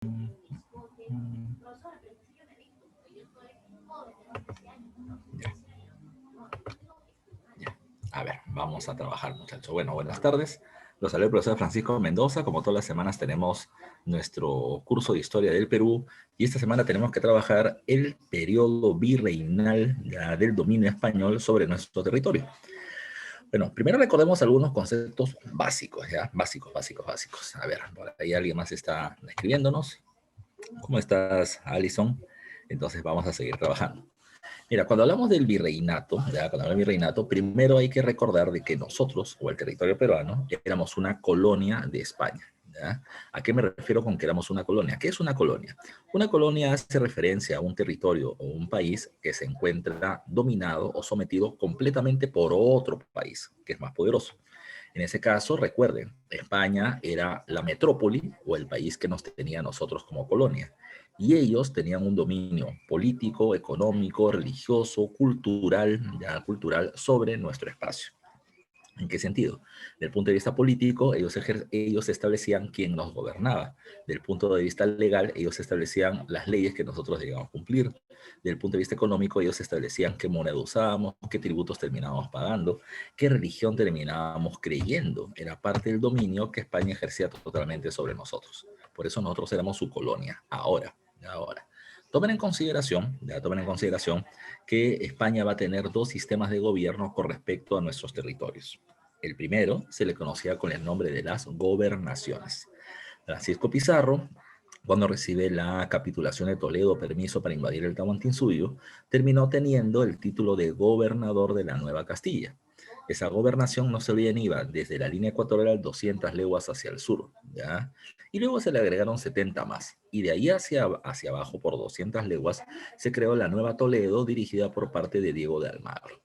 Ya, ya. A ver, vamos a trabajar, muchachos. Bueno, buenas tardes. Los saluda el profesor Francisco Mendoza. Como todas las semanas tenemos nuestro curso de Historia del Perú y esta semana tenemos que trabajar el periodo virreinal del dominio español sobre nuestro territorio. Bueno, primero recordemos algunos conceptos básicos, ¿ya? Básicos. A ver, por ahí alguien más está escribiéndonos. ¿Cómo estás, Alison? Entonces vamos a seguir trabajando. Mira, cuando hablamos del virreinato, ya, cuando hablamos del virreinato, primero hay que recordar de que nosotros, o el territorio peruano, éramos una colonia de España. ¿Ya? ¿A qué me refiero con que éramos una colonia? ¿Qué es una colonia? Una colonia hace referencia a un territorio o un país que se encuentra dominado o sometido completamente por otro país, que es más poderoso. En ese caso, recuerden, España era la metrópoli o el país que nos tenía a nosotros como colonia. Y ellos tenían un dominio político, económico, religioso, cultural, ya cultural, sobre nuestro espacio. ¿En qué sentido? Del punto de vista político, ellos establecían quién nos gobernaba. Del punto de vista legal, ellos establecían las leyes que nosotros debíamos cumplir. Del punto de vista económico, ellos establecían qué moneda usábamos, qué tributos terminábamos pagando, qué religión terminábamos creyendo. Era parte del dominio que España ejercía totalmente sobre nosotros. Por eso nosotros éramos su colonia. Ahora. Tomen en consideración que España va a tener dos sistemas de gobierno con respecto a nuestros territorios. El primero se le conocía con el nombre de las gobernaciones. Francisco Pizarro, cuando recibe la capitulación de Toledo, permiso para invadir el Tahuantinsuyo, terminó teniendo el título de gobernador de la Nueva Castilla. Esa gobernación, no se olviden, iba desde la línea ecuatorial 200 leguas hacia el sur, ¿ya? Y luego se le agregaron 70 más. Y de ahí hacia abajo, por 200 leguas, se creó la Nueva Toledo, dirigida por parte de Diego de Almagro.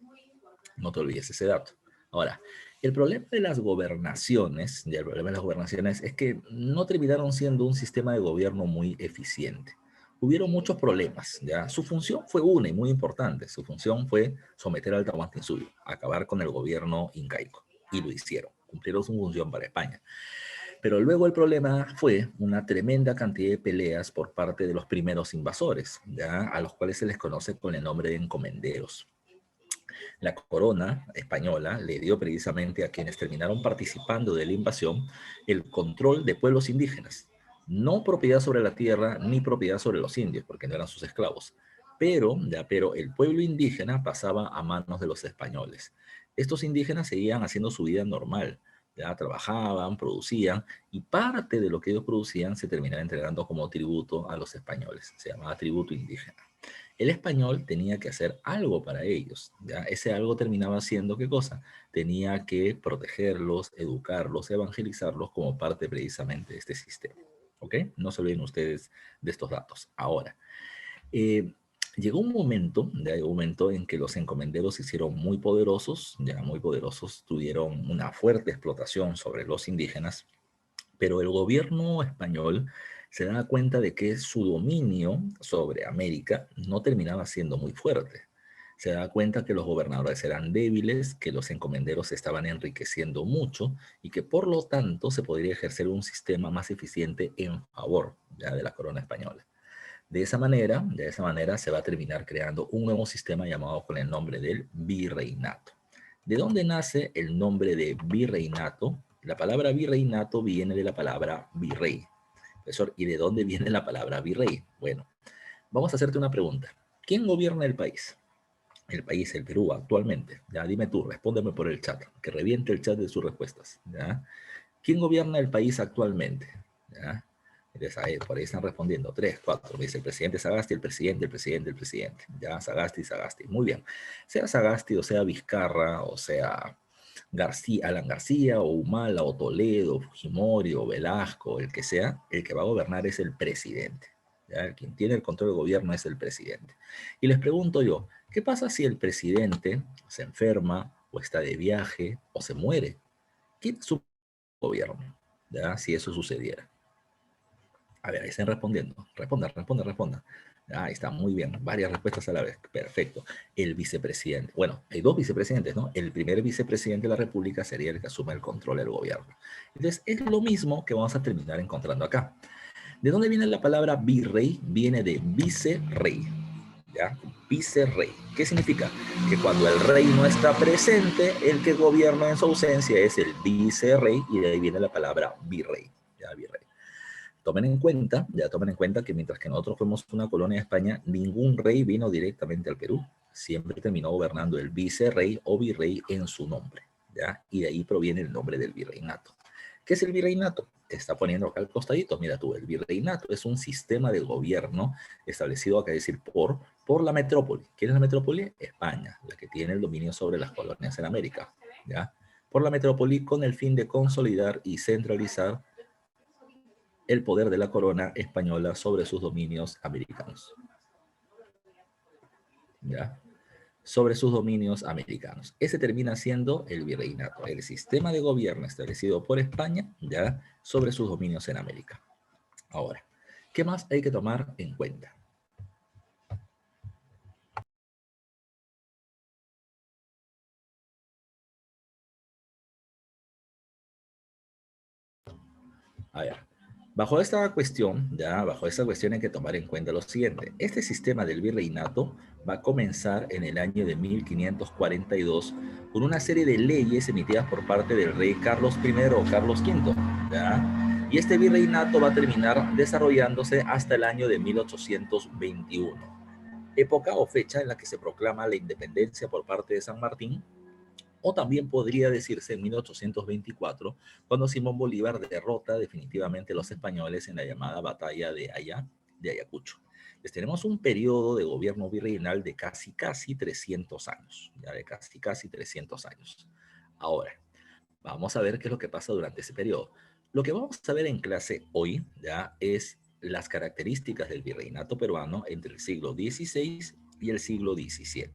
No te olvides ese dato. Ahora, el problema de las gobernaciones, es que no terminaron siendo un sistema de gobierno muy eficiente. Hubieron muchos problemas, ¿ya? Su función fue una y muy importante. Su función fue someter al Tahuantinsuyo, acabar con el gobierno incaico. Y lo hicieron. Cumplieron su función para España. Pero luego el problema fue una tremenda cantidad de peleas por parte de los primeros invasores, ¿ya? A los cuales se les conoce con el nombre de encomenderos. La corona española le dio precisamente a quienes terminaron participando de la invasión el control de pueblos indígenas. No propiedad sobre la tierra ni propiedad sobre los indios, porque no eran sus esclavos. Pero el pueblo indígena pasaba a manos de los españoles. Estos indígenas seguían haciendo su vida normal. Ya trabajaban, producían, y parte de lo que ellos producían se terminaba entregando como tributo a los españoles. Se llamaba tributo indígena. El español tenía que hacer algo para ellos, ¿ya? Ese algo terminaba siendo, ¿qué cosa? Tenía que protegerlos, educarlos, evangelizarlos como parte precisamente de este sistema, ¿ok? No se olviden ustedes de estos datos. Ahora, eh, llegó un momento en que los encomenderos se hicieron muy poderosos, ya muy poderosos, tuvieron una fuerte explotación sobre los indígenas, pero el gobierno español se daba cuenta de que su dominio sobre América no terminaba siendo muy fuerte. Se daba cuenta que los gobernadores eran débiles, que los encomenderos se estaban enriqueciendo mucho y que por lo tanto se podría ejercer un sistema más eficiente en favor ya, de la corona española. De esa manera se va a terminar creando un nuevo sistema llamado con el nombre del virreinato. ¿De dónde nace el nombre de virreinato? La palabra virreinato viene de la palabra virrey. Profesor, ¿y de dónde viene la palabra virrey? Bueno, vamos a hacerte una pregunta. ¿Quién gobierna el país? El país, el Perú, actualmente. Ya, dime tú, respóndeme por el chat. Que reviente el chat de sus respuestas. ¿Ya? ¿Quién gobierna el país actualmente? ¿Ya? Entonces, ahí, por ahí están respondiendo. 3, 4. Me dice el presidente Sagasti, el presidente. Ya, Sagasti. Muy bien. Sea Sagasti, o sea Vizcarra, o sea García, Alan García, o Humala, o Toledo, Fujimori, o Velasco, el que sea, el que va a gobernar es el presidente. ¿Ya? Quien tiene el control del gobierno es el presidente. Y les pregunto yo, ¿qué pasa si el presidente se enferma, o está de viaje, o se muere? ¿Quién es su gobierno? ¿Ya? Si eso sucediera. A ver, ahí están respondiendo. Responda. Ahí está, muy bien. Varias respuestas a la vez. Perfecto. El vicepresidente. Bueno, hay dos vicepresidentes, ¿no? El primer vicepresidente de la República sería el que asume el control del gobierno. Entonces, es lo mismo que vamos a terminar encontrando acá. ¿De dónde viene la palabra virrey? Viene de vicerrey, ¿ya? Vicerrey. ¿Qué significa? Que cuando el rey no está presente, el que gobierna en su ausencia es el vicerrey, y de ahí viene la palabra virrey, ¿ya? Virrey. Tomen en cuenta que mientras que nosotros fuimos una colonia de España, ningún rey vino directamente al Perú. Siempre terminó gobernando el vicerrey o virrey en su nombre, ¿ya? Y de ahí proviene el nombre del virreinato. ¿Qué es el virreinato? Te está poniendo acá al costadito. Mira tú, el virreinato es un sistema de gobierno establecido, acá decir, por la metrópoli. ¿Quién es la metrópoli? España, la que tiene el dominio sobre las colonias en América, ¿ya? Por la metrópoli con el fin de consolidar y centralizar el poder de la corona española sobre sus dominios americanos, ¿ya? Sobre sus dominios americanos. Ese termina siendo el virreinato, el sistema de gobierno establecido por España, ¿ya? Sobre sus dominios en América. Ahora, ¿qué más hay que tomar en cuenta? A ver, bajo esta cuestión hay que tomar en cuenta lo siguiente. Este sistema del virreinato va a comenzar en el año de 1542 con una serie de leyes emitidas por parte del rey Carlos I o Carlos V, ¿ya? Y este virreinato va a terminar desarrollándose hasta el año de 1821, época o fecha en la que se proclama la independencia por parte de San Martín, o también podría decirse en 1824, cuando Simón Bolívar derrota definitivamente a los españoles en la llamada batalla de Ayacucho. Pues tenemos un periodo de gobierno virreinal de casi 300 años, ya de casi 300 años. Ahora, vamos a ver qué es lo que pasa durante ese periodo. Lo que vamos a ver en clase hoy ya es las características del virreinato peruano entre el siglo XVI y el siglo XVII,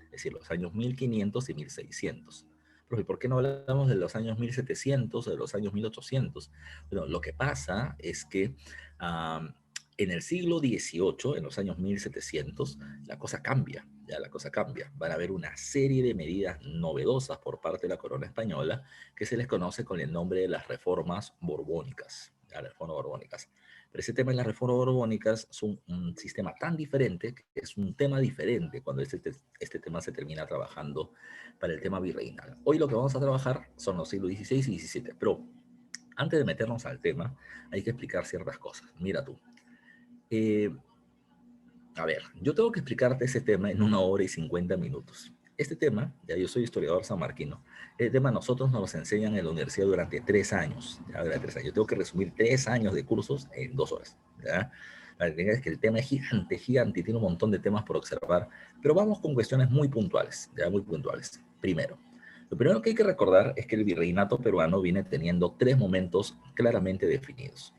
es decir, los años 1500 y 1600. Profe, ¿por qué no hablamos de los años 1700 o de los años 1800? Bueno, lo que pasa es que um, en el siglo XVIII, en los años 1700, la cosa cambia, ya la cosa cambia. Van a haber una serie de medidas novedosas por parte de la corona española que se les conoce con el nombre de las reformas borbónicas, ya, las reformas borbónicas. Pero ese tema de las reformas borbónicas es un sistema tan diferente, que es un tema diferente cuando este tema se termina trabajando para el tema virreinal. Hoy lo que vamos a trabajar son los siglos XVI y XVII, pero antes de meternos al tema, hay que explicar ciertas cosas. Mira tú, eh, a ver, yo tengo que explicarte ese tema en 1 hora y 50 minutos. Este tema, ya yo soy historiador sanmarquino, el tema nosotros nos lo enseñan en la universidad durante 3 años, ya durante 3 años. Yo tengo que resumir 3 años de cursos en 2 horas, ¿ya? La verdad es que el tema es gigante, y tiene un montón de temas por observar, pero vamos con cuestiones muy puntuales, ya muy puntuales. Primero, lo primero que hay que recordar es que el virreinato peruano viene teniendo 3 momentos claramente definidos.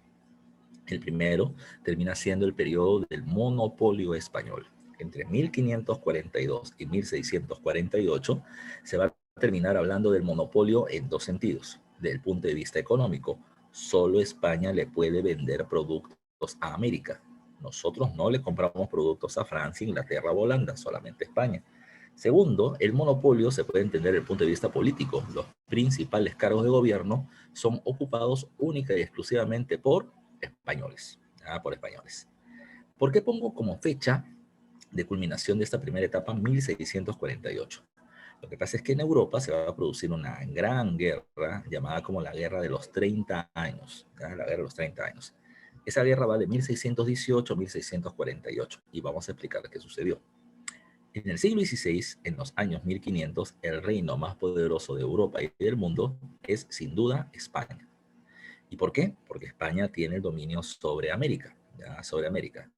El primero termina siendo el periodo del monopolio español. Entre 1542 y 1648 se va a terminar hablando del monopolio en dos sentidos. Desde el punto de vista económico, solo España le puede vender productos a América. Nosotros no le compramos productos a Francia, Inglaterra o Holanda, solamente España. Segundo, el monopolio se puede entender desde el punto de vista político. Los principales cargos de gobierno son ocupados única y exclusivamente por españoles, por españoles. ¿Por qué pongo como fecha de culminación de esta primera etapa 1648? Lo que pasa es que en Europa se va a producir una gran guerra llamada como la Guerra de los 30 años, la Guerra de los 30 años. Esa guerra va de 1618 a 1648 y vamos a explicar qué sucedió. En el siglo XVI, en los años 1500, el reino más poderoso de Europa y del mundo es sin duda España. ¿Y por qué? Porque España tiene el dominio sobre América, ¿ya? Sobre América.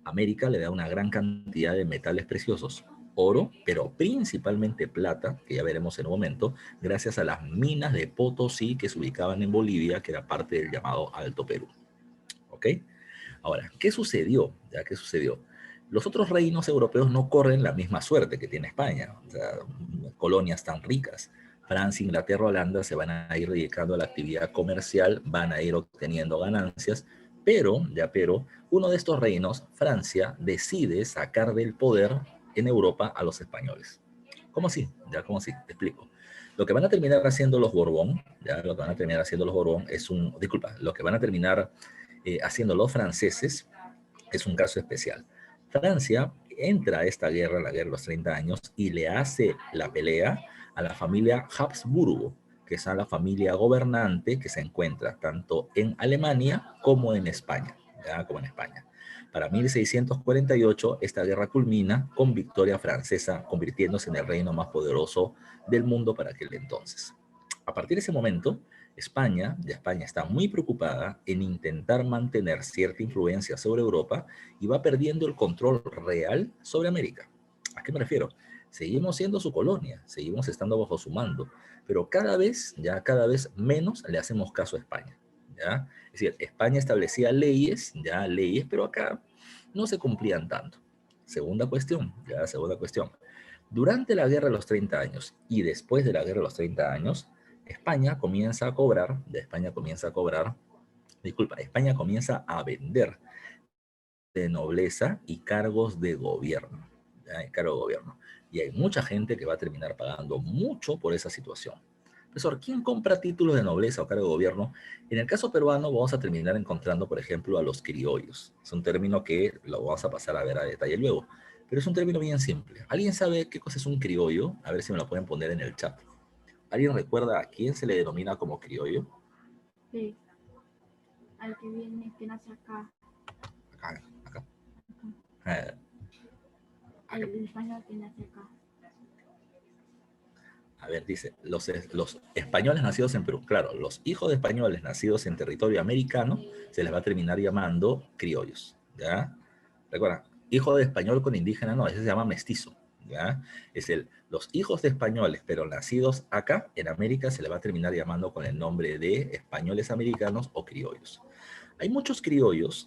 América le da una gran cantidad de metales preciosos, oro, pero principalmente plata, que ya veremos en un momento, gracias a las minas de Potosí que se ubicaban en Bolivia, que era parte del llamado Alto Perú. ¿Ok? Ahora, ¿qué sucedió? ¿Ya qué sucedió? Los otros reinos europeos no corren la misma suerte que tiene España, o sea, colonias tan ricas. Francia, Inglaterra, Holanda se van a ir dedicando a la actividad comercial, van a ir obteniendo ganancias, pero uno de estos reinos, Francia, decide sacar del poder en Europa a los españoles. ¿Cómo así? Ya, ¿cómo así? Te explico. Lo que van a terminar haciendo los Borbón, ya lo que van a terminar haciendo los Borbón es lo que van a terminar haciendo los franceses, es un caso especial. Francia entra a esta guerra, la guerra de los 30 años, y le hace la pelea a la familia Habsburgo, que es la familia gobernante que se encuentra tanto en Alemania como en España, ¿ya? Como en España. Para 1648, esta guerra culmina con victoria francesa, convirtiéndose en el reino más poderoso del mundo para aquel entonces. A partir de ese momento, España está muy preocupada en intentar mantener cierta influencia sobre Europa y va perdiendo el control real sobre América. ¿A qué me refiero? Seguimos siendo su colonia, seguimos estando bajo su mando, pero cada vez menos le hacemos caso a España, ¿ya? Es decir, España establecía leyes, pero acá no se cumplían tanto. Segunda cuestión. Durante la Guerra de los 30 años y después de la Guerra de los 30 años, España comienza a vender de nobleza y cargos de gobierno, ¿ya? Cargo de gobierno. Y hay mucha gente que va a terminar pagando mucho por esa situación. Profesor, ¿quién compra títulos de nobleza o cargo de gobierno? En el caso peruano vamos a terminar encontrando, por ejemplo, a los criollos. Es un término que lo vamos a pasar a ver a detalle luego, pero es un término bien simple. ¿Alguien sabe qué cosa es un criollo? A ver si me lo pueden poner en el chat. ¿Alguien recuerda a quién se le denomina como criollo? Sí, al que viene, que nace acá. Acá. Eh, El español que nace acá. A ver, dice, los españoles nacidos en Perú, claro, los hijos de españoles nacidos en territorio americano se les va a terminar llamando criollos, ¿ya? Recuerda, hijo de español con indígena no, ese se llama mestizo, ¿ya? Los hijos de españoles, pero nacidos acá, en América, se les va a terminar llamando con el nombre de españoles americanos o criollos. Hay muchos criollos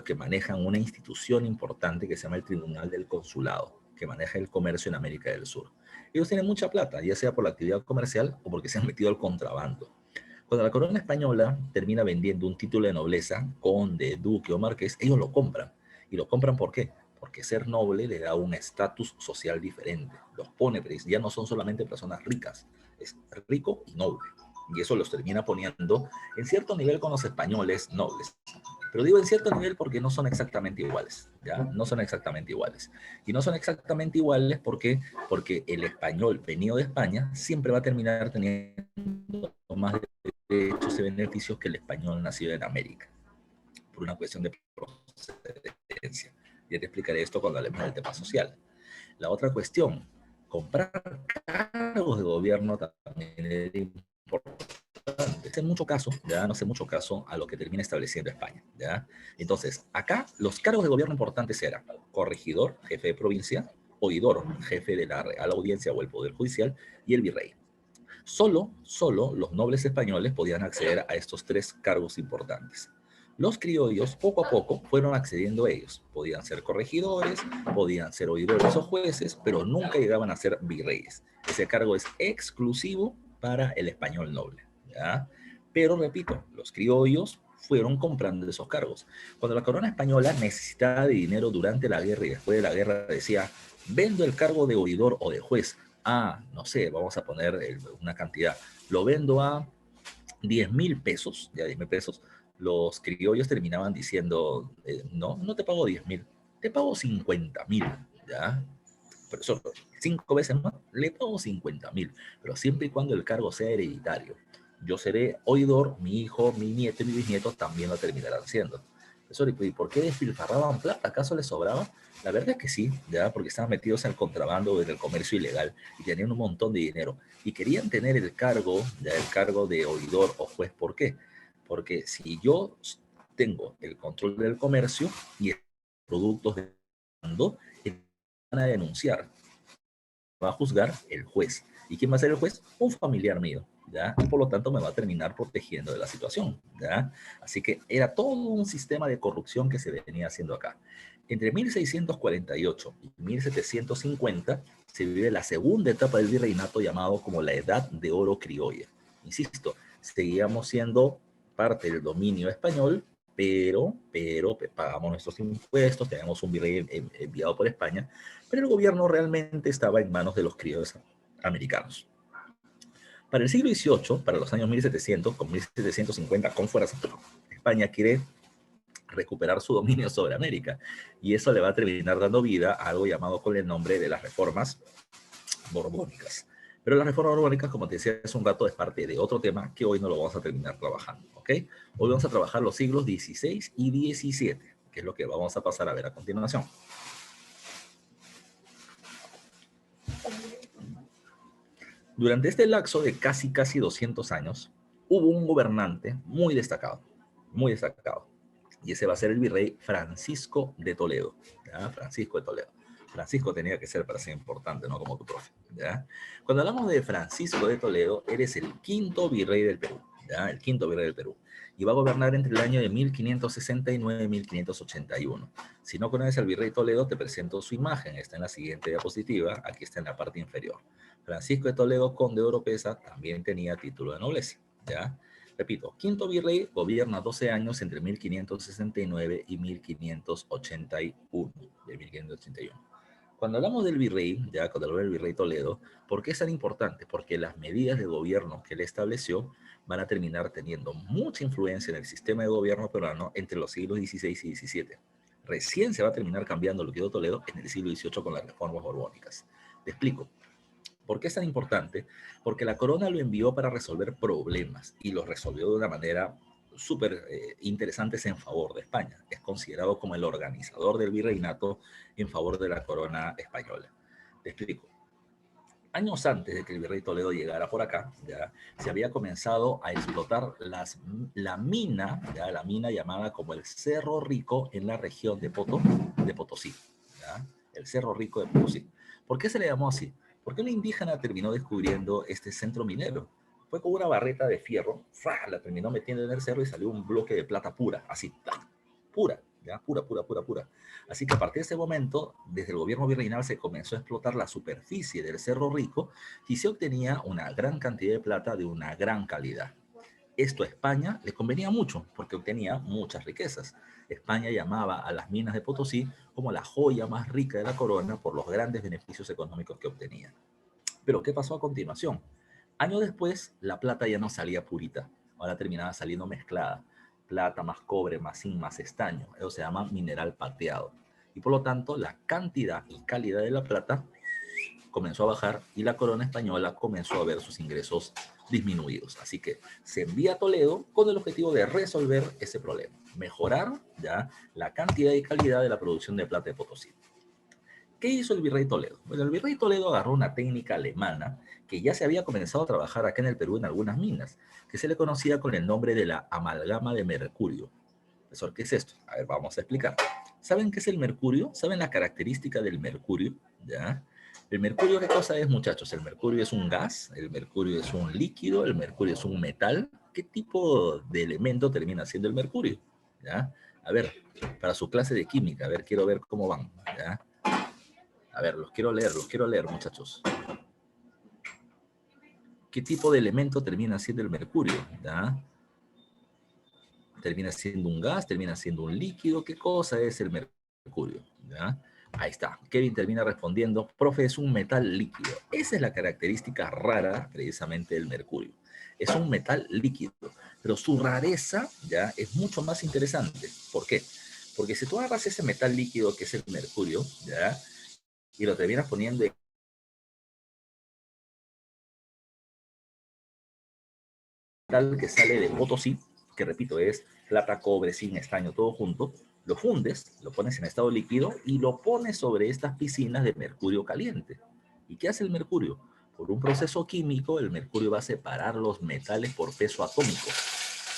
que manejan una institución importante que se llama el Tribunal del Consulado, que maneja el comercio en América del Sur. Ellos tienen mucha plata, ya sea por la actividad comercial o porque se han metido al contrabando. Cuando la corona española termina vendiendo un título de nobleza, conde, duque o marqués, ellos lo compran. ¿Y lo compran por qué? Porque ser noble le da un estatus social diferente. Los pone, pero ya no son solamente personas ricas, es rico y noble. Y eso los termina poniendo en cierto nivel con los españoles nobles. Pero digo en cierto nivel porque no son exactamente iguales, ¿ya? No son exactamente iguales. Y no son exactamente iguales porque el español venido de España siempre va a terminar teniendo más derechos y beneficios que el español nacido en América, por una cuestión de procedencia. Ya te explicaré esto cuando hablemos del tema social. La otra cuestión, comprar cargos de gobierno también es importante. No hace mucho caso a lo que termina estableciendo España, ¿ya? Entonces, acá los cargos de gobierno importantes eran corregidor, jefe de provincia, oidor, jefe de la Real Audiencia o el Poder Judicial, y el virrey. Solo los nobles españoles podían acceder a estos tres cargos importantes. Los criollos poco a poco fueron accediendo a ellos. Podían ser corregidores, podían ser oidores o jueces, pero nunca llegaban a ser virreyes. Ese cargo es exclusivo para el español noble, ¿ya? Pero repito, los criollos fueron comprando esos cargos. Cuando la corona española necesitaba de dinero durante la guerra y después de la guerra decía, vendo el cargo de oidor o de juez, no sé, vamos a poner una cantidad, lo vendo a 10.000 pesos, ya 10.000 pesos, los criollos terminaban diciendo, no te pago 10.000, te pago 50.000, ¿ya? Pero eso, 5 veces más, le pago 50.000, pero siempre y cuando el cargo sea hereditario. Yo seré oidor, mi hijo, mi nieto y mi bisnieto también lo terminarán siendo. Eso, ¿y por qué despilfarraban plata? ¿Acaso les sobraba? La verdad es que sí, ya, porque estaban metidos en el contrabando, en el comercio ilegal y tenían un montón de dinero. Y querían tener el cargo, ya el cargo de oidor o juez. ¿Por qué? Porque si yo tengo el control del comercio y productos de van a denunciar, va a juzgar el juez. ¿Y quién va a ser el juez? Un familiar mío, ¿ya? Y por lo tanto me va a terminar protegiendo de la situación, ¿ya? Así que era todo un sistema de corrupción que se venía haciendo acá. Entre 1648 y 1750 se vive la segunda etapa del virreinato llamado como la Edad de Oro Criolla. Insisto, seguíamos siendo parte del dominio español, pero pagamos nuestros impuestos, tenemos un virrey enviado por España, pero el gobierno realmente estaba en manos de los criollos americanos. Para el siglo XVIII, para los años 1700, con 1750 con fuerza, España quiere recuperar su dominio sobre América. Y eso le va a terminar dando vida a algo llamado con el nombre de las reformas borbónicas. Pero las reformas borbónicas, como te decía hace un rato, es parte de otro tema que hoy no lo vamos a terminar trabajando, ¿ok? Hoy vamos a trabajar los siglos XVI y XVII, que es lo que vamos a pasar a ver a continuación. Durante este lapso de casi 200 años, hubo un gobernante muy destacado, y ese va a ser el virrey Francisco de Toledo, ¿ya? Francisco de Toledo. Francisco tenía que ser para ser importante, no como tu profe, ¿ya? Cuando hablamos de Francisco de Toledo, eres el quinto virrey del Perú, ¿ya? El quinto virrey del Perú. Y va a gobernar entre el año de 1569 y 1581. Si no conoces al virrey Toledo, te presento su imagen. Está en la siguiente diapositiva, aquí está en la parte inferior. Francisco de Toledo, conde de Oropesa, también tenía título de nobleza, ¿ya? Repito, quinto virrey gobierna 12 años entre 1569 y 1581, de 1581. Cuando hablamos del virrey, ya cuando hablamos del virrey Toledo, ¿por qué es tan importante? Porque las medidas de gobierno que él estableció van a terminar teniendo mucha influencia en el sistema de gobierno peruano entre los siglos XVI y XVII. Recién se va a terminar cambiando lo que dio Toledo en el siglo XVIII con las reformas borbónicas. Te explico. ¿Por qué es tan importante? Porque la corona lo envió para resolver problemas y los resolvió de una manera súper interesante en favor de España. Es considerado como el organizador del virreinato en favor de la corona española. Te explico. Años antes de que el virrey Toledo llegara por acá, ya se había comenzado a explotar la mina, ya, la mina llamada como el Cerro Rico en la región de Potosí. ¿Ya? El Cerro Rico de Potosí. ¿Por qué se le llamó así? Porque un indígena terminó descubriendo este centro minero. Fue con una barreta de fierro, la terminó metiendo en el cerro y salió un bloque de plata pura, así, pura, ¿ya? Pura. Así que a partir de ese momento, desde el gobierno virreinal se comenzó a explotar la superficie del Cerro Rico y se obtenía una gran cantidad de plata de una gran calidad. Esto a España le convenía mucho porque obtenía muchas riquezas. España llamaba a las minas de Potosí como la joya más rica de la corona por los grandes beneficios económicos que obtenía. Pero ¿qué pasó a continuación? Años después, la plata ya no salía purita, ahora terminaba saliendo mezclada. Plata más cobre, más zinc, más estaño. Eso se llama mineral pateado. Y por lo tanto, la cantidad y calidad de la plata comenzó a bajar y la corona española comenzó a ver sus ingresos disminuidos. Así que se envía a Toledo con el objetivo de resolver ese problema, mejorar ya la cantidad y calidad de la producción de plata de Potosí. ¿Qué hizo el virrey Toledo? Bueno, el virrey Toledo agarró una técnica alemana que ya se había comenzado a trabajar acá en el Perú en algunas minas, que se le conocía con el nombre de la amalgama de mercurio. Profesor, ¿qué es esto? A ver, vamos a explicar. ¿Saben qué es el mercurio? ¿Saben la característica del mercurio? ¿Ya? ¿El mercurio qué cosa es, muchachos? ¿El mercurio es un gas? ¿El mercurio es un líquido? ¿El mercurio es un metal? ¿Qué tipo de elemento termina siendo el mercurio? ¿Ya? A ver, para su clase de química, a ver, quiero ver cómo van. ¿Ya? A ver, los quiero leer, muchachos. ¿Qué tipo de elemento termina siendo el mercurio? ¿Ya? ¿Termina siendo un gas? ¿Termina siendo un líquido? ¿Qué cosa es el mercurio? ¿Ya? Ahí está. Kevin termina respondiendo, profe, es un metal líquido. Esa es la característica rara, precisamente, del mercurio. Es un metal líquido, pero su rareza ya es mucho más interesante. ¿Por qué? Porque si tú agarras ese metal líquido que es el mercurio, ¿ya? Y lo terminas poniendo en metal que sale de Potosí, que repito es plata, cobre, zinc, estaño, todo junto, lo fundes, lo pones en estado líquido y lo pones sobre estas piscinas de mercurio caliente. ¿Y qué hace el mercurio? Por un proceso químico, el mercurio va a separar los metales por peso atómico.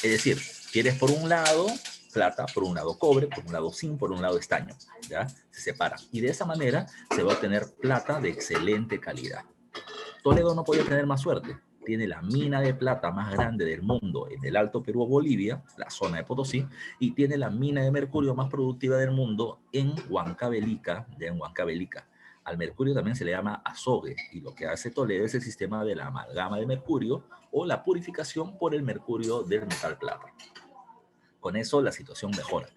Es decir, tienes por un lado plata, por un lado cobre, por un lado zinc, por un lado estaño, ¿ya? Se separan. Y de esa manera se va a obtener plata de excelente calidad. Toledo no podía tener más suerte. Tiene la mina de plata más grande del mundo en el Alto Perú, Bolivia, la zona de Potosí, y tiene la mina de mercurio más productiva del mundo en Huancavelica, Al mercurio también se le llama azogue, y lo que hace Toledo es el sistema de la amalgama de mercurio o la purificación por el mercurio del metal plata. Con eso la situación mejora,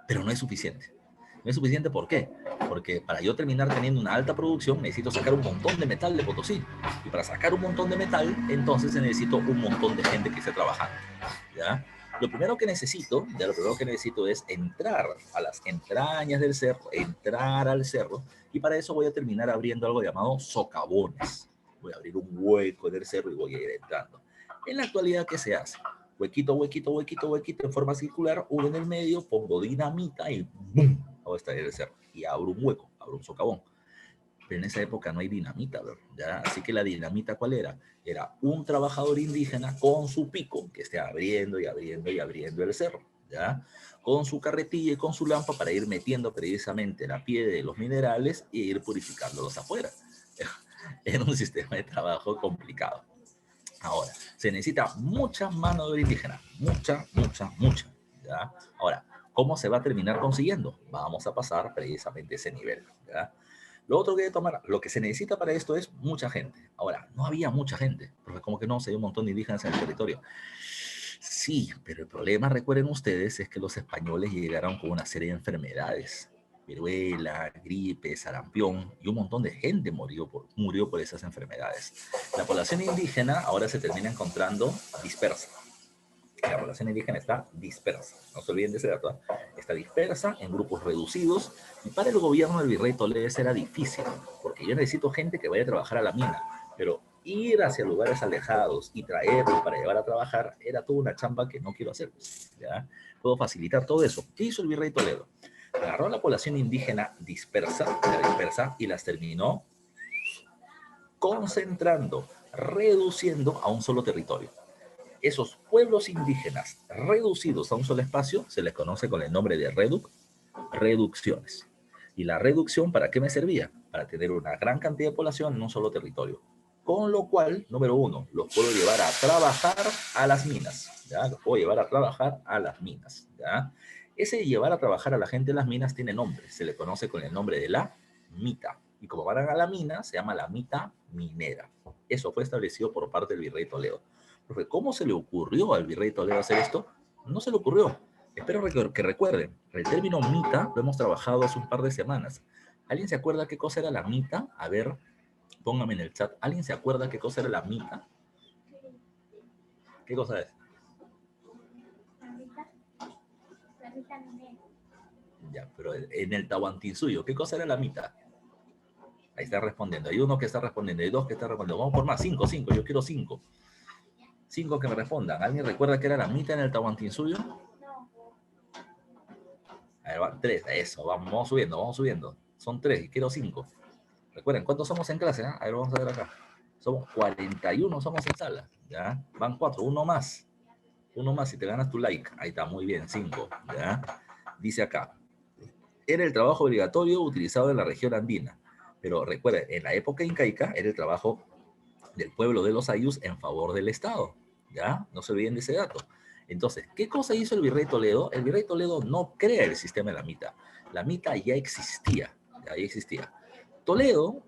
pero no es suficiente. No es suficiente, ¿por qué? Porque para yo terminar teniendo una alta producción necesito sacar un montón de metal de Potosí. Y para sacar un montón de metal, entonces necesito un montón de gente que esté trabajando. ¿Ya? Lo primero que necesito, ya lo primero que necesito es entrar a las entrañas del cerro, entrar al cerro, y para eso voy a terminar abriendo algo llamado socavones. Voy a abrir un hueco en el cerro y voy a ir entrando. En la actualidad, ¿qué se hace? Huequito, huequito, huequito, huequito en forma circular, uno en el medio, pongo dinamita y ¡bum! Hago estallar el cerro. Y abro un hueco, abro un socavón. Pero en esa época no hay dinamita, ¿verdad? ¿Ya? Así que la dinamita, ¿cuál era? Era un trabajador indígena con su pico que esté abriendo y abriendo y abriendo el cerro, ¿ya? Con su carretilla y con su lampa para ir metiendo precisamente la piedra de los minerales e ir purificándolos afuera. Era un sistema de trabajo complicado. Ahora, se necesita mucha mano de obra indígena, mucha, mucha, mucha, ¿ya? Ahora, ¿cómo se va a terminar consiguiendo? Vamos a pasar precisamente ese nivel, ¿ya? Lo otro que hay que tomar, lo que se necesita para esto es mucha gente. Ahora, no había mucha gente, porque como que no, se dio un montón de indígenas en el territorio. Sí, pero el problema, recuerden ustedes, es que los españoles llegaron con una serie de enfermedades. Viruela, gripe, sarampión, y un montón de gente murió por esas enfermedades. La población indígena ahora se termina encontrando dispersa. La población indígena está dispersa, no se olviden de ese dato, ¿eh? Está dispersa en grupos reducidos, y para el gobierno del virrey Toledo era difícil, porque yo necesito gente que vaya a trabajar a la mina, pero ir hacia lugares alejados y traerlos para llevar a trabajar era toda una chamba que no quiero hacer, ¿ya? Puedo facilitar todo eso. ¿Qué hizo el virrey Toledo? Agarró a la población indígena dispersa y las terminó concentrando, reduciendo a un solo territorio. Esos pueblos indígenas reducidos a un solo espacio se les conoce con el nombre de reducciones. ¿Y la reducción para qué me servía? Para tener una gran cantidad de población en un solo territorio. Con lo cual, número uno, los puedo llevar a trabajar a las minas. ¿Ya? Los puedo llevar a trabajar a las minas. ¿Ya? Ese llevar a trabajar a la gente en las minas tiene nombre. Se le conoce con el nombre de la mita. Y como van a la mina, se llama la mita minera. Eso fue establecido por parte del virrey Toledo. Profe, ¿cómo se le ocurrió al virrey Toledo hacer esto? No se le ocurrió. Espero que recuerden. El término mita lo hemos trabajado hace un par de semanas. ¿Alguien se acuerda qué cosa era la mita? A ver, póngame en el chat. ¿Alguien se acuerda qué cosa era la mita? ¿Qué cosa es? La mitad minera. Ya, pero en el Tahuantinsuyo, ¿qué cosa era la mita? Ahí está respondiendo. Hay uno que está respondiendo, hay dos que están respondiendo. Vamos por más. Cinco. Yo quiero cinco. Cinco que me respondan. ¿Alguien recuerda qué era la mita en el Tahuantinsuyo? Ahí va, tres. Eso, vamos subiendo. Son tres y quiero cinco. Recuerden, ¿cuántos somos en clase? A ver, vamos a ver acá. Somos 41, somos en sala. ¿Ya? Van cuatro, uno más. Uno más y te ganas tu like. Ahí está, muy bien, cinco. ¿Ya? Dice acá. Era el trabajo obligatorio utilizado en la región andina. Pero recuerden, en la época incaica era el trabajo del pueblo de los ayllus en favor del Estado. ¿Ya? No se olviden de ese dato. Entonces, ¿qué cosa hizo el virrey Toledo? El virrey Toledo no crea el sistema de la mita. La mita ya existía. Ya existía. Toledo,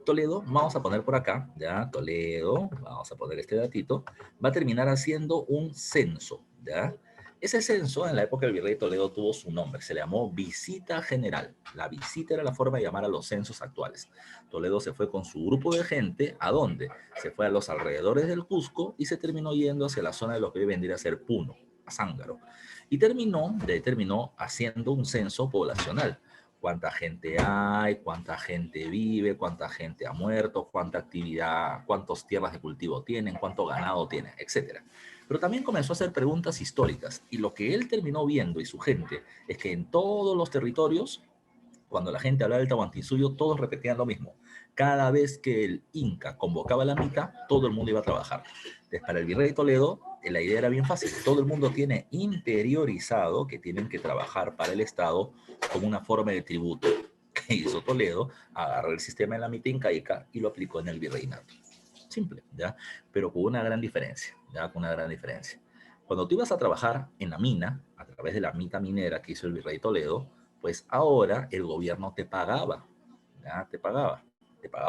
vamos a poner por acá, ya, Toledo, vamos a poner este datito, va a terminar haciendo un censo, ya. Ese censo en la época del virrey Toledo tuvo su nombre, se le llamó visita general. La visita era la forma de llamar a los censos actuales. Toledo se fue con su grupo de gente, ¿a dónde? Se fue a los alrededores del Cusco y se terminó yendo hacia la zona de lo que hoy vendría a ser Puno, a Zángaro. Y terminó haciendo un censo poblacional. Cuánta gente hay, cuánta gente vive, cuánta gente ha muerto, cuánta actividad, cuántas tierras de cultivo tienen, cuánto ganado tienen, etcétera. Pero también comenzó a hacer preguntas históricas y lo que él terminó viendo y su gente es que en todos los territorios, cuando la gente hablaba del Tahuantinsuyo, todos repetían lo mismo. Cada vez que el Inca convocaba la mita, todo el mundo iba a trabajar. Entonces, para el virrey de Toledo, la idea era bien fácil. Todo el mundo tiene interiorizado que tienen que trabajar para el Estado como una forma de tributo. ¿Qué hizo Toledo? Agarró el sistema de la mita incaica y lo aplicó en el virreinato. Simple, ¿ya? Pero con una gran diferencia, ¿ya? Con una gran diferencia. Cuando tú ibas a trabajar en la mina, a través de la mita minera que hizo el virrey Toledo, pues ahora el gobierno te pagaba, ¿ya? Te pagaba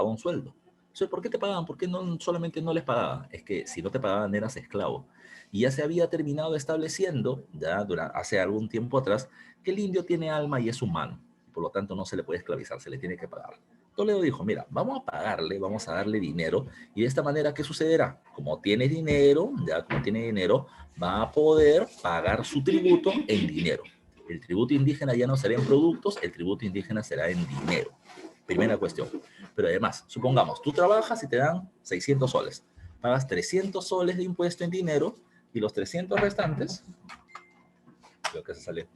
un sueldo. Entonces, ¿por qué te pagaban? ¿Por qué no, solamente no les pagaban? Es que si no te pagaban eras esclavo. Y ya se había terminado estableciendo, ya hace algún tiempo atrás, que el indio tiene alma y es humano. Por lo tanto, no se le puede esclavizar, se le tiene que pagar. Toledo dijo, mira, vamos a pagarle, vamos a darle dinero, y de esta manera, ¿qué sucederá? Como tiene dinero, ya como tiene dinero, va a poder pagar su tributo en dinero. El tributo indígena ya no será en productos, el tributo indígena será en dinero. Primera cuestión. Pero además, supongamos, tú trabajas y te dan 600 soles. Pagas 300 soles de impuesto en dinero y los 300 restantes, creo que se salió.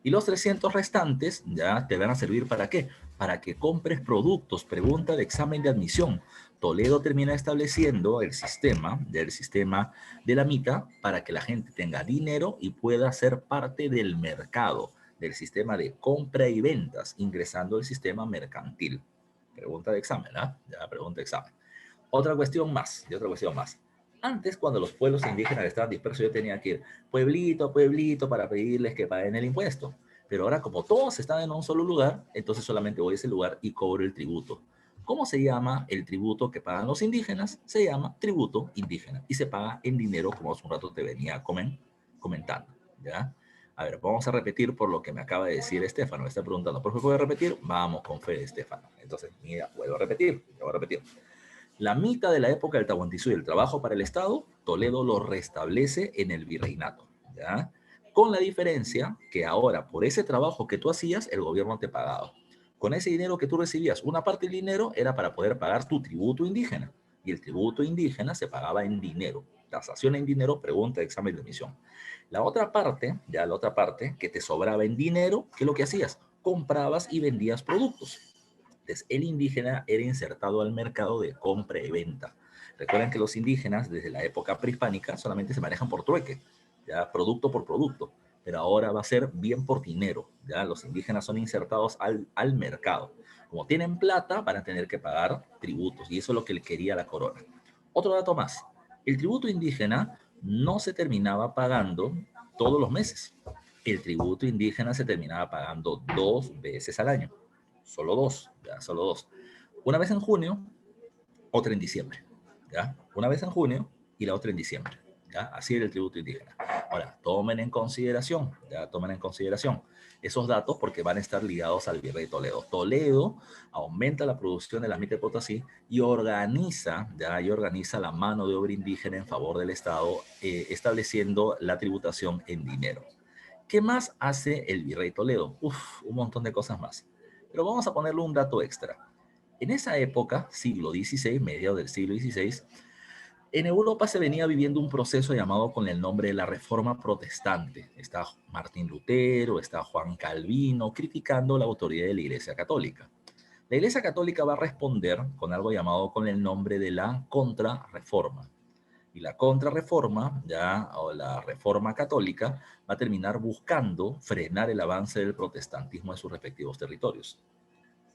Y los 300 restantes ya te van a servir ¿para qué? Para que compres productos. Pregunta de examen de admisión. Toledo termina estableciendo el sistema, del sistema de la MITA para que la gente tenga dinero y pueda ser parte del mercado, del sistema de compra y ventas, ingresando al sistema mercantil. Pregunta de examen, ¿ah? Ya, pregunta de examen. Otra cuestión más, y otra cuestión más. Antes, cuando los pueblos indígenas estaban dispersos, yo tenía que ir pueblito a pueblito para pedirles que paguen el impuesto. Pero ahora, como todos están en un solo lugar, entonces solamente voy a ese lugar y cobro el tributo. ¿Cómo se llama el tributo que pagan los indígenas? Se llama tributo indígena y se paga en dinero, como hace un rato te venía comentando. ¿Ya? A ver, vamos a repetir por lo que me acaba de decir Estefano. Me está preguntando, ¿por qué puedo repetir? Vamos con fe, Estefano. Entonces, mira, vuelvo a repetir, vuelvo a repetir. La mitad de la época del Tahuantinsuyo y el trabajo para el Estado, Toledo lo restablece en el virreinato, ¿ya? Con la diferencia que ahora, por ese trabajo que tú hacías, el gobierno te pagaba. Con ese dinero que tú recibías, una parte del dinero era para poder pagar tu tributo indígena. Y el tributo indígena se pagaba en dinero. Tasación en dinero, pregunta de examen de admisión. La otra parte, ya la otra parte, que te sobraba en dinero, ¿qué es lo que hacías? Comprabas y vendías productos. Entonces, el indígena era insertado al mercado de compra y venta. Recuerden que los indígenas, desde la época prehispánica, solamente se manejan por trueque, ya producto por producto, pero ahora va a ser bien por dinero. Ya los indígenas son insertados al mercado. Como tienen plata, van a tener que pagar tributos, y eso es lo que le quería la corona. Otro dato más, el tributo indígena no se terminaba pagando todos los meses. El tributo indígena se terminaba pagando 2 veces al año. Solo dos, ya, solo dos. Una vez en junio, otra en diciembre, ¿ya? Una vez en junio y la otra en diciembre, ¿ya? Así era el tributo indígena. Ahora, tomen en consideración, ya, tomen en consideración esos datos porque van a estar ligados al virrey Toledo. Toledo aumenta la producción de la mitad de Potosí y organiza, ya, y organiza la mano de obra indígena en favor del Estado, estableciendo la tributación en dinero. ¿Qué más hace el virrey Toledo? Uf, un montón de cosas más. Pero vamos a ponerle un dato extra. En esa época, siglo XVI, mediados del siglo XVI, en Europa se venía viviendo un proceso llamado con el nombre de la Reforma Protestante. Está Martín Lutero, está Juan Calvino, criticando la autoridad de la Iglesia Católica. La Iglesia Católica va a responder con algo llamado con el nombre de la Contrarreforma. Y la Contrarreforma, ya, o la Reforma Católica, va a terminar buscando frenar el avance del protestantismo en sus respectivos territorios.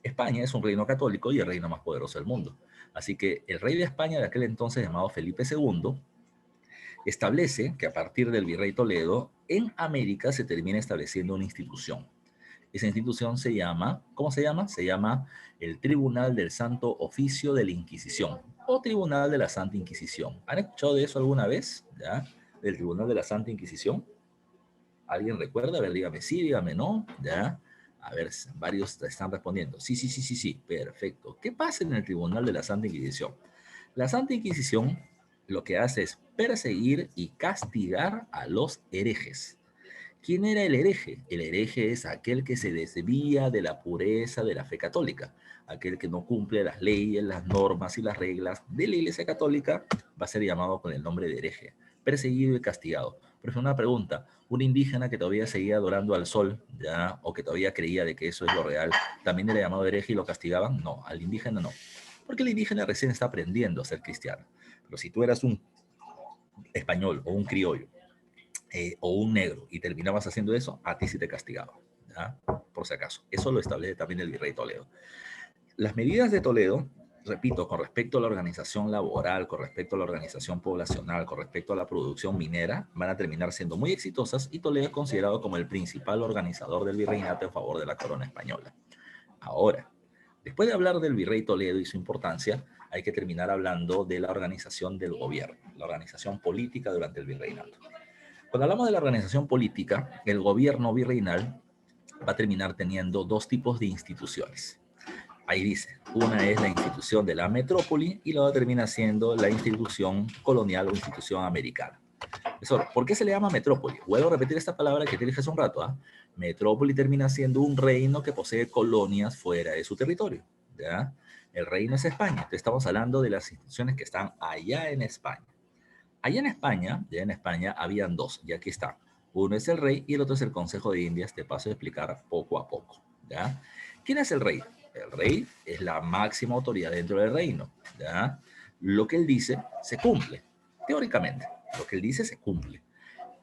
España es un reino católico y el reino más poderoso del mundo. Así que el rey de España de aquel entonces, llamado Felipe II, establece que a partir del virrey Toledo, en América se termina estableciendo una institución. Esa institución se llama, ¿cómo se llama? Se llama el Tribunal del Santo Oficio de la Inquisición o Tribunal de la Santa Inquisición. ¿Han escuchado de eso alguna vez? ¿Ya? Del Tribunal de la Santa Inquisición. ¿Alguien recuerda? A ver, dígame sí, dígame no. ¿Ya? A ver, varios están respondiendo. Sí, sí, sí, sí, sí. Perfecto. ¿Qué pasa en el Tribunal de la Santa Inquisición? La Santa Inquisición lo que hace es perseguir y castigar a los herejes. ¿Quién era el hereje? El hereje es aquel que se desvía de la pureza de la fe católica, aquel que no cumple las leyes, las normas y las reglas de la Iglesia Católica, va a ser llamado con el nombre de hereje, perseguido y castigado. Pero es una pregunta, un indígena que todavía seguía adorando al sol, ¿ya? O que todavía creía de que eso es lo real, ¿también era llamado hereje y lo castigaban? No, al indígena no, porque el indígena recién está aprendiendo a ser cristiano. Pero si tú eras un español o un criollo, o un negro y terminabas haciendo eso, a ti sí te castigaba, ¿ya? Por si acaso. Eso lo establece también el virrey Toledo. Las medidas de Toledo, repito, con respecto a la organización laboral, con respecto a la organización poblacional, con respecto a la producción minera, van a terminar siendo muy exitosas y Toledo es considerado como el principal organizador del virreinato en favor de la corona española. Ahora, después de hablar del virrey Toledo y su importancia, hay que terminar hablando de la organización del gobierno, la organización política durante el virreinato. Cuando hablamos de la organización política, el gobierno virreinal va a terminar teniendo dos tipos de instituciones. Ahí dice, una es la institución de la metrópoli y la otra termina siendo la institución colonial o institución americana. Eso, ¿por qué se le llama metrópoli? Vuelvo a repetir esta palabra que te dije hace un rato. ¿Ah? Metrópoli termina siendo un reino que posee colonias fuera de su territorio. ¿Ya? El reino es España. Entonces estamos hablando de las instituciones que están allá en España. Allá en España, ya en España, habían dos, y aquí están. Uno es el rey y el otro es el Consejo de Indias. Te paso a explicar poco a poco. ¿Ya? ¿Quién es el rey? El rey es la máxima autoridad dentro del reino. ¿Ya? Lo que él dice se cumple, teóricamente. Lo que él dice se cumple.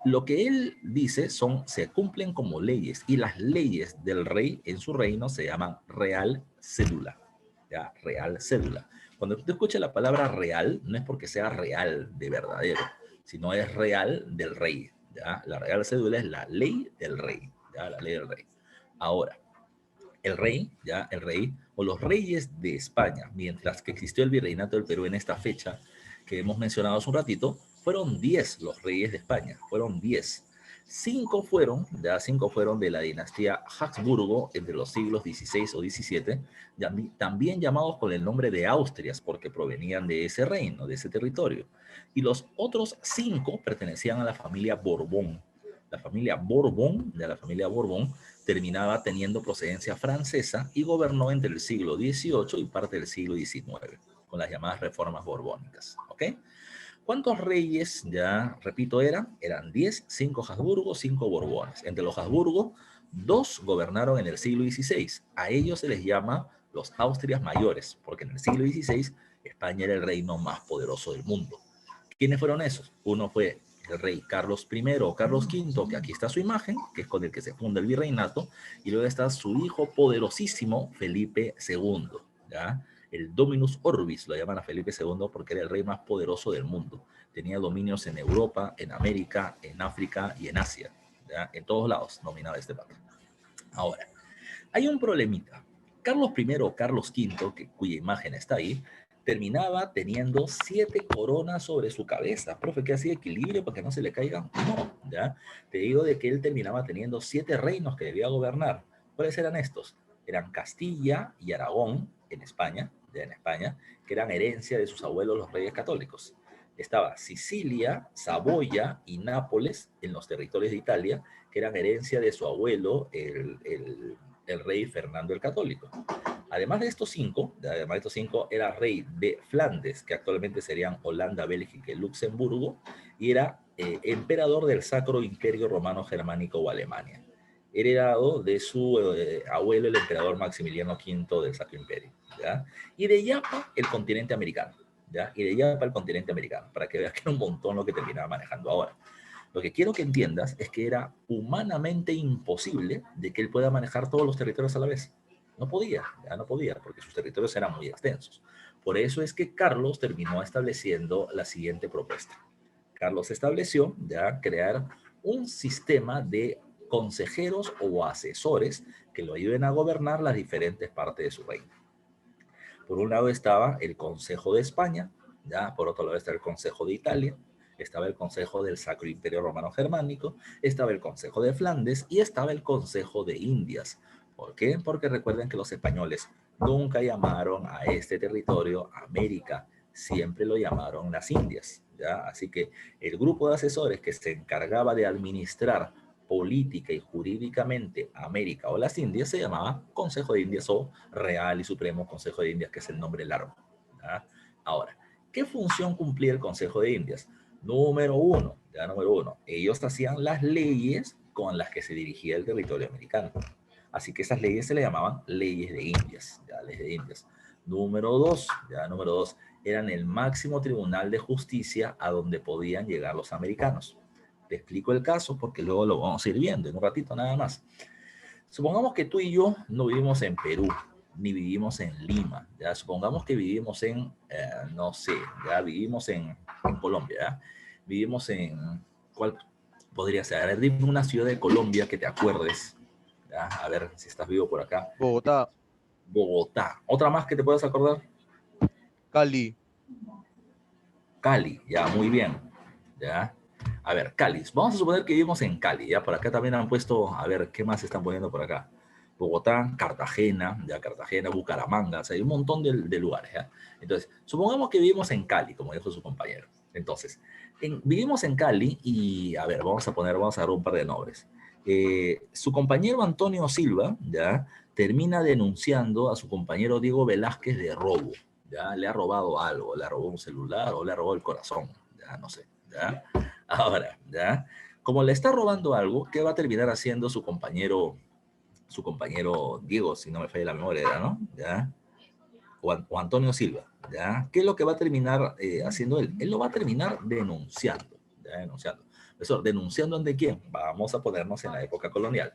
Lo que él dice se cumplen como leyes y las leyes del rey en su reino se llaman real cédula. ¿Ya? Real cédula. Cuando tú escuchas la palabra real, no es porque sea real de verdadero, sino es real del rey. ¿Ya? La real cédula es la ley del rey. ¿Ya? La ley del rey. Ahora, el rey, ya el rey, o los reyes de España, mientras que existió el virreinato del Perú en esta fecha que hemos mencionado hace un ratito, fueron 10 los reyes de España, fueron 10. Cinco fueron de la dinastía Habsburgo entre los siglos XVI o XVII, también llamados con el nombre de Austrias porque provenían de ese reino, de ese territorio. Y los otros 5 pertenecían a la familia Borbón. La familia Borbón, de la familia Borbón, terminaba teniendo procedencia francesa y gobernó entre el siglo XVIII y parte del siglo XIX, con las llamadas reformas borbónicas. ¿Ok? ¿Cuántos reyes, ya repito, eran? Eran 10, 5 Habsburgo, 5 Borbones. Entre los Habsburgo, 2 gobernaron en el siglo XVI. A ellos se les llama los Austrias mayores, porque en el siglo XVI España era el reino más poderoso del mundo. ¿Quiénes fueron esos? Uno fue el rey Carlos I o Carlos V, que aquí está su imagen, que es con el que se funda el virreinato, y luego está su hijo poderosísimo, Felipe II, ¿ya? El Dominus Orbis, lo llaman a Felipe II porque era el rey más poderoso del mundo. Tenía dominios en Europa, en América, en África y en Asia, ¿ya? En todos lados dominaba este patrón. Ahora, hay un problemita. Carlos I o Carlos V, cuya imagen está ahí, terminaba teniendo 7 coronas sobre su cabeza. Profe, ¿qué hacía equilibrio para que no se le caigan? No, ¿ya? Te digo de que él terminaba teniendo 7 reinos que debía gobernar. ¿Cuáles eran estos? Eran Castilla y Aragón, en España, ya en España, que eran herencia de sus abuelos los reyes católicos. Estaba Sicilia, Saboya y Nápoles, en los territorios de Italia, que eran herencia de su abuelo, el rey Fernando el Católico. Además de estos cinco, era rey de Flandes, que actualmente serían Holanda, Bélgica y Luxemburgo, y era emperador del Sacro Imperio Romano Germánico o Alemania, heredado de su abuelo, el emperador Maximiliano V del Sacro Imperio, ¿ya? Y de Yapa, el continente americano, ¿ya? Y de Yapa, el continente americano, para que veas que era un montón lo que terminaba manejando ahora. Lo que quiero que entiendas es que era humanamente imposible de que él pueda manejar todos los territorios a la vez. No podía, ya no podía, porque sus territorios eran muy extensos. Por eso es que Carlos terminó estableciendo la siguiente propuesta. Carlos estableció ya crear un sistema de consejeros o asesores que lo ayuden a gobernar las diferentes partes de su reino. Por un lado estaba el Consejo de España, ya por otro lado está el Consejo de Italia, estaba el Consejo del Sacro Imperio Romano Germánico, estaba el Consejo de Flandes y estaba el Consejo de Indias. ¿Por qué? Porque recuerden que los españoles nunca llamaron a este territorio América, siempre lo llamaron las Indias, ¿ya? Así que el grupo de asesores que se encargaba de administrar política y jurídicamente América o las Indias se llamaba Consejo de Indias o Real y Supremo Consejo de Indias, que es el nombre largo, ¿ya? Ahora, ¿qué función cumplía el Consejo de Indias? Número uno, ellos hacían las leyes con las que se dirigía el territorio americano. Así que esas leyes se le llamaban leyes de Indias, ya, leyes de Indias. Número dos, eran el máximo tribunal de justicia a donde podían llegar los americanos. Te explico el caso porque luego lo vamos a ir viendo en un ratito nada más. Supongamos que tú y yo no vivimos en Perú, ni vivimos en Lima, ¿ya? Supongamos que vivimos en, no sé, ya vivimos en Colombia, ¿ya? Vivimos en, ¿cuál podría ser? A ver, dime una ciudad de Colombia que te acuerdes, ¿ya? A ver si estás vivo por acá. Bogotá. Bogotá. ¿Otra más que te puedas acordar? Cali. Cali, ya, muy bien, ¿ya? A ver, Cali. Vamos a suponer que vivimos en Cali, ¿ya? Por acá también han puesto, a ver, ¿qué más están poniendo por acá? Bogotá, Cartagena, ya Cartagena, Bucaramanga, o sea, hay un montón de lugares, ¿ya? Entonces, supongamos que vivimos en Cali, como dijo su compañero. Entonces, vivimos en Cali y, a ver, vamos a dar un par de nombres. Su compañero Antonio Silva, ¿ya? Termina denunciando a su compañero Diego Velázquez de robo, ¿ya? Le ha robado algo, le ha robado un celular o le ha robado el corazón, ya, no sé, ¿ya? Ahora, ¿ya? Como le está robando algo, ¿qué va a terminar haciendo su compañero Diego, si no me falla la memoria, era, ¿no? ¿Ya? O Antonio Silva, ¿ya? ¿Qué es lo que va a terminar haciendo él? Él lo va a terminar denunciando, ¿ya? Denunciando. Eso, ¿denunciando ante quién? Vamos a ponernos en la época colonial.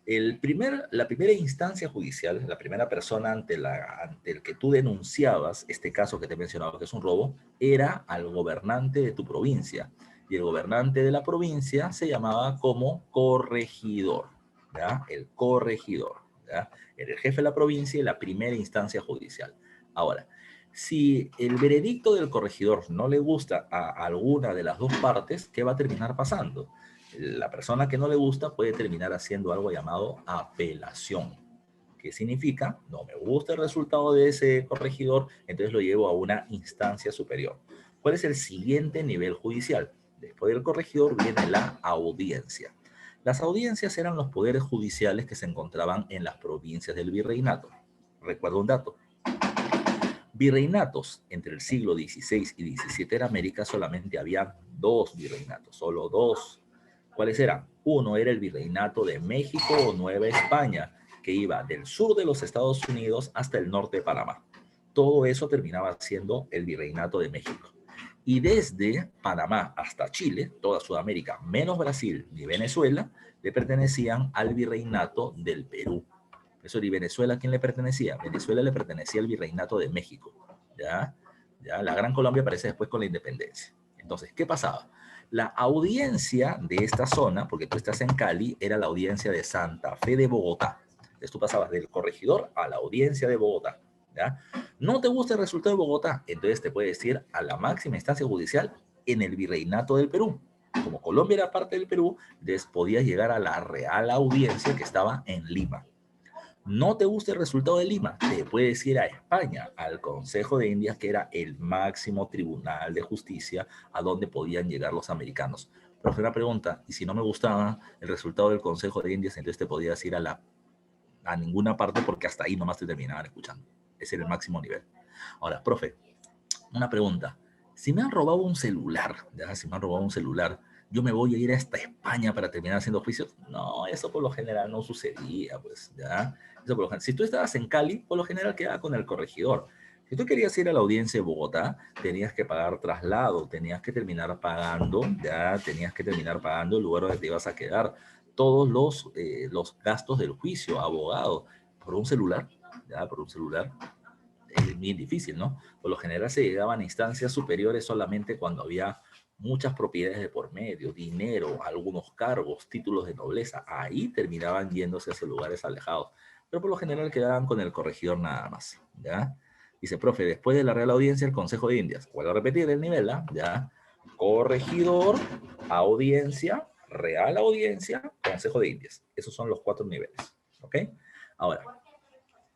La primera instancia judicial, la primera persona ante el que tú denunciabas este caso que te he mencionado, que es un robo, era al gobernante de tu provincia. Y el gobernante de la provincia se llamaba como corregidor, ¿ya? El corregidor, ¿ya? Era el jefe de la provincia y la primera instancia judicial. Ahora, si el veredicto del corregidor no le gusta a alguna de las dos partes, ¿qué va a terminar pasando? La persona que no le gusta puede terminar haciendo algo llamado apelación. ¿Qué significa? No me gusta el resultado de ese corregidor, entonces lo llevo a una instancia superior. ¿Cuál es el siguiente nivel judicial? Después del corregidor viene la audiencia. Las audiencias eran los poderes judiciales que se encontraban en las provincias del virreinato. Recuerdo un dato. Virreinatos entre el siglo XVI y XVII en América solamente había dos virreinatos, solo dos. ¿Cuáles eran? Uno era el virreinato de México o Nueva España, que iba del sur de los Estados Unidos hasta el norte de Panamá. Todo eso terminaba siendo el virreinato de México. Y desde Panamá hasta Chile, toda Sudamérica, menos Brasil ni Venezuela, le pertenecían al virreinato del Perú. Eso, ¿y Venezuela a quién le pertenecía? Venezuela le pertenecía al virreinato de México. ¿Ya? ¿Ya? La Gran Colombia aparece después con la independencia. Entonces, ¿qué pasaba? La audiencia de esta zona, porque tú estás en Cali, era la audiencia de Santa Fe de Bogotá. Entonces tú pasabas del corregidor a la audiencia de Bogotá. ¿Ya? ¿No te gusta el resultado de Bogotá? Entonces te puedes ir a la máxima instancia judicial en el virreinato del Perú. Como Colombia era parte del Perú, entonces podías llegar a la Real Audiencia que estaba en Lima. ¿No te gusta el resultado de Lima? Te puedes ir a España, al Consejo de Indias, que era el máximo tribunal de justicia a donde podían llegar los americanos. Pero fue una pregunta, y si no me gustaba el resultado del Consejo de Indias, entonces te podías ir a ninguna parte porque hasta ahí nomás te terminaban escuchando. Ese era el máximo nivel. Ahora, profe, una pregunta. Si me han robado un celular, ¿ya? Si me han robado un celular, ¿yo me voy a ir hasta España para terminar haciendo juicios? No, eso por lo general no sucedía, pues, ¿ya? Eso por lo general. Si tú estabas en Cali, por lo general quedaba con el corregidor. Si tú querías ir a la audiencia de Bogotá, tenías que pagar traslado, tenías que terminar pagando, ya tenías que terminar pagando el lugar donde te ibas a quedar, todos los gastos del juicio, abogado, por un celular, ya, por un celular es bien difícil, ¿no? Por lo general se llegaban a instancias superiores solamente cuando había muchas propiedades de por medio, dinero, algunos cargos, títulos de nobleza. Ahí terminaban yéndose hacia lugares alejados. Pero por lo general quedaban con el corregidor nada más, ¿ya? Dice, profe, después de la Real Audiencia, el Consejo de Indias. Vuelvo a repetir el nivel, ¿ah? ¿Ya? Corregidor, audiencia, Real Audiencia, Consejo de Indias. Esos son los 4 niveles, ¿ok? Ahora,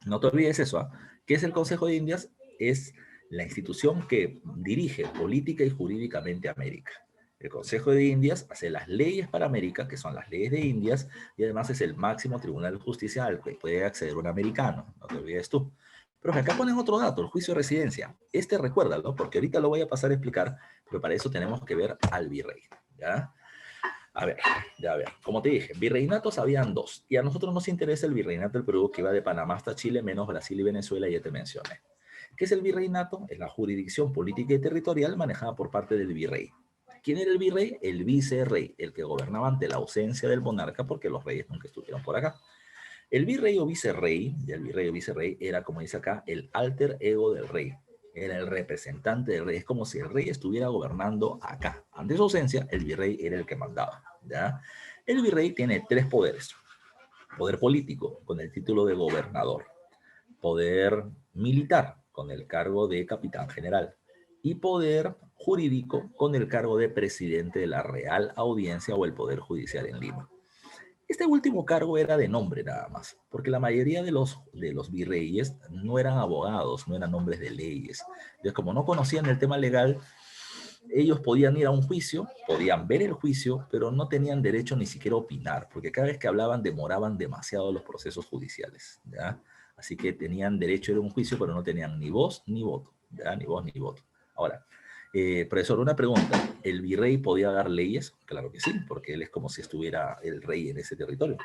no te olvides eso, ¿ah? ¿Qué es el Consejo de Indias? Es la institución que dirige política y jurídicamente América. El Consejo de Indias hace las leyes para América, que son las leyes de Indias, y además es el máximo tribunal de justicia al que puede acceder un americano, no te olvides tú. Pero acá ponen otro dato, el juicio de residencia. Este recuérdalo, porque ahorita lo voy a pasar a explicar, pero para eso tenemos que ver al virrey, ¿ya? A ver, ya ver, como te dije, virreinatos habían dos, y a nosotros nos interesa el virreinato del Perú, que iba de Panamá hasta Chile, menos Brasil y Venezuela, ya te mencioné. ¿Qué es el virreinato? Es la jurisdicción política y territorial manejada por parte del virrey. ¿Quién era el virrey? El vicerrey, el que gobernaba ante la ausencia del monarca, porque los reyes nunca estuvieron por acá. El virrey o vicerrey era, como dice acá, el alter ego del rey. Era el representante del rey. Es como si el rey estuviera gobernando acá. Ante su ausencia, el virrey era el que mandaba, ¿ya? El virrey tiene 3 poderes. Poder político, con el título de gobernador. Poder militar, con el cargo de capitán general. Y poder jurídico, con el cargo de presidente de la Real Audiencia o el Poder Judicial en Lima. Este último cargo era de nombre nada más, porque la mayoría de los virreyes no eran abogados, no eran hombres de leyes. Entonces, como no conocían el tema legal, ellos podían ir a un juicio, podían ver el juicio, pero no tenían derecho ni siquiera a opinar, porque cada vez que hablaban demoraban demasiado los procesos judiciales, ¿ya? Así que tenían derecho a ir a un juicio, pero no tenían ni voz ni voto, ¿ya? Ni voz ni voto. Ahora, profesor, una pregunta. ¿El virrey podía dar leyes? Claro que sí, porque él es como si estuviera el rey en ese territorio.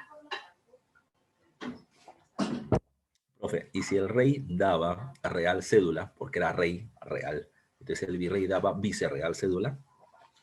Profe, y si el rey daba real cédula, porque era rey real, entonces el virrey daba vicerreal cédula,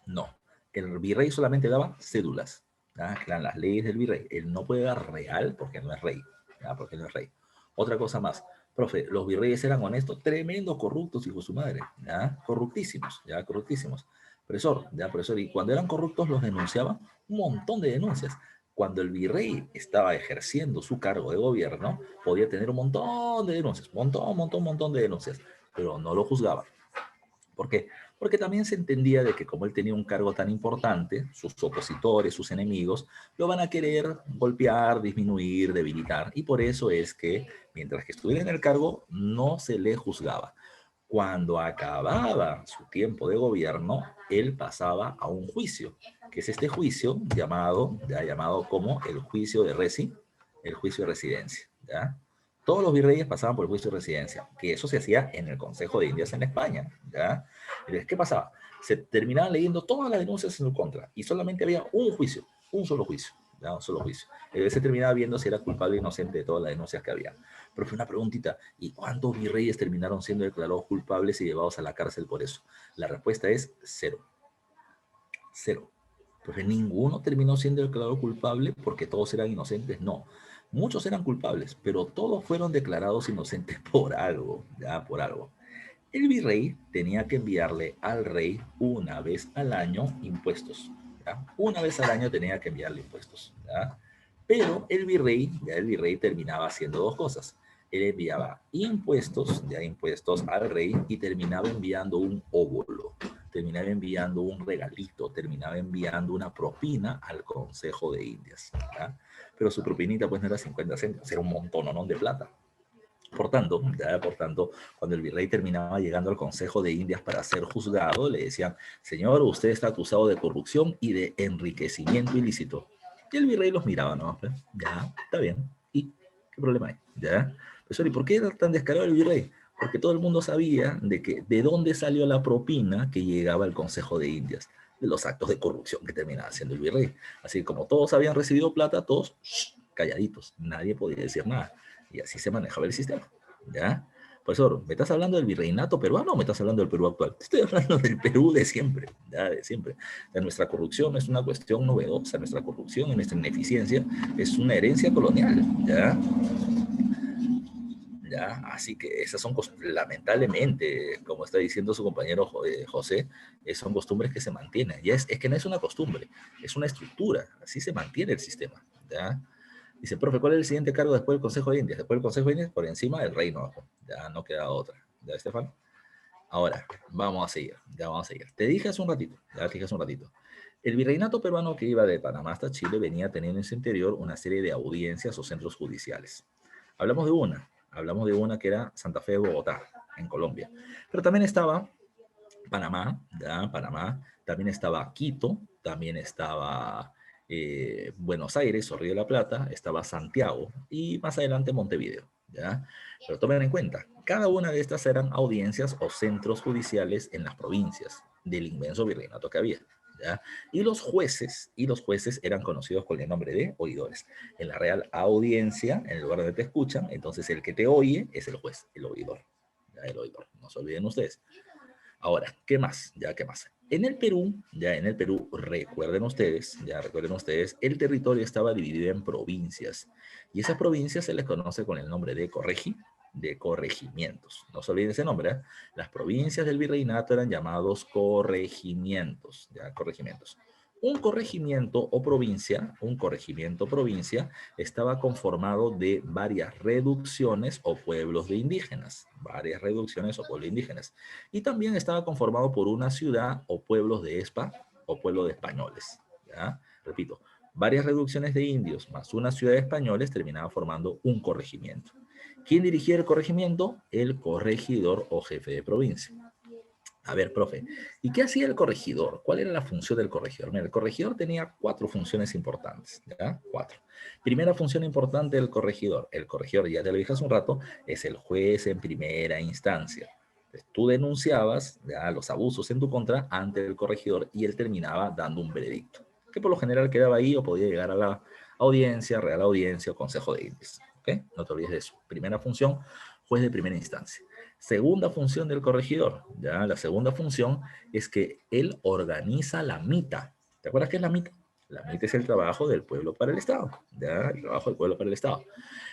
no. El virrey solamente daba cédulas, ¿ya? Que eran las leyes del virrey. Él no puede dar real porque no es rey, ¿ya? Porque no es rey. Otra cosa más, profe, los virreyes eran honestos, tremendos corruptos, hijo de su madre, ¿ya? Corruptísimos, ¿ya? Corruptísimos. Profesor, ¿ya? Profesor, y cuando eran corruptos los denunciaban, un montón de denuncias. Cuando el virrey estaba ejerciendo su cargo de gobierno, podía tener un montón de denuncias, montón de denuncias, pero no lo juzgaban. ¿Por qué? Porque también se entendía de que como él tenía un cargo tan importante, sus opositores, sus enemigos, lo van a querer golpear, disminuir, debilitar. Y por eso es que mientras que estuviera en el cargo, no se le juzgaba. Cuando acababa su tiempo de gobierno, él pasaba a un juicio, que es este juicio llamado como el juicio de el juicio de residencia, ¿ya? Todos los virreyes pasaban por el juicio de residencia, que eso se hacía en el Consejo de Indias en España, ¿ya? Entonces, ¿qué pasaba? Se terminaban leyendo todas las denuncias en su contra y solamente había un juicio, un solo juicio, ¿ya? Un solo juicio. Se terminaba viendo si era culpable o inocente de todas las denuncias que había. Pero fue una preguntita, ¿y cuántos virreyes terminaron siendo declarados culpables y llevados a la cárcel por eso? La respuesta es cero. Cero. Pues ninguno terminó siendo declarado culpable porque todos eran inocentes, no. Muchos eran culpables, pero todos fueron declarados inocentes por algo, ya por algo. El virrey tenía que enviarle al rey una vez al año impuestos, ¿ya? Una vez al año tenía que enviarle impuestos, ¿ya? Pero el virrey terminaba haciendo dos cosas. Él enviaba impuestos, ya impuestos al rey, y terminaba enviando un óvulo, terminaba enviando un regalito, terminaba enviando una propina al Consejo de Indias, ¿ya? Pero su propinita pues no era 50 céntimos, era un montón, ¿no? De plata. Por tanto, cuando el virrey terminaba llegando al Consejo de Indias para ser juzgado, le decían, señor, usted está acusado de corrupción y de enriquecimiento ilícito. Y el virrey los miraba, ¿no? Pues, ya, está bien. ¿Y qué problema hay? ¿Ya? Profesor, ¿y por qué era tan descarado el virrey? Porque todo el mundo sabía de dónde salió la propina que llegaba al Consejo de Indias, de los actos de corrupción que terminaba haciendo el virrey. Así que como todos habían recibido plata, todos calladitos, nadie podía decir nada. Y así se manejaba el sistema, ¿ya? Profesor, ¿me estás hablando del virreinato peruano o me estás hablando del Perú actual? Te estoy hablando del Perú de siempre, ¿ya? De siempre. Nuestra corrupción es una cuestión novedosa, nuestra corrupción y nuestra ineficiencia es una herencia colonial, ¿ya? ¿Ya? Así que esas son, lamentablemente, como está diciendo su compañero José, son costumbres que se mantienen. Y es que no es una costumbre, es una estructura, así se mantiene el sistema, ¿ya? Dice, profe, ¿cuál es el siguiente cargo después del Consejo de Indias? Después del Consejo de Indias, por encima del reino. Ya no queda otra. ¿Ya, Estefan? Ahora, vamos a seguir. Ya vamos a seguir. Te dije hace un ratito. Ya te dije hace un ratito. El virreinato peruano que iba de Panamá hasta Chile venía teniendo en su interior una serie de audiencias o centros judiciales. Hablamos de una. Hablamos de una que era Santa Fe de Bogotá, en Colombia. Pero también estaba Panamá, ¿ya? Panamá, también estaba Quito, también estaba Buenos Aires o Río de la Plata, estaba Santiago y más adelante Montevideo, ¿ya? Pero tomen en cuenta, cada una de estas eran audiencias o centros judiciales en las provincias del inmenso virreinato que había, ¿ya? Y los jueces eran conocidos con el nombre de oidores. En la Real Audiencia, en el lugar donde te escuchan, entonces el que te oye es el juez, el oidor, ¿ya? El oidor, no se olviden ustedes. Ahora, ¿qué más? Ya, ¿qué más? En el Perú, recuerden ustedes, el territorio estaba dividido en provincias. Y esas provincias se les conoce con el nombre de de corregimientos. No se olviden ese nombre, ¿eh? Las provincias del virreinato eran llamados corregimientos, ya, corregimientos. Un corregimiento o provincia, estaba conformado de varias reducciones o pueblos de indígenas, y también estaba conformado por una ciudad o pueblos de o pueblo de españoles, ¿ya? Repito, Varias reducciones de indios más una ciudad de españoles terminaba formando un corregimiento. ¿Quién dirigía el corregimiento? El corregidor o jefe de provincia. A ver, profe, ¿y qué hacía el corregidor? ¿Cuál era la función del corregidor? Mira, el corregidor tenía 4 funciones importantes, ¿ya? 4. Primera función importante del corregidor. El corregidor, ya te lo dije hace un rato, es el juez en primera instancia. Entonces, tú denunciabas, ¿ya?, los abusos en tu contra ante el corregidor y él terminaba dando un veredicto, que por lo general quedaba ahí o podía llegar a la audiencia, real audiencia o consejo de indios. ¿Ok? No te olvides de eso. Primera función, juez de primera instancia. Segunda función del corregidor, ¿ya? La segunda función es que él organiza la mita. ¿Te acuerdas qué es la mita? La mita es el trabajo del pueblo para el Estado, ¿ya? El trabajo del pueblo para el Estado.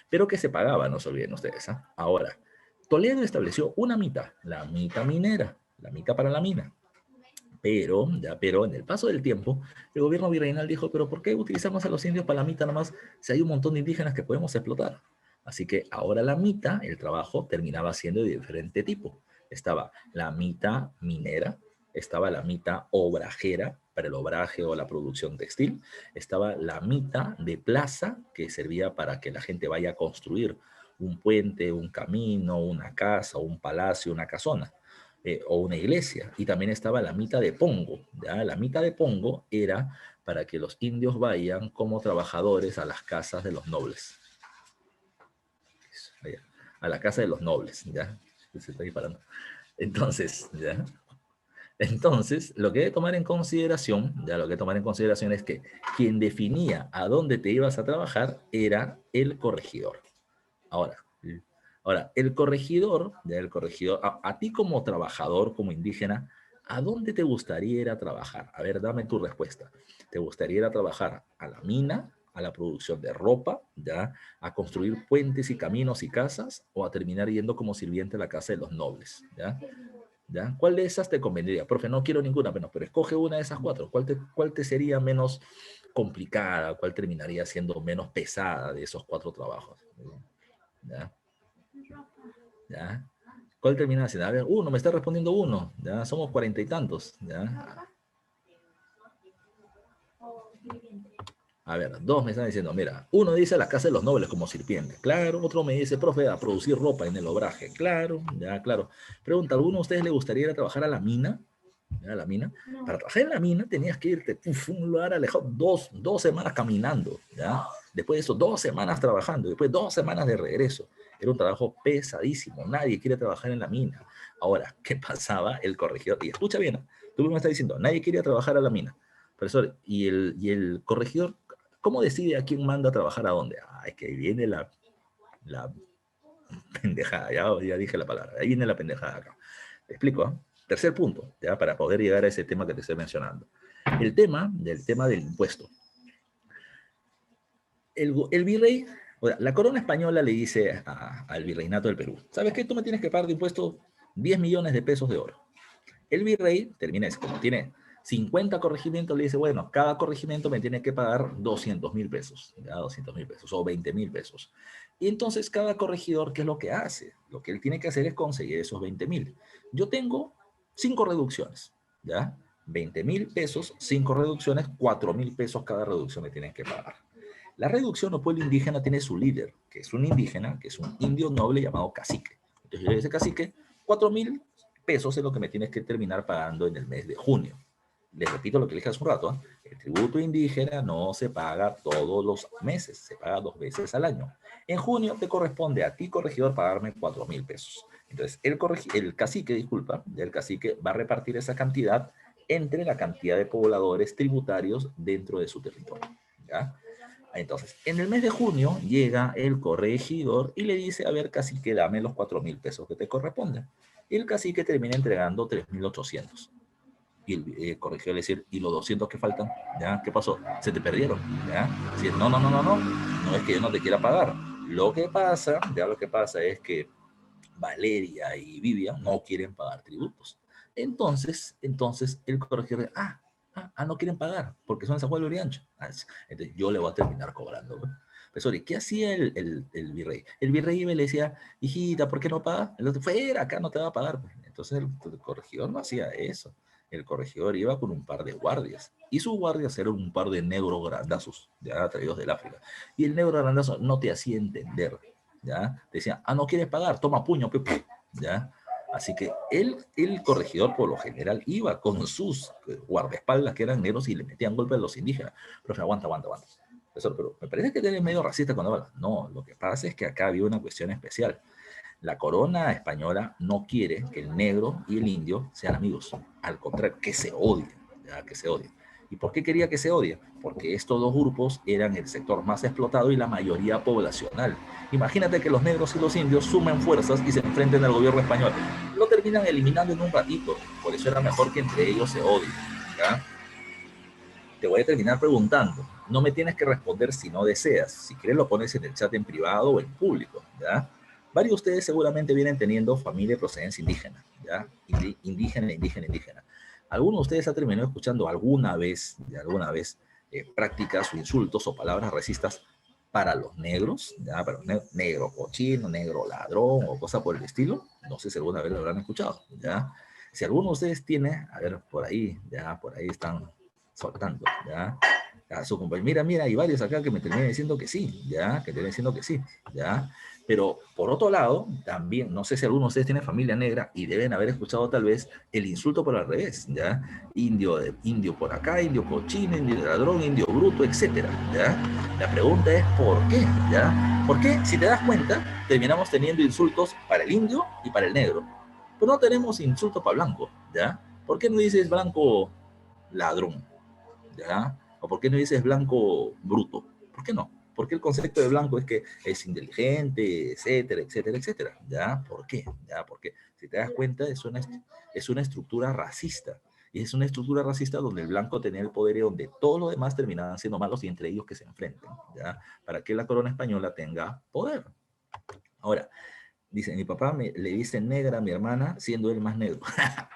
Pero que se pagaba, no se olviden ustedes, ¿eh? Ahora, Toledo estableció una mita, la mita minera, la mita para la mina. Pero en el paso del tiempo, el gobierno virreinal dijo, pero ¿por qué utilizamos a los indios para la mita nomás si hay un montón de indígenas que podemos explotar? Así que ahora la mita, el trabajo, terminaba siendo de diferente tipo. Estaba la mita minera, estaba la mita obrajera, para el obraje o la producción textil, estaba la mita de plaza, que servía para que la gente vaya a construir un puente, un camino, una casa, un palacio, una casona o una iglesia. Y también estaba la mita de Pongo, ¿ya? La mita de Pongo era para que los indios vayan como trabajadores a las casas de los nobles. A la casa de los nobles, ¿ya? Se está disparando. Entonces, ¿ya? Entonces, lo que hay que tomar en consideración, ya lo que hay que tomar en consideración es que quien definía a dónde te ibas a trabajar era el corregidor. Ahora, el corregidor, ya el corregidor, a ti como trabajador, como indígena, ¿a dónde te gustaría ir a trabajar? A ver, dame tu respuesta. ¿Te gustaría ir a trabajar a la mina, a la producción de ropa, ya, a construir puentes y caminos y casas, o a terminar yendo como sirviente a la casa de los nobles, ya? ¿Ya? ¿Cuál de esas te convendría? Profe, no quiero ninguna, pero escoge una de esas 4. ¿Cuál te sería menos complicada? ¿Cuál terminaría siendo menos pesada de esos 4 trabajos? ¿Ya? ¿Ya? ¿Cuál termina siendo? A ver, uno, me está respondiendo uno. Ya, somos 40 y tantos. ¿Ya? A ver, 2 me están diciendo, mira, uno dice la casa de los nobles como sirviente, claro. Otro me dice, profe, a producir ropa en el obraje, claro, ya, claro. Pregunta, ¿alguno de ustedes le gustaría ir a trabajar a la mina? ¿Ya? La mina. No. Para trabajar en la mina tenías que irte a un lugar alejado, dos semanas caminando, ¿ya? Después de eso, 2 semanas trabajando, después 2 semanas de regreso. Era un trabajo pesadísimo, nadie quiere trabajar en la mina. Ahora, ¿qué pasaba? El corregidor, y escucha bien, tú me estás diciendo, nadie quería trabajar a la mina. Profesor, y el corregidor, ¿cómo decide a quién manda a trabajar a dónde? Ah, es que ahí viene la pendejada, ya dije la palabra, ahí viene la pendejada acá. Te explico, ¿eh? Tercer punto, ya, para poder llegar a ese tema que te estoy mencionando. El tema del impuesto. El virrey, o sea, la corona española le dice al virreinato del Perú, ¿sabes qué? Tú me tienes que pagar de impuesto 10 millones de pesos de oro. El virrey termina eso, como tiene 50 corregimientos, le dice, bueno, cada corregimiento me tiene que pagar 200,000 pesos, ya 200,000 pesos o 20,000 pesos. Y entonces cada corregidor, ¿qué es lo que hace? Lo que él tiene que hacer es conseguir esos 20,000. Yo tengo 5 reducciones, ¿ya? 20,000 pesos, 5 reducciones, 4,000 pesos cada reducción me tienen que pagar. La reducción o pueblo indígena tiene su líder, que es un indígena, que es un indio noble llamado cacique. Entonces yo le digo, cacique, 4,000 pesos es lo que me tienes que terminar pagando en el mes de junio. Les repito lo que les dije hace un rato, ¿eh? El tributo indígena no se paga todos los meses, se paga 2 veces al año. En junio te corresponde a ti, corregidor, pagarme 4,000 pesos. Entonces, el cacique, disculpa, el cacique va a repartir esa cantidad entre la cantidad de pobladores tributarios dentro de su territorio, ¿ya? Entonces, en el mes de junio llega el corregidor y le dice, a ver, cacique, dame los 4,000 pesos que te corresponden. Y el cacique termina entregando 3,800. Y el corregidor le dice, ¿y los 200 que faltan? ¿Ya? ¿Qué pasó? ¿Se te perdieron? ¿Ya? Dice, no es que yo no te quiera pagar. Lo que pasa es que Valeria y Vivian no quieren pagar tributos. Entonces el corregidor, no quieren pagar, porque son de San Juan de Lurigancho. Entonces yo le voy a terminar cobrando, ¿no? Pero, sorry, ¿qué hacía el virrey? El virrey iba y le decía, hijita, ¿por qué no paga? El otro, fuera, acá no te va a pagar. Entonces el corregidor no hacía eso. el corregidor iba con un par de guardias. Y sus guardias eran un par de negros grandazos, ya traídos del África. Y el negro grandazo no te hacía entender, ¿ya? Te decía, no quieres pagar, toma puño, pepe, ¿ya? Así que el corregidor, por lo general, iba con sus guardaespaldas, que eran negros, y le metían golpes a los indígenas. Profe, aguanta. Profesor, pero me parece que eres medio racista cuando hablas. No, lo que pasa es que acá había una cuestión especial. La corona española no quiere que el negro y el indio sean amigos. Al contrario, que se odien, ya, que se odien. ¿Y por qué quería que se odien? Porque estos dos grupos eran el sector más explotado y la mayoría poblacional. Imagínate que los negros y los indios sumen fuerzas y se enfrenten al gobierno español. Lo terminan eliminando en un ratito. Por eso era mejor que entre ellos se odien, ¿ya? Te voy a terminar preguntando. No me tienes que responder si no deseas. Si quieres lo pones en el chat en privado o en público, ¿ya? Varios de ustedes seguramente vienen teniendo familia de procedencia indígena, ¿ya? Indígena. ¿Alguno de ustedes ha terminado escuchando alguna vez prácticas o insultos o palabras racistas para los negros? ¿Ya? Para los negro cochino, negro ladrón o cosa por el estilo. No sé si alguna vez lo habrán escuchado, ¿ya? Si alguno de ustedes tiene, a ver, por ahí están soltando, ¿ya? A su compañero, mira, hay varios acá que me terminan diciendo que sí, ¿ya? ¿Ya? Pero por otro lado, también, no sé si alguno de ustedes tiene familia negra y deben haber escuchado tal vez el insulto por al revés, ¿ya? Indio por acá, indio cochino, indio ladrón, indio bruto, etcétera, ¿ya? La pregunta es ¿por qué? ¿Ya? Porque si te das cuenta, terminamos teniendo insultos para el indio y para el negro, pero no tenemos insultos para blanco, ¿ya? ¿Por qué no dices blanco ladrón? ¿Ya? ¿O por qué no dices blanco bruto? ¿Por qué no? Porque el concepto de blanco es que es inteligente, etcétera, ¿ya? ¿Por qué? ¿Ya? Porque si te das cuenta es una estructura racista. Y es una estructura racista donde el blanco tenía el poder y donde todos los demás terminaban siendo malos y entre ellos que se enfrenten, ¿ya? Para que la corona española tenga poder. Ahora, dice, mi papá le dice negra a mi hermana, siendo él más negro.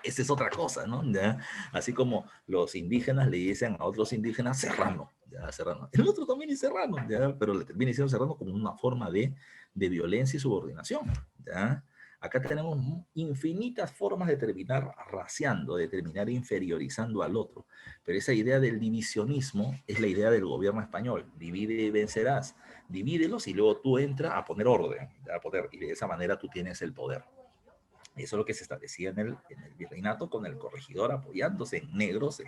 Esa es otra cosa, ¿no? ¿Ya? Así como los indígenas le dicen a otros indígenas serrano, ¿ya? Serrano. El otro también es serrano, ¿ya? Pero le termina diciendo serrano como una forma de violencia y subordinación, ¿ya? Acá tenemos infinitas formas de terminar raciando, de terminar inferiorizando al otro. Pero esa idea del divisionismo es la idea del gobierno español. Divide y vencerás. Divídelos y luego tú entras a poner orden, a poder, y de esa manera tú tienes el poder. Eso es lo que se establecía en el virreinato con el corregidor apoyándose en negros,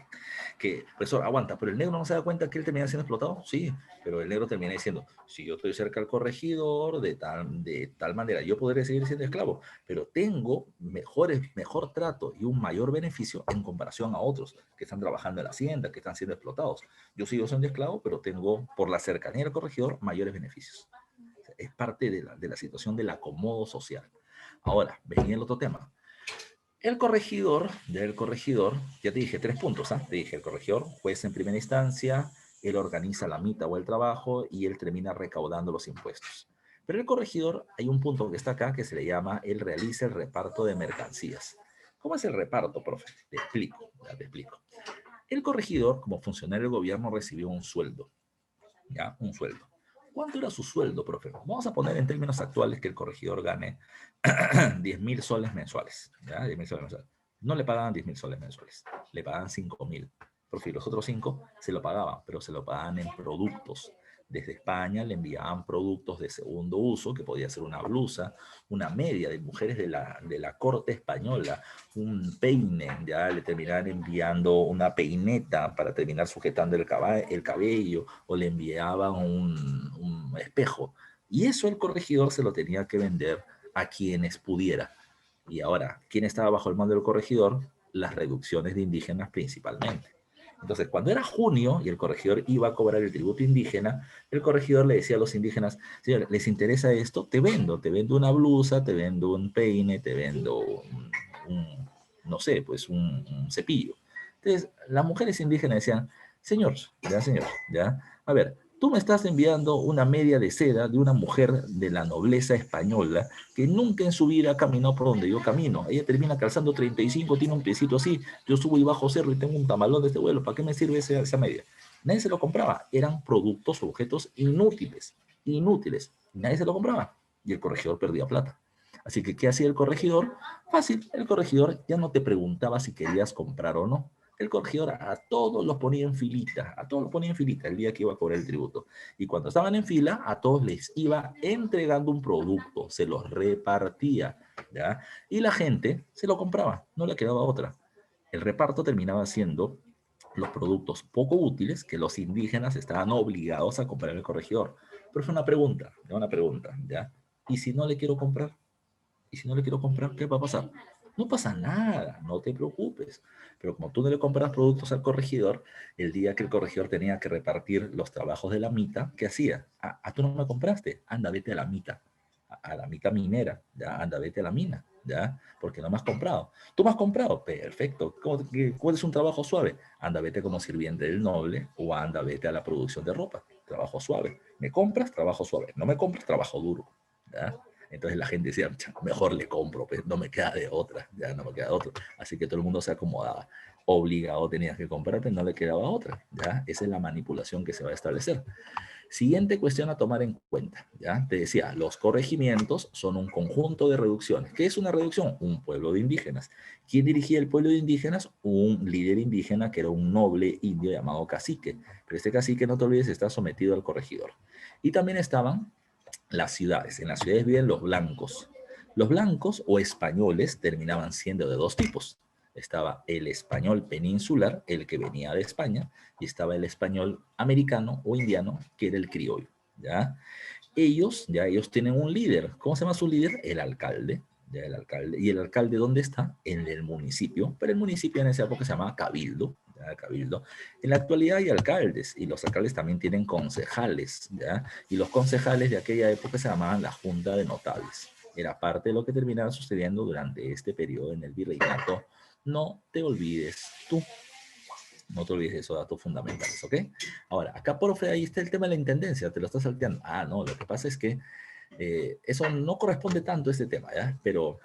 que, profesor, aguanta, pero el negro no se da cuenta que él termina siendo explotado, sí, pero el negro termina diciendo, si yo estoy cerca del corregidor, de tal manera, yo podré seguir siendo esclavo, pero tengo mejor trato y un mayor beneficio en comparación a otros que están trabajando en la hacienda, que están siendo explotados. Yo sigo siendo esclavo, pero tengo, por la cercanía del corregidor, mayores beneficios. O sea, es parte de la situación del acomodo social. Ahora, venía el otro tema. El corregidor, ya te dije 3 puntos, ¿ah? Te dije el corregidor, juez en primera instancia, él organiza la mitad o el trabajo y él termina recaudando los impuestos. Pero el corregidor, hay un punto que está acá que se le llama, él realiza el reparto de mercancías. ¿Cómo es el reparto, profe? Te explico, ya te explico. El corregidor, como funcionario del gobierno, recibió un sueldo, ¿ya? Un sueldo. ¿Cuánto era su sueldo, profe? Vamos a poner en términos actuales que el corregidor gane 10.000 soles mensuales, ¿ya? 10.000 soles mensuales. No le pagaban 10.000 soles mensuales, le pagaban 5.000. Profe, los otros 5 se lo pagaban, pero se lo pagaban en productos. Desde España le enviaban productos de segundo uso, que podía ser una blusa, una media de mujeres de la corte española, un peine, ya le terminaban enviando una peineta para terminar sujetando el cabello, o le enviaban un espejo. Y eso el corregidor se lo tenía que vender a quienes pudiera. Y ahora, ¿quién estaba bajo el mando del corregidor? Las reducciones de indígenas principalmente. Entonces, cuando era junio y el corregidor iba a cobrar el tributo indígena, el corregidor le decía a los indígenas, señor, ¿les interesa esto? Te vendo una blusa, te vendo un peine, te vendo no sé, pues un cepillo. Entonces, las mujeres indígenas decían, señor, ya, a ver, tú me estás enviando una media de seda de una mujer de la nobleza española que nunca en su vida caminó por donde yo camino. Ella termina calzando 35, tiene un piecito así, yo subo y bajo cerro y tengo un tamalón de este vuelo. ¿Para qué me sirve esa media? Nadie se lo compraba. Eran productos, objetos inútiles. Nadie se lo compraba. Y el corregidor perdía plata. Así que, ¿qué hacía el corregidor? Fácil, el corregidor ya no te preguntaba si querías comprar o no. El corregidor a todos los ponía en filita, a todos los ponía en filita el día que iba a cobrar el tributo. Y cuando estaban en fila, a todos les iba entregando un producto, se los repartía, ¿ya? Y la gente se lo compraba, no le quedaba otra. El reparto terminaba siendo los productos poco útiles que los indígenas estaban obligados a comprar el corregidor. Pero fue una pregunta, ¿ya? ¿Y si no le quiero comprar? ¿Y si no le quiero comprar, qué va a pasar? No pasa nada, no te preocupes. Pero como tú no le compras productos al corregidor, el día que el corregidor tenía que repartir los trabajos de la mita, ¿qué hacía? Tú no me compraste, anda, vete a la mita, a la mita minera, ya, anda, vete a la mina, ya, porque no me has comprado. Tú me has comprado, perfecto. ¿Cuál es un trabajo suave? Anda, vete como sirviente del noble o anda, vete a la producción de ropa, trabajo suave. ¿Me compras? Trabajo suave. No me compras, trabajo duro, ¿ya? Entonces la gente decía, mejor le compro, pues no me queda de otra, ya no me queda de otra. Así que todo el mundo se acomodaba. Obligado tenías que comprarte, no le quedaba otra, ¿ya? Esa es la manipulación que se va a establecer. Siguiente cuestión a tomar en cuenta, ¿ya? Te decía, los corregimientos son un conjunto de reducciones. ¿Qué es una reducción? Un pueblo de indígenas. ¿Quién dirigía el pueblo de indígenas? Un líder indígena que era un noble indio llamado cacique. Pero este cacique, no te olvides, está sometido al corregidor. Y también estaban las ciudades. En las ciudades viven los blancos. Los blancos o españoles terminaban siendo de dos tipos. Estaba el español peninsular, el que venía de España, y estaba el español americano o indiano, que era el criollo, ¿ya? Ellos tienen un líder. ¿Cómo se llama su líder? El alcalde, ¿ya? El alcalde. ¿Y el alcalde dónde está? En el municipio, pero el municipio en esa época se llamaba cabildo, ¿ya? Cabildo. En la actualidad hay alcaldes, y los alcaldes también tienen concejales, ¿ya? Y los concejales de aquella época se llamaban la Junta de Notables. Era parte de lo que terminaba sucediendo durante este periodo en el virreinato. No te olvides tú. No te olvides de esos datos fundamentales, ¿ok? Ahora, acá, profe, ahí está el tema de la intendencia, te lo estás salteando. No, lo que pasa es que eso no corresponde tanto a este tema, ¿ya? Pero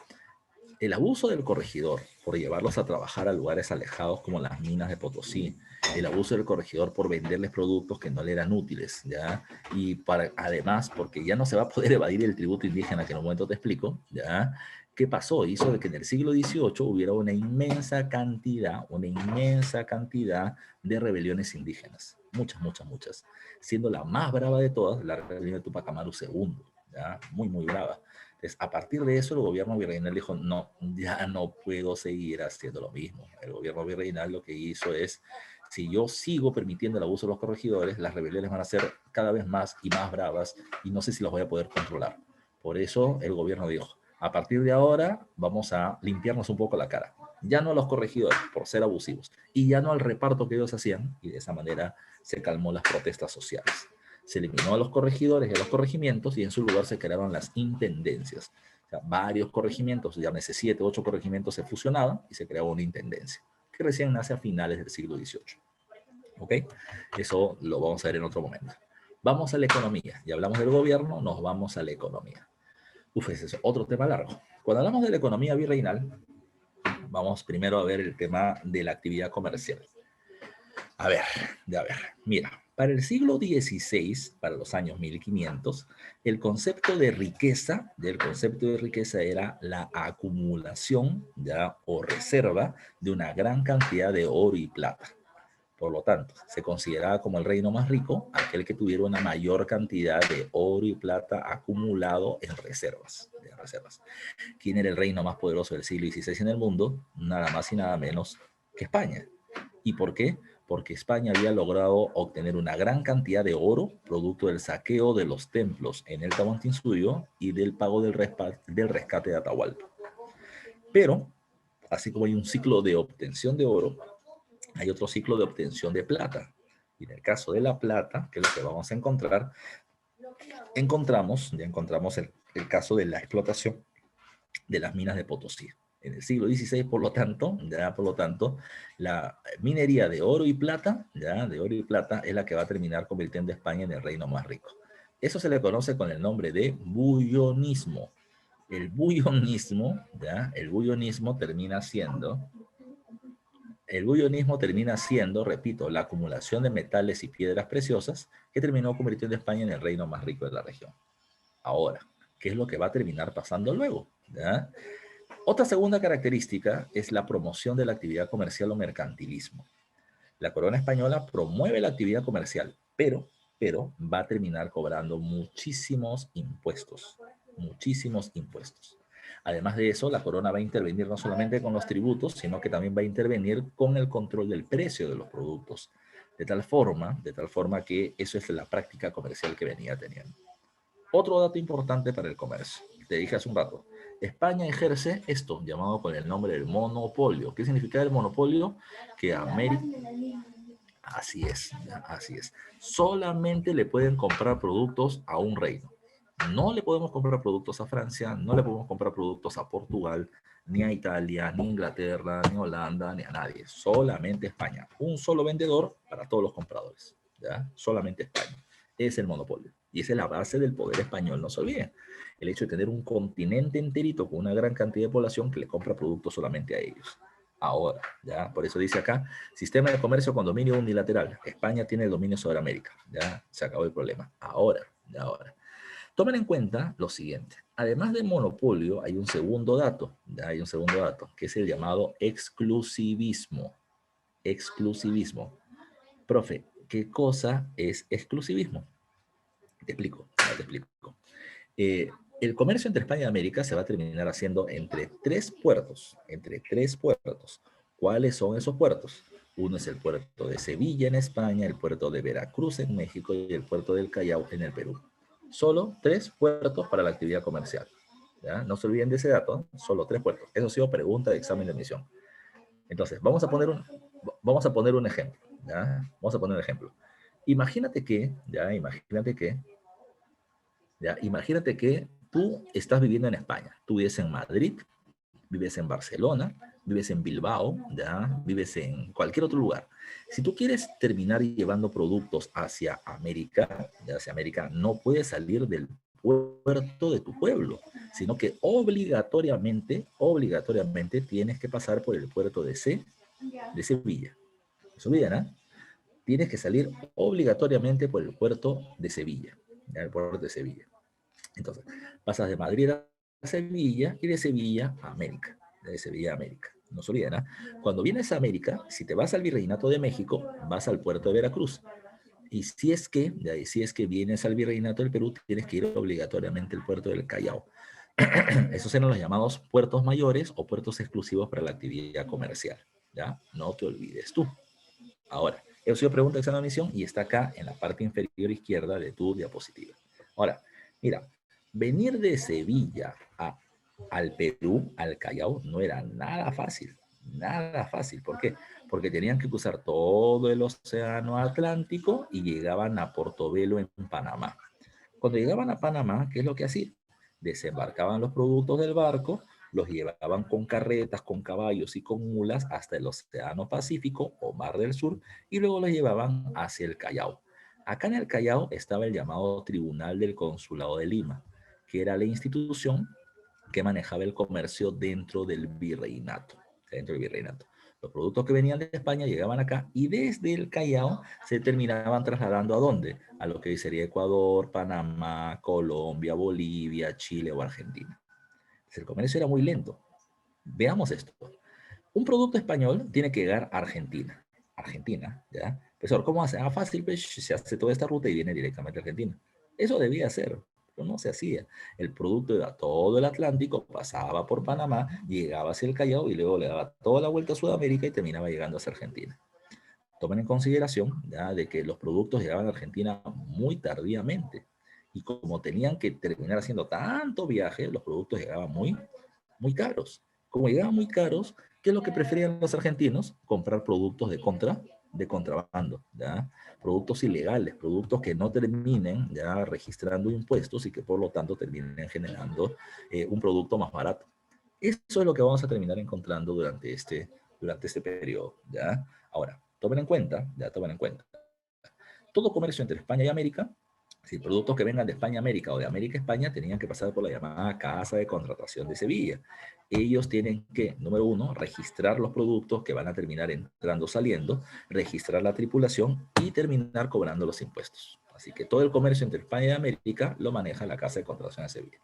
el abuso del corregidor por llevarlos a trabajar a lugares alejados como las minas de Potosí, el abuso del corregidor por venderles productos que no le eran útiles, ¿ya? Y además, porque ya no se va a poder evadir el tributo indígena, que en un momento te explico, ¿ya? ¿Qué pasó? Hizo de que en el siglo XVIII hubiera una inmensa cantidad de rebeliones indígenas. Muchas, muchas, muchas. Siendo la más brava de todas, la rebelión de Tupac Amaru II, ¿ya? Muy, muy brava. Entonces, a partir de eso, el gobierno virreinal dijo, no, ya no puedo seguir haciendo lo mismo. El gobierno virreinal lo que hizo es, si yo sigo permitiendo el abuso de los corregidores, las rebeliones van a ser cada vez más y más bravas y no sé si las voy a poder controlar. Por eso el gobierno dijo, a partir de ahora vamos a limpiarnos un poco la cara. Ya no a los corregidores por ser abusivos y ya no al reparto que ellos hacían, y de esa manera se calmó las protestas sociales. Se eliminó a los corregidores y a los corregimientos y en su lugar se crearon las intendencias. O sea, varios corregimientos, llámese 7, 8 corregimientos, se fusionaban y se creaba una intendencia, que recién nace a finales del siglo XVIII. ¿Ok? Eso lo vamos a ver en otro momento. Vamos a la economía. Ya hablamos del gobierno, nos vamos a la economía. Ese es otro tema largo. Cuando hablamos de la economía virreinal, vamos primero a ver el tema de la actividad comercial. A ver, mira, para el siglo XVI, para los años 1500, el concepto de riqueza era la acumulación, ¿ya? O reserva de una gran cantidad de oro y plata. Por lo tanto, se consideraba como el reino más rico aquel que tuviera una mayor cantidad de oro y plata acumulado en reservas. ¿Quién era el reino más poderoso del siglo XVI en el mundo? Nada más y nada menos que España. ¿Y por qué? Porque España había logrado obtener una gran cantidad de oro, producto del saqueo de los templos en el Tahuantinsuyo y del pago del rescate de Atahualpa. Pero, así como hay un ciclo de obtención de oro, hay otro ciclo de obtención de plata. Y en el caso de la plata, que es lo que vamos a encontrar, encontramos el caso de la explotación de las minas de Potosí. En el siglo XVI, por lo tanto, la minería de oro y plata, es la que va a terminar convirtiendo a España en el reino más rico. Eso se le conoce con el nombre de bullonismo. El bullonismo termina siendo, repito, la acumulación de metales y piedras preciosas que terminó convirtiendo a España en el reino más rico de la región. Ahora, ¿qué es lo que va a terminar pasando luego? ¿ya? Otra segunda característica es la promoción de la actividad comercial o mercantilismo. La corona española promueve la actividad comercial, pero va a terminar cobrando muchísimos impuestos, muchísimos impuestos. Además de eso, la corona va a intervenir no solamente con los tributos, sino que también va a intervenir con el control del precio de los productos, de tal forma que eso es la práctica comercial que venía teniendo. Otro dato importante para el comercio, te dije hace un rato, España ejerce esto llamado con el nombre del monopolio. ¿Qué significa el monopolio? Que América... Así es, así es. Solamente le pueden comprar productos a un reino. No le podemos comprar productos a Francia, no le podemos comprar productos a Portugal, ni a Italia, ni a Inglaterra, ni a Holanda, ni a nadie. Solamente España. Un solo vendedor para todos los compradores. ¿Ya? Solamente España. Es el monopolio. Y esa es la base del poder español, no se olviden. El hecho de tener un continente enterito con una gran cantidad de población que le compra productos solamente a ellos. Ahora, ya, por eso dice acá, sistema de comercio con dominio unilateral. España tiene el dominio sobre América. Ya, se acabó el problema. Ahora. Tomen en cuenta lo siguiente. Además del monopolio, hay un segundo dato, ¿ya? Hay un segundo dato, que es el llamado exclusivismo. Exclusivismo. Profe, ¿qué cosa es exclusivismo? Te explico, ya te explico. El comercio entre España y América se va a terminar haciendo entre tres puertos. ¿Cuáles son esos puertos? Uno es el puerto de Sevilla en España, el puerto de Veracruz en México y el puerto del Callao en el Perú. Solo 3 puertos para la actividad comercial. ¿Ya? No se olviden de ese dato, ¿eh? Solo 3 puertos. Eso ha sido pregunta de examen de admisión. Entonces, vamos a poner un ejemplo. ¿Ya? Vamos a poner un ejemplo. Imagínate que tú estás viviendo en España. Tú vives en Madrid, vives en Barcelona, vives en Bilbao, ¿ya? Vives en cualquier otro lugar. Si tú quieres terminar llevando productos hacia América, no puedes salir del puerto de tu pueblo, sino que obligatoriamente tienes que pasar por el puerto de Sevilla. No se olviden, ¿eh? Tienes que salir obligatoriamente por el puerto de Sevilla, ¿ya? El puerto de Sevilla. Entonces, pasas de Madrid a Sevilla y de Sevilla a América. De Sevilla a América. No se olviden, ¿eh? Cuando vienes a América, si te vas al Virreinato de México, vas al puerto de Veracruz. Y si es que vienes al Virreinato del Perú, tienes que ir obligatoriamente al puerto del Callao. Esos eran los llamados puertos mayores o puertos exclusivos para la actividad comercial. ¿Ya? No te olvides tú. Ahora, he sido pregunta de examen de admisión y está acá en la parte inferior izquierda de tu diapositiva. Ahora, mira, venir de Sevilla al Perú, al Callao, no era nada fácil. Nada fácil. ¿Por qué? Porque tenían que cruzar todo el océano Atlántico y llegaban a Portobelo en Panamá. Cuando llegaban a Panamá, ¿qué es lo que hacían? Desembarcaban los productos del barco, los llevaban con carretas, con caballos y con mulas hasta el Océano Pacífico o Mar del Sur y luego los llevaban hacia el Callao. Acá en el Callao estaba el llamado Tribunal del Consulado de Lima, que era la institución que manejaba el comercio dentro del virreinato. Los productos que venían de España llegaban acá y desde el Callao se terminaban trasladando ¿a dónde? A lo que sería Ecuador, Panamá, Colombia, Bolivia, Chile o Argentina. Entonces, el comercio era muy lento. Veamos esto. Un producto español tiene que llegar a Argentina. Argentina, ¿ya? Profesor, ¿cómo hace? Fácil, pues se hace toda esta ruta y viene directamente a Argentina. Eso debía ser, pero no se hacía. El producto iba todo el Atlántico, pasaba por Panamá, llegaba hacia el Callao y luego le daba toda la vuelta a Sudamérica y terminaba llegando hacia Argentina. Tomen en consideración ¿ya? De que los productos llegaban a Argentina muy tardíamente. Y como tenían que terminar haciendo tanto viaje, los productos llegaban muy caros. Como llegaban muy caros, ¿qué es lo que preferían los argentinos? Comprar productos de contrabando, ¿ya? Productos ilegales, productos que no terminen ya registrando impuestos y que por lo tanto terminen generando un producto más barato. Eso es lo que vamos a terminar encontrando durante este periodo, ¿ya? Ahora, tomen en cuenta, todo comercio entre España y América, si productos que vengan de España a América o de América a España, tenían que pasar por la llamada Casa de Contratación de Sevilla. Ellos tienen que, número 1, registrar los productos que van a terminar entrando, saliendo, registrar la tripulación y terminar cobrando los impuestos. Así que todo el comercio entre España y América lo maneja la Casa de Contratación de Sevilla.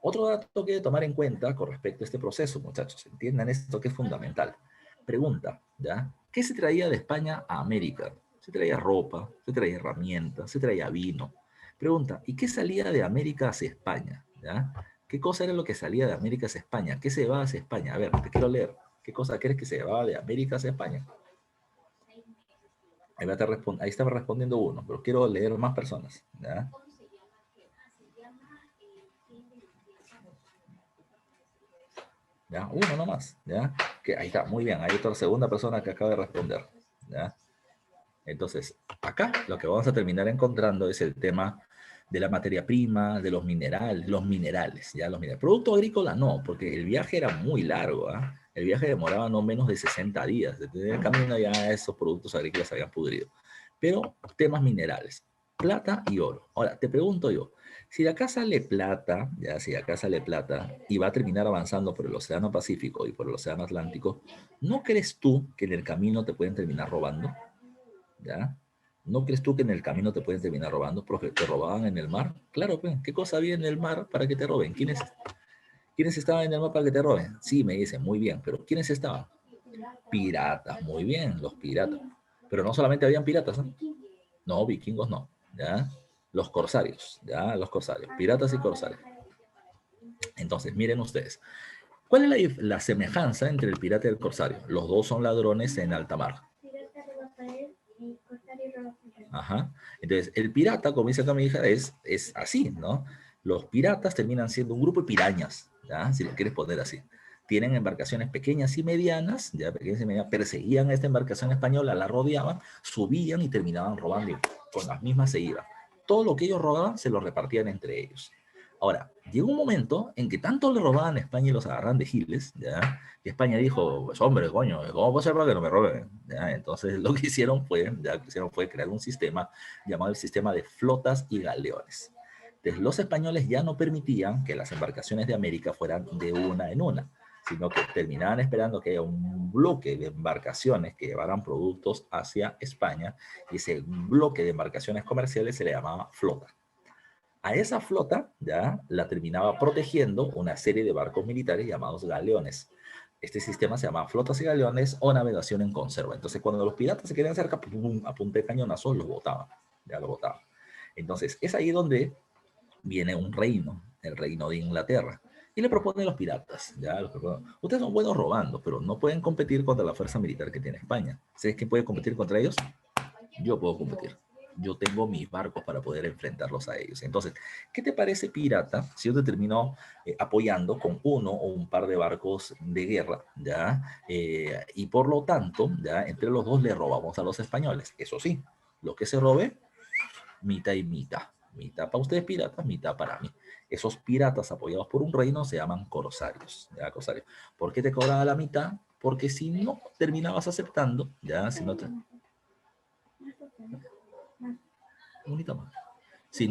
Otro dato que hay que tomar en cuenta con respecto a este proceso, muchachos, entiendan esto que es fundamental. Pregunta, ¿ya? ¿Qué se traía de España a América? Se traía ropa, se traía herramientas, se traía vino. Pregunta, ¿y qué salía de América hacia España? ¿Ya? ¿Qué cosa era lo que salía de América hacia España? ¿Qué se llevaba hacia España? A ver, te quiero leer. ¿Qué cosa crees que se llevaba de América hacia España? Ahí estaba respondiendo uno, pero quiero leer más personas. ¿Ya? ¿Ya? Uno nomás, ¿ya? Que ahí está, muy bien, hay otra segunda persona que acaba de responder, ¿ya? Entonces, acá lo que vamos a terminar encontrando es el tema de la materia prima, de los minerales, ¿ya? Los minerales. Producto agrícola no, porque el viaje era muy largo, ¿ah? El viaje demoraba no menos de 60 días. Desde el camino ya esos productos agrícolas se habían pudrido. Pero temas minerales, plata y oro. Ahora, te pregunto yo, si de acá sale plata, ya, si de acá sale plata y va a terminar avanzando por el Océano Pacífico y por el Océano Atlántico, ¿no crees tú que en el camino te pueden terminar robando? ¿Ya? ¿No crees tú que en el camino te pueden terminar robando? Profe, ¿te robaban en el mar? Claro, pues, ¿qué cosa había en el mar para que te roben? ¿Quiénes estaban en el mar para que te roben? Sí, me dicen, muy bien, pero ¿quiénes estaban? Piratas, muy bien, los piratas. Pero no solamente habían piratas, ¿no? No, vikingos no, ¿ya? Los corsarios, ¿ya? Los corsarios, piratas y corsarios. Entonces, miren ustedes, ¿cuál es la semejanza entre el pirata y el corsario? Los dos son ladrones en alta mar. Ajá. Entonces, el pirata, como dice acá mi hija, es así, ¿no? Los piratas terminan siendo un grupo de pirañas, ¿ya? Si lo quieres poner así. Tienen embarcaciones pequeñas y medianas, ya pequeñas y medianas, perseguían a esta embarcación española, la rodeaban, subían y terminaban robando y con las mismas se iban. Todo lo que ellos robaban se lo repartían entre ellos. Ahora, llegó un momento en que tanto le robaban a España y los agarran de giles, ¿ya? Y España dijo, pues hombre, coño, ¿cómo puede ser para que no me roben? ¿Ya? Entonces lo que hicieron fue crear un sistema llamado el sistema de flotas y galeones. Entonces los españoles ya no permitían que las embarcaciones de América fueran de una en una, sino que terminaban esperando que haya un bloque de embarcaciones que llevaran productos hacia España, y ese bloque de embarcaciones comerciales se le llamaba flota. A esa flota ya la terminaba protegiendo una serie de barcos militares llamados galeones. Este sistema se llama flotas y galeones o navegación en conserva. Entonces, cuando los piratas se querían cerca, pum, a punta de cañonazo, los botaban. Ya lo botaban. Entonces, es ahí donde viene un reino, el reino de Inglaterra. Y le proponen a los piratas, ya, ustedes son buenos robando, pero no pueden competir contra la fuerza militar que tiene España. ¿Sabes quién puede competir contra ellos? Yo puedo competir. Yo tengo mis barcos para poder enfrentarlos a ellos. Entonces, ¿qué te parece, pirata, si yo te termino apoyando con uno o un par de barcos de guerra, ¿ya? Y por lo tanto, ¿ya? Entre los dos le robamos a los españoles. Eso sí, lo que se robe, mitad y mitad. Mitad para ustedes piratas, mitad para mí. Esos piratas apoyados por un reino se llaman corsarios, ¿ya? Corsarios. ¿Por qué te cobraba la mitad? Porque si no terminabas aceptando, ¿ya? Bonito más. Si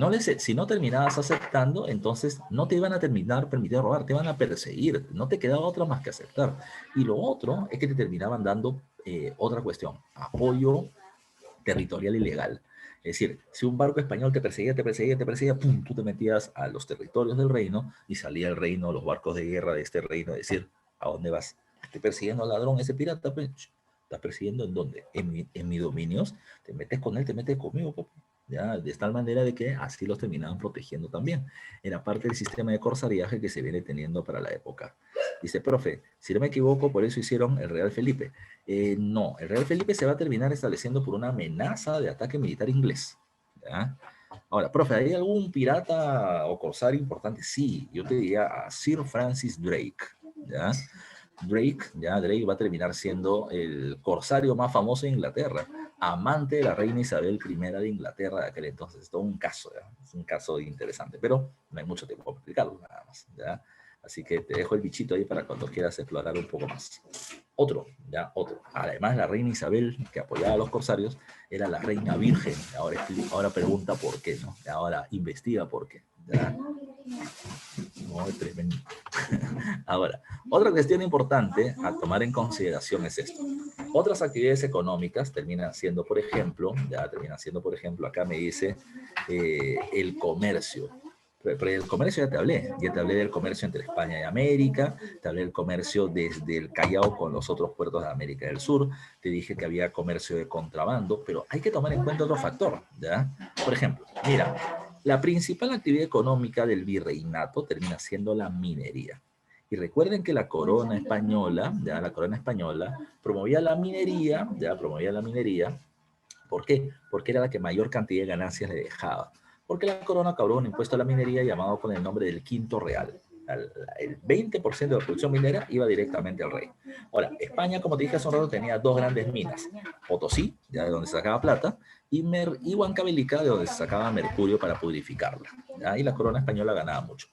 no terminabas aceptando, entonces no te iban a terminar permitiendo robar, te iban a perseguir, no te quedaba otra más que aceptar. Y lo otro es que te terminaban dando otra cuestión, apoyo territorial y legal. Es decir, si un barco español te perseguía, pum, tú te metías a los territorios del reino y salía el reino, los barcos de guerra de este reino, a decir, ¿a dónde vas? Estoy persiguiendo al ladrón, ese pirata, pues, ¿estás persiguiendo en dónde? En mi dominios, te metes con él, te metes conmigo, pues. Ya, de tal manera de que así los terminaban protegiendo también. Era parte del sistema de corsariaje que se viene teniendo para la época. Dice, profe, si no me equivoco, por eso hicieron el Real Felipe. No, el Real Felipe se va a terminar estableciendo por una amenaza de ataque militar inglés. ¿Ya? Ahora, profe, ¿hay algún pirata o corsario importante? Sí, yo te diría a Sir Francis Drake. ¿Ya? Drake va a terminar siendo el corsario más famoso de Inglaterra, amante de la reina Isabel I de Inglaterra de aquel entonces. Es todo un caso, ¿ya? Es un caso interesante, pero no hay mucho tiempo para explicarlo nada más, ¿ya? Así que te dejo el bichito ahí para cuando quieras explorar un poco más. Otro. Además, la reina Isabel, que apoyaba a los corsarios, era la reina virgen. Ahora pregunta por qué, ¿no? Ahora investiga por qué. ¿Ya? No, es tremendo. Ahora, otra cuestión importante a tomar en consideración es esto. Otras actividades económicas terminan siendo, por ejemplo, acá me dice el comercio. Pero el comercio ya te hablé del comercio entre España y América, te hablé del comercio desde el Callao con los otros puertos de América del Sur, te dije que había comercio de contrabando, pero hay que tomar en cuenta otro factor, ¿ya? Por ejemplo, mira, la principal actividad económica del virreinato termina siendo la minería. Y recuerden que la corona española, ya la corona española, promovía la minería, ya promovía la minería. ¿Por qué? Porque era la que mayor cantidad de ganancias le dejaba. Porque la corona cobró un impuesto a la minería llamado con el nombre del quinto real. El 20% de la producción minera iba directamente al rey. Ahora, España, como te dije hace un rato, tenía dos grandes minas. Potosí, ya de donde se sacaba plata, y Huancavelica, de donde se sacaba mercurio para purificarla. ¿Ya? Y la corona española ganaba mucho.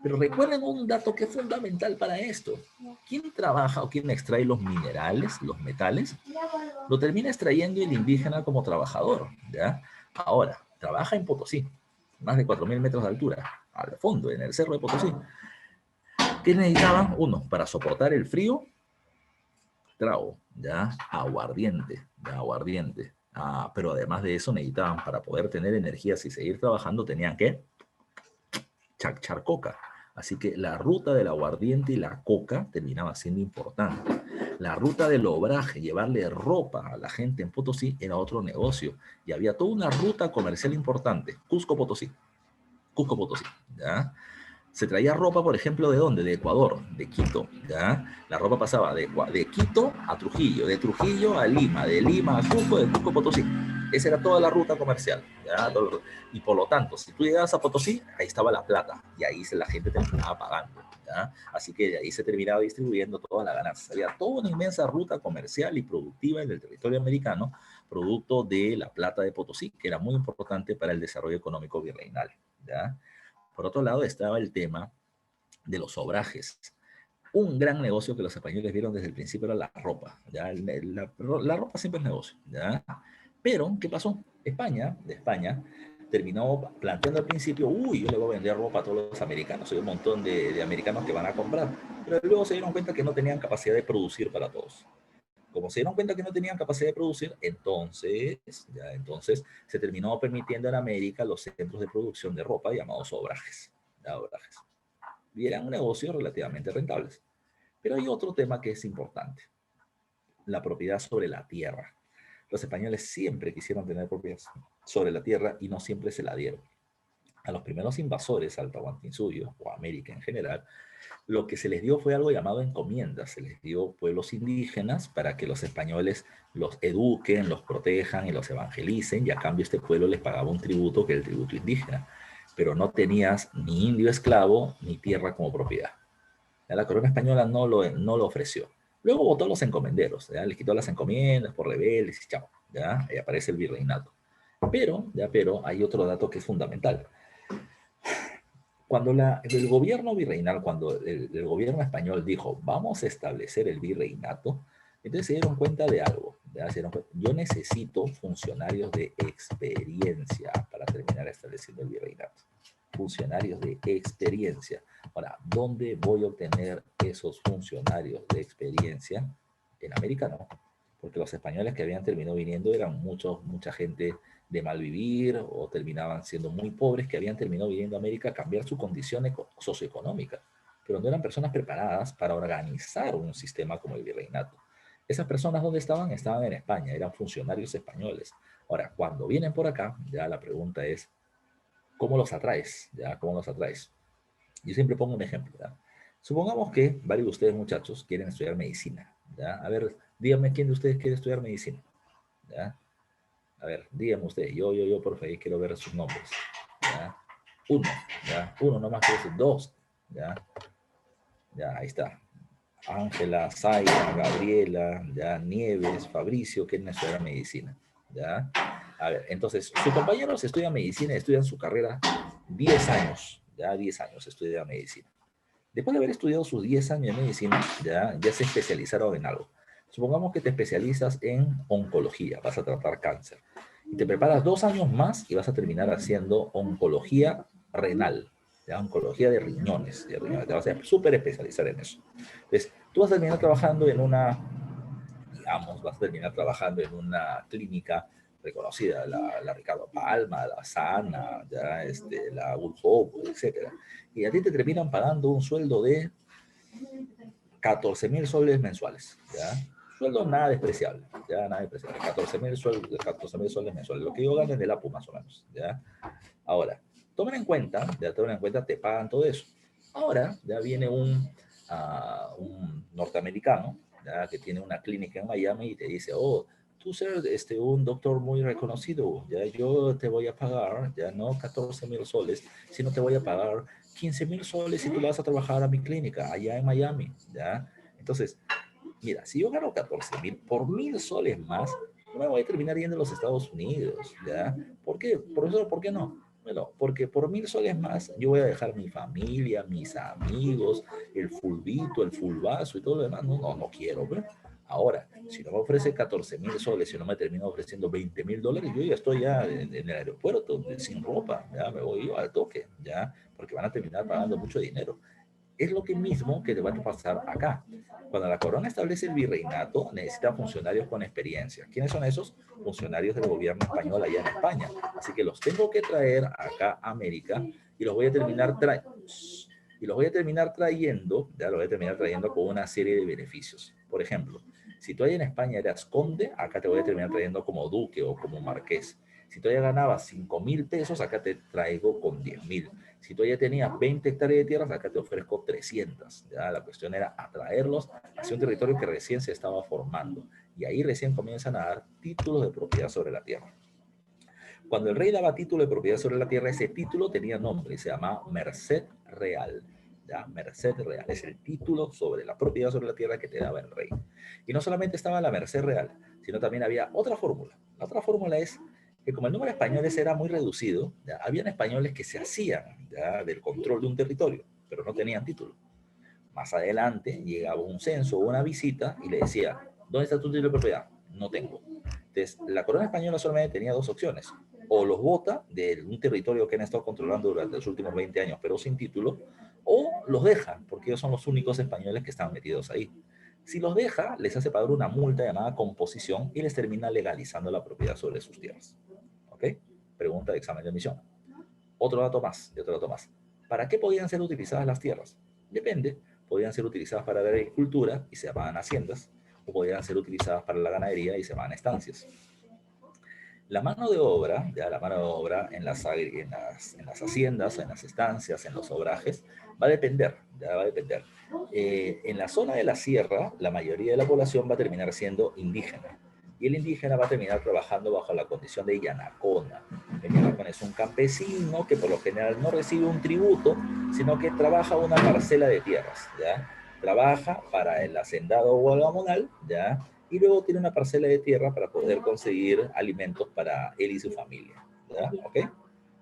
Pero recuerden un dato que es fundamental para esto. ¿Quién trabaja o quién extrae los minerales, los metales? Lo termina extrayendo el indígena como trabajador, ¿ya? Ahora, trabaja en Potosí, más de 4.000 metros de altura, al fondo, en el cerro de Potosí. ¿Qué necesitaban? Uno, para soportar el frío, trago, ¿ya? Aguardiente, ¿ya? Aguardiente. Pero además de eso necesitaban, para poder tener energías y seguir trabajando, tenían que chachar coca. Así que la ruta del aguardiente y la coca terminaba siendo importante. La ruta del obraje, llevarle ropa a la gente en Potosí, era otro negocio. Y había toda una ruta comercial importante. Cusco-Potosí. Cusco-Potosí, ¿ya? Se traía ropa, por ejemplo, ¿de dónde? De Ecuador, de Quito, ¿ya? La ropa pasaba de Quito a Trujillo, de Trujillo a Lima, de Lima a Cusco, de Cusco a Potosí. Esa era toda la ruta comercial, ¿ya? Y por lo tanto, si tú llegabas a Potosí, ahí estaba la plata, y ahí la gente terminaba pagando, ¿ya? Así que de ahí se terminaba distribuyendo toda la ganancia. Había toda una inmensa ruta comercial y productiva en el territorio americano, producto de la plata de Potosí, que era muy importante para el desarrollo económico virreinal, ¿ya? Por otro lado estaba el tema de los obrajes. Un gran negocio que los españoles vieron desde el principio era la ropa. ¿Ya? La ropa siempre es negocio. ¿Ya? Pero, ¿qué pasó? España, terminó planteando al principio, uy, yo le voy a vender ropa a todos los americanos, hay un montón de americanos que van a comprar. Pero luego se dieron cuenta que no tenían capacidad de producir para todos. Como se dieron cuenta que no tenían capacidad de producir, entonces se terminó permitiendo en América los centros de producción de ropa llamados obrajes. Obrajes. Y eran negocios relativamente rentables. Pero hay otro tema que es importante, la propiedad sobre la tierra. Los españoles siempre quisieron tener propiedad sobre la tierra y no siempre se la dieron. A los primeros invasores al Tahuantinsuyo, o a América en general, lo que se les dio fue algo llamado encomiendas. Se les dio pueblos indígenas para que los españoles los eduquen, los protejan y los evangelicen, y a cambio este pueblo les pagaba un tributo que era el tributo indígena. Pero no tenías ni indio esclavo ni tierra como propiedad. La corona española no lo ofreció. Luego votó a los encomenderos, ¿ya? Les quitó las encomiendas por rebeldes y chao, ¿ya? Ahí aparece el virreinato. Pero hay otro dato que es fundamental. Cuando el gobierno virreinal, cuando el gobierno español dijo, vamos a establecer el virreinato, entonces se dieron cuenta de algo. ¿Ya? Yo necesito funcionarios de experiencia para terminar estableciendo el virreinato. Funcionarios de experiencia. Ahora, ¿dónde voy a obtener esos funcionarios de experiencia? En América no, porque los españoles que habían terminado viniendo eran mucha gente de mal vivir o terminaban siendo muy pobres que habían terminado viniendo a América a cambiar su condición socioeconómica, pero no eran personas preparadas para organizar un sistema como el virreinato. Esas personas, ¿dónde estaban? Estaban en España, eran funcionarios españoles. Ahora, cuando vienen por acá, ya la pregunta es, ¿cómo los atraes? ¿Ya? ¿Cómo los atraes? Yo siempre pongo un ejemplo. ¿Ya? Supongamos que varios de ustedes, muchachos, quieren estudiar medicina. ¿Ya? A ver, díganme quién de ustedes quiere estudiar medicina. ¿Ya? A ver, díganme ustedes. Yo, por favor, quiero ver sus nombres. ¿Ya? Uno. ¿Ya? Uno nomás quiere decir dos. ¿Ya? Ya, ahí está. Ángela, Zaira, Gabriela, ya, Nieves, Fabricio, quieren estudiar medicina. ¿Ya? A ver, entonces, sus compañeros estudian medicina, estudian su carrera 10 años, ya 10 años estudian medicina. Después de haber estudiado sus 10 años de medicina, ya se especializaron en algo. Supongamos que te especializas en oncología, vas a tratar cáncer. Y te preparas 2 años más y vas a terminar haciendo oncología renal, ¿ya? Oncología de riñones, te vas a súper especializar en eso. Entonces, tú vas a terminar trabajando en una clínica reconocida, la Ricardo Palma, la Sana, ya, la Good Hope, etc. Y a ti te terminan pagando un sueldo de 14.000 soles mensuales, ¿ya? Sueldo nada despreciable, ya nada despreciable. 14.000 soles mensuales, lo que yo gano en el APU más o menos, ¿ya? Ahora, tomen en cuenta, te pagan todo eso. Ahora, ya viene un norteamericano, ya, que tiene una clínica en Miami y te dice, oh, tú ser un doctor muy reconocido, ya yo te voy a pagar, ya no 14.000 soles, sino te voy a pagar 15.000 soles si tú vas a trabajar a mi clínica allá en Miami, ya. Entonces, mira, si yo gano 14.000 por 1.000 soles más, no me voy a terminar yendo a los Estados Unidos, ¿ya? ¿Por qué? Profesor, ¿por qué no? Bueno, porque por 1.000 soles más yo voy a dejar mi familia, mis amigos, el fulbito, el fulbazo y todo lo demás. No quiero, ¿ve? Ahora, si no me ofrece 14.000 soles, si no me termina ofreciendo 20.000 dólares, yo ya estoy ya en el aeropuerto, sin ropa, ya me voy yo al toque, ya, porque van a terminar pagando mucho dinero. Es lo que mismo que te va a pasar acá. Cuando la corona establece el virreinato, necesita funcionarios con experiencia. ¿Quiénes son esos? Funcionarios del gobierno español allá en España. Así que los tengo que traer acá a América y los voy a terminar trayendo, ya los voy a terminar trayendo con una serie de beneficios. Por ejemplo, si tú allá en España eras conde, acá te voy a terminar trayendo como duque o como marqués. Si tú ya ganabas 5.000 pesos, acá te traigo con 10.000. Si tú ya tenías 20 hectáreas de tierras, acá te ofrezco 300. ¿Ya? La cuestión era atraerlos hacia un territorio que recién se estaba formando. Y ahí recién comienzan a dar títulos de propiedad sobre la tierra. Cuando el rey daba título de propiedad sobre la tierra, ese título tenía nombre y se llamaba Merced Real. ¿Ya? Merced Real es el título sobre la propiedad sobre la tierra que te daba el rey. Y no solamente estaba la Merced Real, sino también había otra fórmula. La otra fórmula es que como el número de españoles era muy reducido, ¿ya? Habían españoles que se hacían, ¿ya?, del control de un territorio, pero no tenían título. Más adelante llegaba un censo o una visita y le decía, ¿dónde está tu título de propiedad? No tengo. Entonces, la corona española solamente tenía dos opciones. O los vota de un territorio que han estado controlando durante los últimos 20 años, pero sin título, o los deja, porque ellos son los únicos españoles que están metidos ahí. Si los deja, les hace pagar una multa llamada composición y les termina legalizando la propiedad sobre sus tierras. ¿Ok? Pregunta de examen de admisión. Otro dato más. ¿Para qué podían ser utilizadas las tierras? Depende. Podían ser utilizadas para la agricultura y se llamaban haciendas, o podían ser utilizadas para la ganadería y se llamaban estancias. La mano de obra, ya la mano de obra en las haciendas, en las estancias, en los obrajes, va a depender, ya va a depender. En la zona de la sierra, la mayoría de la población va a terminar siendo indígena. Y el indígena va a terminar trabajando bajo la condición de yanacona. El yanacona es un campesino que por lo general no recibe un tributo, sino que trabaja una parcela de tierras, ¿ya? Trabaja para el hacendado o el gamonal, ¿ya? Y luego tiene una parcela de tierra para poder conseguir alimentos para él y su familia, ¿ya? ¿Ok?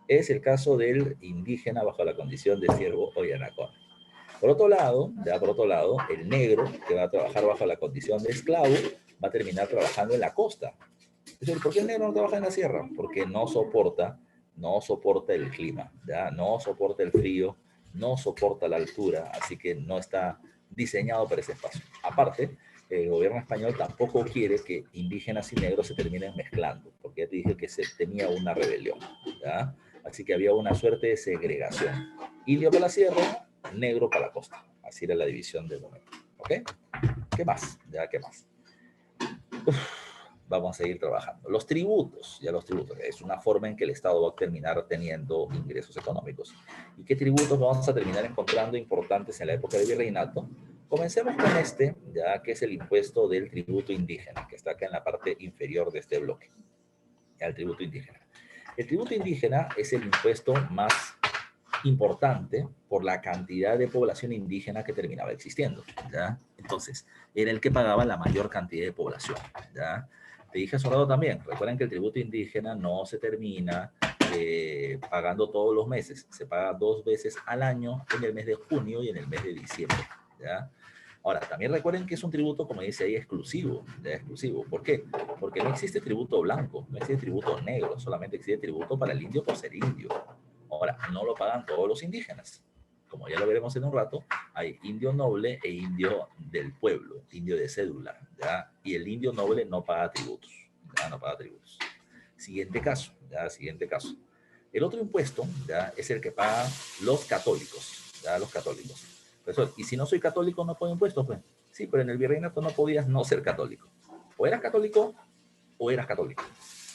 Es el caso del indígena bajo la condición de siervo o yanacona. Por otro lado, el negro, que va a trabajar bajo la condición de esclavo, va a terminar trabajando en la costa. Es decir, ¿por qué el negro no trabaja en la sierra? Porque no soporta el clima, ¿ya? No soporta el frío, no soporta la altura, así que no está diseñado para ese espacio. Aparte, el gobierno español tampoco quiere que indígenas y negros se terminen mezclando, porque ya te dije que se tenía una rebelión, ¿ya? Así que había una suerte de segregación. Indio para la sierra, negro para la costa. Así era la división del momento. ¿Ok? ¿Qué más? ¿Ya qué más? Vamos a seguir trabajando. Los tributos, es una forma en que el Estado va a terminar teniendo ingresos económicos. ¿Y qué tributos vamos a terminar encontrando importantes en la época del virreinato? Comencemos con ya que es el impuesto del tributo indígena, que está acá en la parte inferior de este bloque. Ya, el tributo indígena. El tributo indígena es el impuesto más importante por la cantidad de población indígena que terminaba existiendo, ¿ya? Entonces, era el que pagaba la mayor cantidad de población, ¿ya? Te dije hace un rato también, recuerden que el tributo indígena no se termina pagando todos los meses, se paga 2 veces al año, en el mes de junio y en el mes de diciembre, ¿ya? Ahora, también recuerden que es un tributo, como dice ahí, exclusivo, ¿ya? Exclusivo. ¿Por qué? Porque no existe tributo blanco, no existe tributo negro, solamente existe tributo para el indio por ser indio. Ahora, no lo pagan todos los indígenas. Como ya lo veremos en un rato, hay indio noble e indio del pueblo, indio de cédula, ¿ya? Y el indio noble no paga tributos, ¿ya? No paga tributos. Siguiente caso, ya, siguiente caso. El otro impuesto, ya, es el que pagan los católicos, ya, los católicos. Profesor, ¿y si no soy católico no pago impuestos? Pues sí, pero en el virreinato no podías no ser católico. O eras católico o eras católico,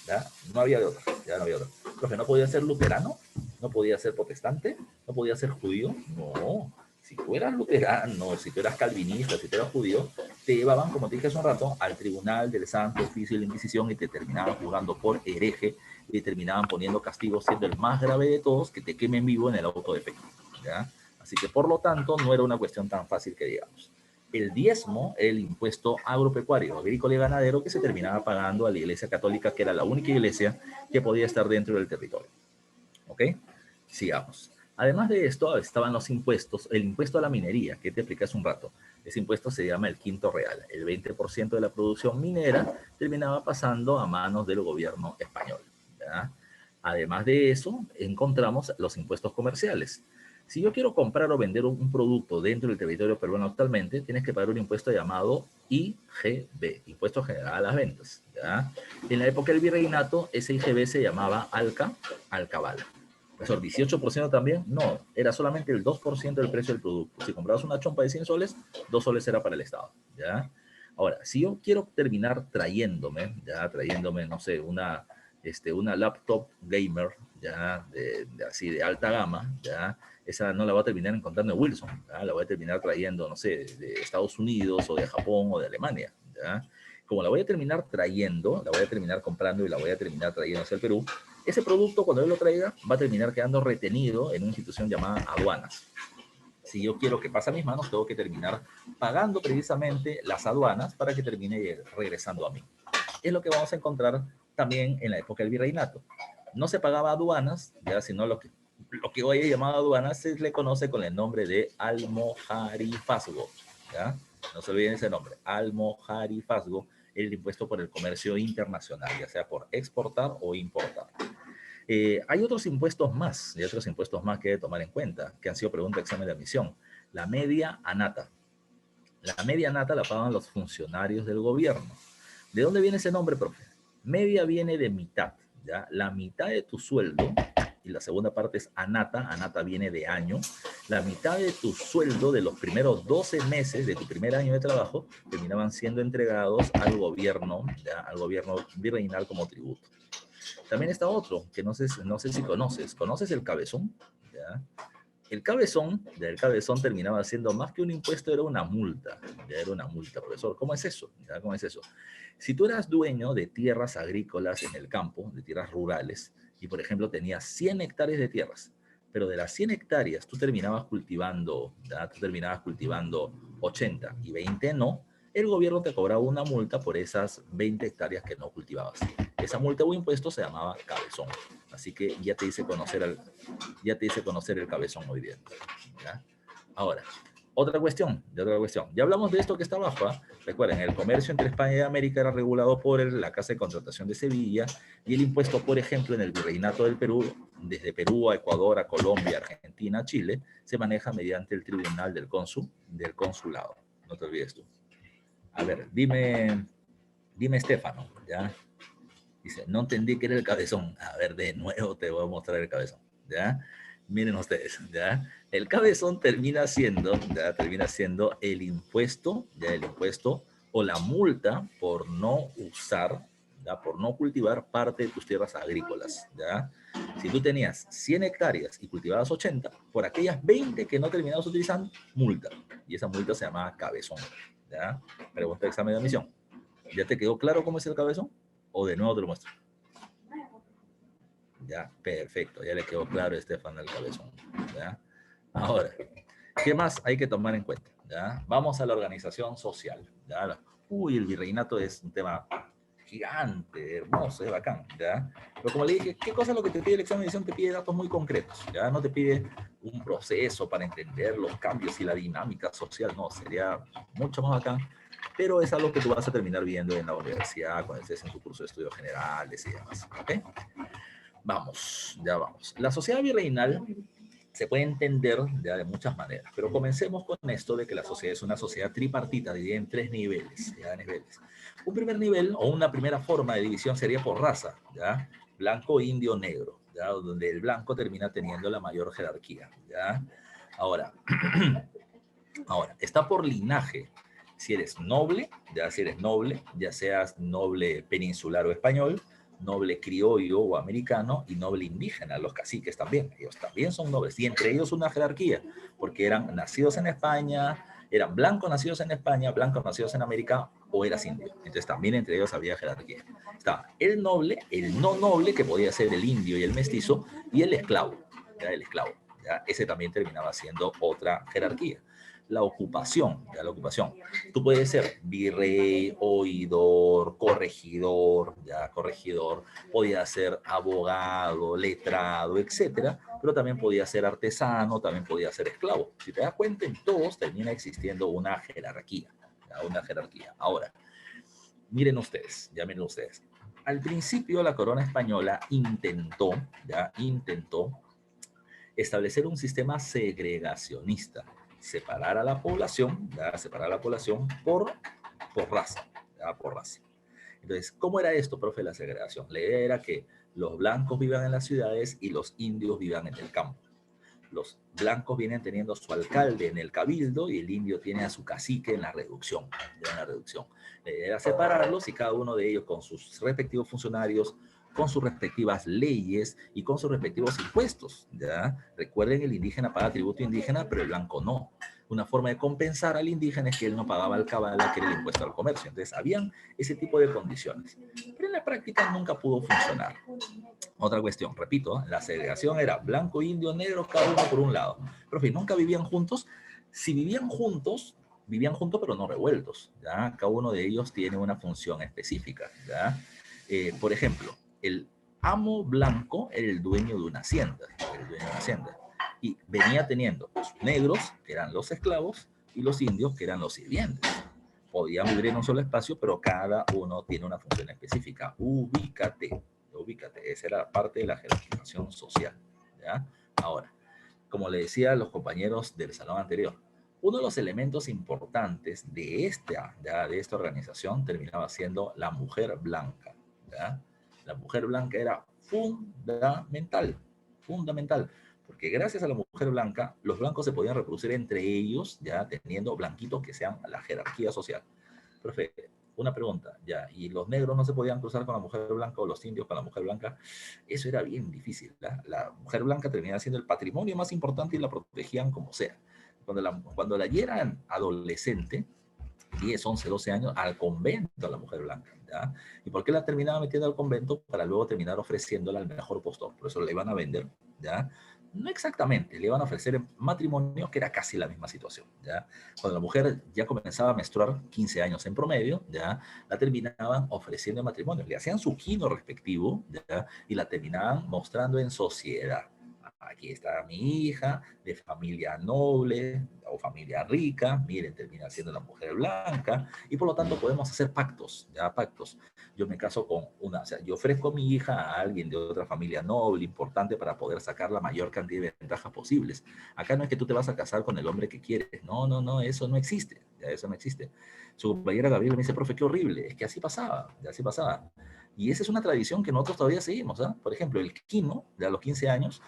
¿ya? No había de otra, ya no había otra. Profe, ¿no podía ser luterano? ¿No podía ser protestante? ¿No podía ser judío? No. Si tú eras luterano, si tú eras calvinista, si tú eras judío, te llevaban, como te dije hace un rato, al tribunal del Santo Oficio de la Inquisición y te terminaban juzgando por hereje y te terminaban poniendo castigos, siendo el más grave de todos, que te quemen vivo en el auto de fe, ¿ya? Así que, por lo tanto, no era una cuestión tan fácil que digamos. El diezmo era el impuesto agropecuario, agrícola y ganadero que se terminaba pagando a la Iglesia Católica, que era la única iglesia que podía estar dentro del territorio. ¿Ok? Sigamos. Además de esto, estaban los impuestos, el impuesto a la minería, que te expliqué hace un rato. Ese impuesto se llama el quinto real. El 20% de la producción minera terminaba pasando a manos del gobierno español, ¿ya? Además de eso, encontramos los impuestos comerciales. Si yo quiero comprar o vender un producto dentro del territorio peruano actualmente, tienes que pagar un impuesto llamado IGB, Impuesto General a las Ventas, ¿ya? En la época del virreinato, ese IGB se llamaba alcabala. Profesor, ¿18% también? No, era solamente el 2% del precio del producto. Si comprabas una chompa de 100 soles, 2 soles era para el Estado, ¿ya? Ahora, si yo quiero terminar trayéndome, no sé, una laptop gamer, ya, así de alta gama, ya, esa no la voy a terminar encontrando en Wilson, ¿ya? La voy a terminar trayendo, no sé, de Estados Unidos o de Japón o de Alemania, ¿ya? Como la voy a terminar trayendo, la voy a terminar comprando y la voy a terminar trayendo hacia el Perú, ese producto, cuando yo lo traiga, va a terminar quedando retenido en una institución llamada aduanas. Si yo quiero que pase a mis manos, tengo que terminar pagando precisamente las aduanas para que termine regresando a mí. Es lo que vamos a encontrar también en la época del virreinato. No se pagaba aduanas, ya, sino lo que hoy he llamado aduanas se le conoce con el nombre de almojarifazgo, ¿ya? No se olviden ese nombre, almojarifazgo, el impuesto por el comercio internacional, ya sea por exportar o importar. Hay otros impuestos más, que hay que tomar en cuenta, que han sido pregunta de examen de admisión. La media anata. La media anata la pagan los funcionarios del gobierno. ¿De dónde viene ese nombre, profe? Media viene de mitad, ¿ya? La mitad de tu sueldo, y la segunda parte es anata, anata viene de año, la mitad de tu sueldo de los primeros 12 meses de tu primer año de trabajo terminaban siendo entregados al gobierno, ¿ya? Al gobierno virreinal como tributo. También está otro, que no sé si conoces. ¿Conoces el cabezón? ¿Ya? El cabezón terminaba siendo más que un impuesto, era una multa. Ya era una multa, profesor. ¿Cómo es eso? ¿Ya? ¿Cómo es eso? Si tú eras dueño de tierras agrícolas en el campo, de tierras rurales, y por ejemplo tenías 100 hectáreas de tierras, pero de las 100 hectáreas tú terminabas cultivando, ¿ya? Tú terminabas cultivando 80 y 20 no, el gobierno te cobraba una multa por esas 20 hectáreas que no cultivabas. Esa multa o impuesto se llamaba cabezón. Así que ya te hice conocer el cabezón muy bien, ¿ya? Ahora, otra cuestión. Ya hablamos de esto que está abajo, ¿eh? Recuerden, el comercio entre España y América era regulado por la Casa de Contratación de Sevilla y el impuesto, por ejemplo, en el Virreinato del Perú, desde Perú a Ecuador, a Colombia, Argentina, Chile, se maneja mediante el Tribunal del Consulado. No te olvides tú. A ver, dime Estefano, ¿ya? Dice, no entendí que era el cabezón. A ver, de nuevo te voy a mostrar el cabezón, ¿ya? Miren ustedes, ¿ya? El cabezón termina siendo el impuesto, ¿ya? El impuesto o la multa por no usar, ¿ya? Por no cultivar parte de tus tierras agrícolas, ¿ya? Si tú tenías 100 hectáreas y cultivabas 80, por aquellas 20 que no terminabas utilizando, multa. Y esa multa se llama cabezón, ¿ya? Pregunta de examen de admisión. ¿Ya te quedó claro cómo es el cabezón? ¿O de nuevo te lo muestro? Ya, perfecto. Ya le quedó claro a Estefan el cabezón. ¿Ya? Ahora, ¿qué más hay que tomar en cuenta? ¿Ya? Vamos a la organización social. ¿Ya? Uy, el virreinato es un tema gigante, hermoso, es bacán. ¿Ya? Pero como le dije, ¿qué cosa es lo que te pide el examen de admisión? Te pide datos muy concretos. ¿Ya? No te pide un proceso para entender los cambios y la dinámica social. No, sería mucho más bacán. Pero es algo que tú vas a terminar viendo en la universidad cuando estés en tu curso de estudios generales y demás. ¿Ok? Vamos, ya vamos. La sociedad virreinal se puede entender ya de muchas maneras, pero comencemos con esto de que la sociedad es una sociedad tripartita, dividida en tres niveles, ya, niveles. Un primer nivel o una primera forma de división sería por raza, ya, blanco, indio, negro, ya, donde el blanco termina teniendo la mayor jerarquía, ya. Ahora, está por linaje. Si eres noble, ya seas noble peninsular o español, noble criollo o americano y noble indígena, los caciques también, ellos también son nobles, y entre ellos una jerarquía, porque eran nacidos en España, eran blancos nacidos en España, blancos nacidos en América, o eras indio. Entonces también entre ellos había jerarquía. Estaba el noble, el no noble, que podía ser el indio y el mestizo, y el esclavo, ¿ya? El esclavo, ¿ya? Ese también terminaba siendo otra jerarquía. La ocupación, ya la ocupación. Tú puedes ser virrey, oidor, corregidor, ya corregidor, podía ser abogado, letrado, etcétera, pero también podía ser artesano, también podía ser esclavo. Si te das cuenta, en todos termina existiendo una jerarquía, ya, una jerarquía. Ahora, miren ustedes, ya miren ustedes. Al principio la corona española intentó establecer un sistema segregacionista, separar a la población, ¿ya? Separar a la población por raza, ¿ya? Por raza. Entonces, ¿cómo era esto, profe, la segregación? La idea era que los blancos vivan en las ciudades y los indios vivan en el campo. Los blancos vienen teniendo a su alcalde en el cabildo y el indio tiene a su cacique en la reducción. ¿Ya? En la reducción. La idea era separarlos y cada uno de ellos con sus respectivos funcionarios, con sus respectivas leyes y con sus respectivos impuestos, ¿ya? Recuerden, el indígena paga tributo indígena, pero el blanco no. Una forma de compensar al indígena es que él no pagaba el cabala, que era el impuesto al comercio. Entonces, habían ese tipo de condiciones. Pero en la práctica nunca pudo funcionar. Otra cuestión, repito, la segregación era blanco, indio, negro, cada uno por un lado. Profe, nunca vivían juntos. Si vivían juntos pero no revueltos, ¿ya? Cada uno de ellos tiene una función específica, ¿ya? Por ejemplo, el amo blanco era el dueño de una hacienda, y venía teniendo los negros, que eran los esclavos, y los indios, que eran los sirvientes. Podían vivir en un solo espacio, pero cada uno tiene una función específica. Ubícate, esa era parte de la jerarquización social, ¿ya? Ahora, como le decía a los compañeros del salón anterior, uno de los elementos importantes de esta organización terminaba siendo la mujer blanca, ¿ya? La mujer blanca era fundamental, porque gracias a la mujer blanca, los blancos se podían reproducir entre ellos, ya teniendo blanquitos que sean la jerarquía social. Profe, una pregunta, ya, ¿y los negros no se podían cruzar con la mujer blanca o los indios con la mujer blanca? Eso era bien difícil, ¿ya? La mujer blanca terminaba siendo el patrimonio más importante y la protegían como sea. Cuando la eran adolescente, 10, 11, 12 años, al convento a la mujer blanca, ¿ya? ¿Y por qué la terminaba metiendo al convento? Para luego terminar ofreciéndola al mejor postor. Por eso la iban a vender, ¿ya? No exactamente, le iban a ofrecer matrimonio, que era casi la misma situación, ¿ya? Cuando la mujer ya comenzaba a menstruar, 15 años en promedio, ¿ya? La terminaban ofreciendo matrimonio. Le hacían su quino respectivo, ¿ya? Y la terminaban mostrando en sociedad. Aquí está mi hija, de familia noble o familia rica, miren, termina siendo la mujer blanca, y por lo tanto podemos hacer pactos, ya pactos. Yo me caso con una, o sea, yo ofrezco a mi hija a alguien de otra familia noble, importante, para poder sacar la mayor cantidad de ventajas posibles. Acá no es que tú te vas a casar con el hombre que quieres, no, eso no existe, ya eso no existe. Su compañera Gabriela me dice, profe, qué horrible, es que así pasaba, ya así pasaba. Y esa es una tradición que nosotros todavía seguimos, ¿eh? Por ejemplo, el quino de a los 15 años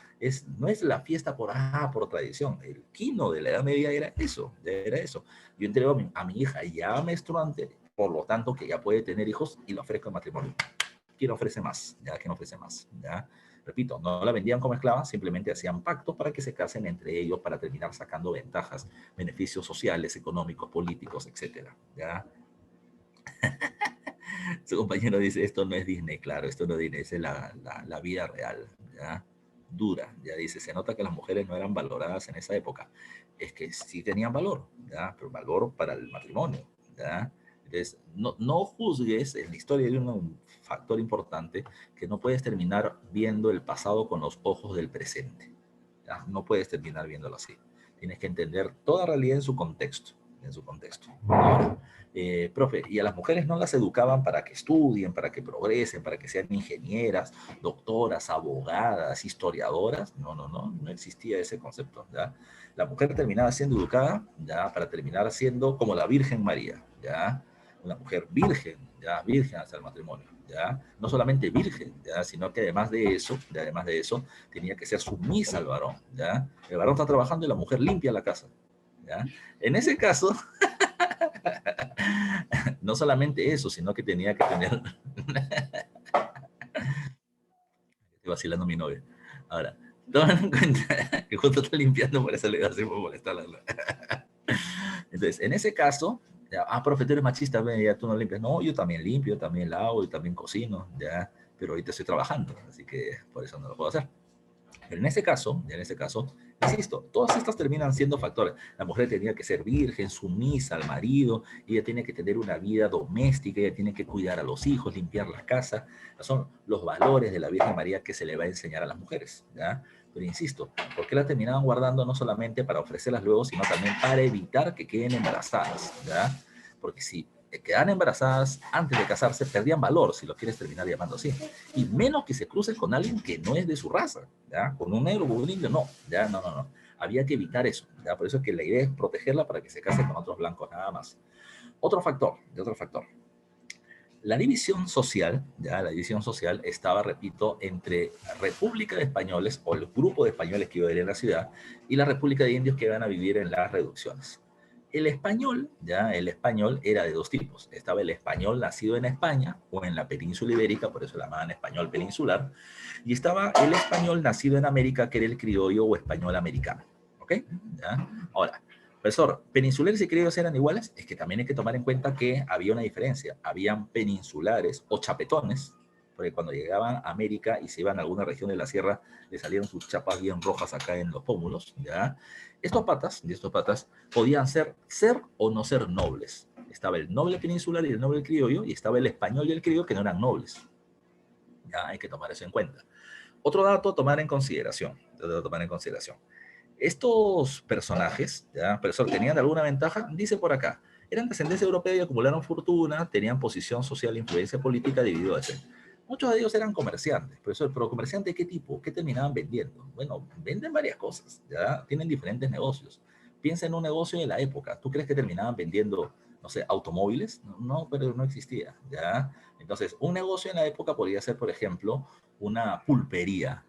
no es la fiesta por tradición. El quino de la Edad Media era eso, Yo entrego a mi hija ya menstruante, por lo tanto que ya puede tener hijos, y la ofrezco en matrimonio. ¿Quién ofrece más? ¿Quién ofrece más? ¿Ya? Repito, no la vendían como esclava, simplemente hacían pactos para que se casen entre ellos para terminar sacando ventajas, beneficios sociales, económicos, políticos, etcétera, ¿ya? Su compañero dice, esto no es Disney, claro, esto no es Disney, es la vida real, ¿ya? Dura, ya dice, se nota que las mujeres no eran valoradas en esa época. Es que sí tenían valor, ¿ya? Pero valor para el matrimonio, ¿ya? Entonces, no juzgues en la historia de un factor importante que no puedes terminar viendo el pasado con los ojos del presente, ¿ya? No puedes terminar viéndolo así. Tienes que entender toda realidad en su contexto, Ahora, Profe, y a las mujeres no las educaban para que estudien, para que progresen, para que sean ingenieras, doctoras, abogadas, historiadoras. No, no, no, no existía ese concepto, ¿ya? La mujer terminaba siendo educada, ¿ya? Para terminar siendo como la Virgen María, ¿ya? Una mujer virgen, ¿ya? Virgen hasta el matrimonio, ¿ya? No solamente virgen, ¿ya? Sino que además de eso, tenía que ser sumisa al varón, ¿ya? El varón está trabajando y la mujer limpia la casa, ¿ya? En ese caso, no solamente eso, sino que tenía que tener... Estoy vacilando a mi novia. Ahora, tomen en cuenta que justo está limpiando, por eso le iba a hacer por molestarla. Entonces, en ese caso, ya, profe, tú eres machista, ya tú no limpias. No, yo también limpio, también lavo y también cocino, ya, pero ahorita estoy trabajando, así que por eso no lo puedo hacer. Pero en ese caso, insisto, todas estas terminan siendo factores. La mujer tenía que ser virgen, sumisa al marido, ella tiene que tener una vida doméstica, ella tiene que cuidar a los hijos, limpiar la casa. Son los valores de la Virgen María que se le va a enseñar a las mujeres, ¿ya? Pero insisto, ¿por qué la terminaban guardando no solamente para ofrecerlas luego, sino también para evitar que queden embarazadas, ¿ya? Porque si quedan embarazadas antes de casarse, perdían valor, si lo quieres terminar llamando así. Y menos que se crucen con alguien que no es de su raza, ¿ya? Con un negro, con un indio, no, ya, no, no, no. Había que evitar eso, ¿ya? Por eso es que la idea es protegerla para que se case con otros blancos, nada más. Otro factor. La división social, ya, la división social estaba, repito, entre la República de Españoles, o el grupo de españoles que iba a vivir en la ciudad, y la República de Indios que iban a vivir en las reducciones. El español, ya, el español era de dos tipos. Estaba el español nacido en España o en la península ibérica, por eso lo llamaban español peninsular, y estaba el español nacido en América, que era el criollo o español americano. ¿Ok? ¿Ya? Ahora, profesor, ¿peninsulares y criollos eran iguales? Es que también hay que tomar en cuenta que había una diferencia. Habían peninsulares o chapetones, porque cuando llegaban a América y se iban a alguna región de la sierra, le salieron sus chapas bien rojas acá en los pómulos, ¿ya? Estos patas podían ser o no ser nobles. Estaba el noble peninsular y el noble criollo, y estaba el español y el criollo que no eran nobles. Ya hay que tomar eso en cuenta. Otro dato a tomar en consideración. Estos personajes, ¿ya? Profesor, ¿tenían alguna ventaja? Dice por acá. Eran de ascendencia europea y acumularon fortuna, tenían posición social e influencia política debido a eso. Muchos de ellos eran comerciantes, profesor, pero ¿comerciantes de qué tipo? ¿Qué terminaban vendiendo? Bueno, venden varias cosas, ¿ya? Tienen diferentes negocios. Piensa en un negocio de la época. ¿Tú crees que terminaban vendiendo, no sé, automóviles? No, pero no existía, ¿ya? Entonces, un negocio en la época podría ser, por ejemplo, una pulpería.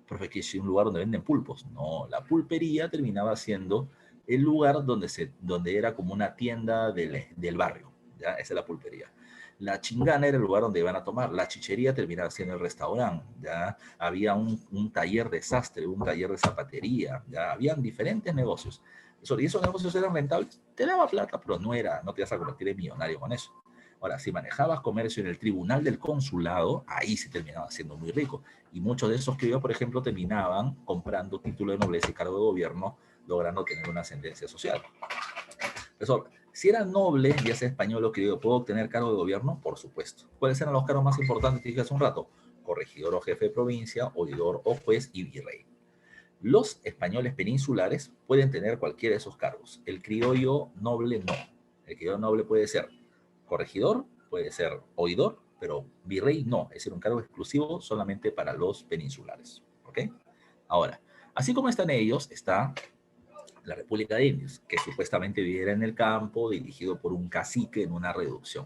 Profe, que es un lugar donde venden pulpos. No, la pulpería terminaba siendo el lugar donde era como una tienda del barrio, ¿ya? Esa es la pulpería. La chingana era el lugar donde iban a tomar. La chichería terminaba siendo el restaurante, ¿ya? Había un taller de sastre, un taller de zapatería, ¿ya? Habían diferentes negocios. Y esos negocios eran rentables. Te daba plata, pero no te vas a convertir en millonario con eso. Ahora, si manejabas comercio en el tribunal del consulado, ahí se terminaba siendo muy rico. Y muchos de esos que yo, por ejemplo, terminaban comprando título de nobleza y cargo de gobierno, logrando tener una ascendencia social. Profesor, si era noble, ya sea español o criollo, ¿puedo obtener cargo de gobierno? Por supuesto. ¿Cuáles eran los cargos más importantes que dije hace un rato? Corregidor o jefe de provincia, oidor o juez y virrey. Los españoles peninsulares pueden tener cualquiera de esos cargos. El criollo noble no. El criollo noble puede ser corregidor, puede ser oidor, pero virrey no. Es decir, un cargo exclusivo solamente para los peninsulares. ¿Ok? Ahora, así como están ellos, está la República de Indios, que supuestamente viviera en el campo, dirigido por un cacique en una reducción.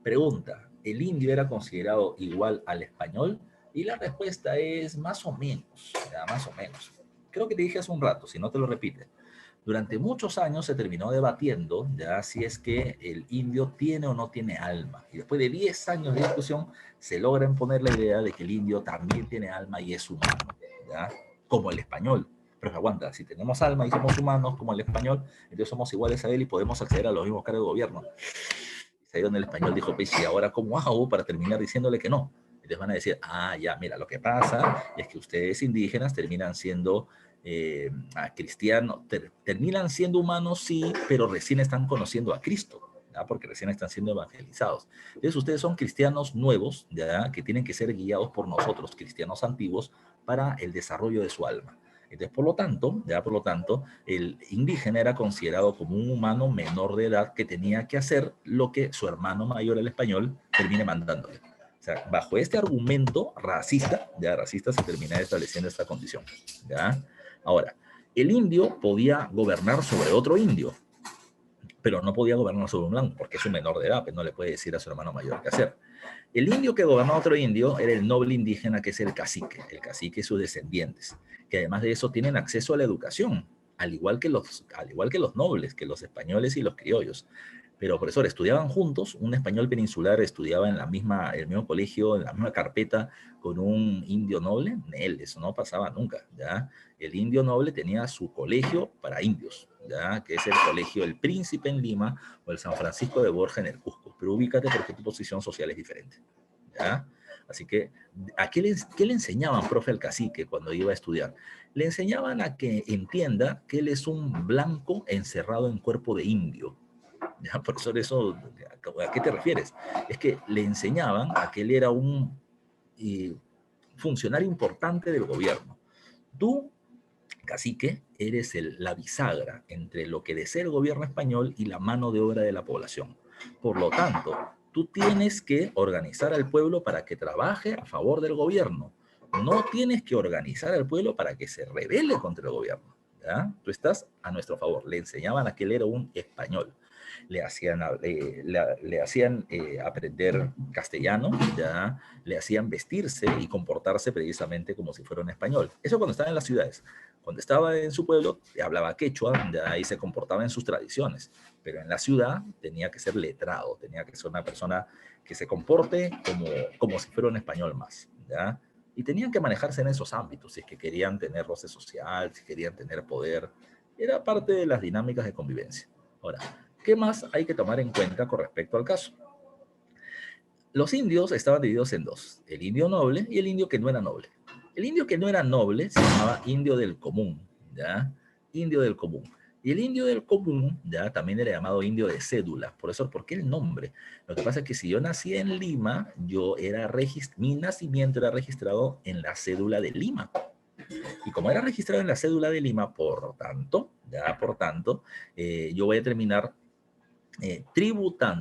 Pregunta, ¿el indio era considerado igual al español? Y la respuesta es más o menos, ya, más o menos. Creo que te dije hace un rato, si no te lo repite. Durante muchos años se terminó debatiendo ya si es que el indio tiene o no tiene alma. Y después de 10 años de discusión, se logra imponer la idea de que el indio también tiene alma y es humano, ¿ya? Como el español. Pero aguanta, si tenemos alma y somos humanos como el español, entonces somos iguales a él y podemos acceder a los mismos cargos de gobierno. Ahí donde el español dijo, pues, ¿y ahora cómo hago para terminar diciéndole que no? Entonces van a decir, ya, mira, lo que pasa es que ustedes indígenas terminan siendo cristianos, terminan siendo humanos, sí, pero recién están conociendo a Cristo, ¿ya? Porque recién están siendo evangelizados. Entonces ustedes son cristianos nuevos, ¿ya? Que tienen que ser guiados por nosotros, cristianos antiguos, para el desarrollo de su alma. Entonces, por lo tanto, el indígena era considerado como un humano menor de edad que tenía que hacer lo que su hermano mayor, el español, termine mandándole. O sea, bajo este argumento racista se termina estableciendo esta condición, ¿ya? Ahora, el indio podía gobernar sobre otro indio, pero no podía gobernar sobre un blanco, porque es un menor de edad, pues no le puede decir a su hermano mayor qué hacer. El indio que gobernó a otro indio era el noble indígena, que es el cacique y sus descendientes, que además de eso tienen acceso a la educación, al igual que los nobles, que los españoles y los criollos. Pero, profesor, estudiaban juntos, un español peninsular estudiaba en el mismo colegio, en la misma carpeta, con un indio noble. Eso no pasaba nunca, ¿ya? El indio noble tenía su colegio para indios, ¿ya? Que es el colegio El Príncipe en Lima o el San Francisco de Borja en el Cusco. Pero ubícate porque tu posición social es diferente, ¿ya? Así que, ¿qué le enseñaban, profe, al cacique cuando iba a estudiar? Le enseñaban a que entienda que él es un blanco encerrado en cuerpo de indio. ¿Ya? Profesor, ¿a qué te refieres? Es que le enseñaban a que él era un funcionario importante del gobierno. Tú, cacique, eres la bisagra entre lo que desea el gobierno español y la mano de obra de la población. Por lo tanto, tú tienes que organizar al pueblo para que trabaje a favor del gobierno. No tienes que organizar al pueblo para que se rebele contra el gobierno, ¿ya? Tú estás a nuestro favor. Le enseñaban a que él era un español. Le hacían aprender castellano, ¿ya? Le hacían vestirse y comportarse precisamente como si fuera un español. Eso cuando estaba en las ciudades. Cuando estaba en su pueblo, hablaba quechua, ¿ya? Y se comportaba en sus tradiciones. Pero en la ciudad tenía que ser letrado, tenía que ser una persona que se comporte como si fuera un español más, ¿ya? Y tenían que manejarse en esos ámbitos, si es que querían tener roce social, si querían tener poder. Era parte de las dinámicas de convivencia. Ahora, ¿qué más hay que tomar en cuenta con respecto al caso? Los indios estaban divididos en dos, el indio noble y el indio que no era noble. El indio que no era noble se llamaba indio del común, ¿ya? Indio del común. Y el indio del común, ya, también era llamado indio de cédula. Por eso, ¿por qué el nombre? Lo que pasa es que si yo nací en Lima, mi nacimiento era registrado en la cédula de Lima. Y como era registrado en la cédula de Lima, por tanto, yo voy a terminar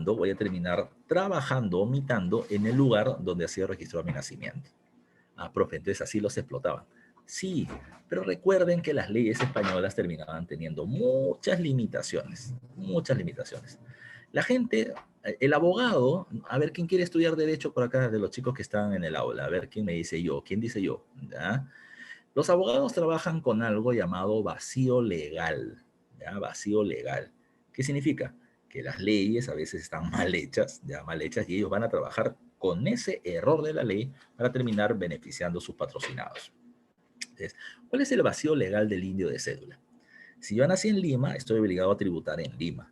voy a terminar trabajando o mitando en el lugar donde ha sido registrado mi nacimiento. Ah, profe, entonces así los explotaban. Sí, pero recuerden que las leyes españolas terminaban teniendo muchas limitaciones, muchas limitaciones. La gente, el abogado, a ver quién quiere estudiar derecho por acá, de los chicos que están en el aula, a ver quién me dice yo, quién dice yo, ¿ya? Los abogados trabajan con algo llamado vacío legal, ¿ya? Vacío legal. ¿Qué significa? Que las leyes a veces están mal hechas, y ellos van a trabajar con ese error de la ley para terminar beneficiando a sus patrocinados. Entonces, ¿cuál es el vacío legal del indio de cédula? Si yo nací en Lima, estoy obligado a tributar en Lima.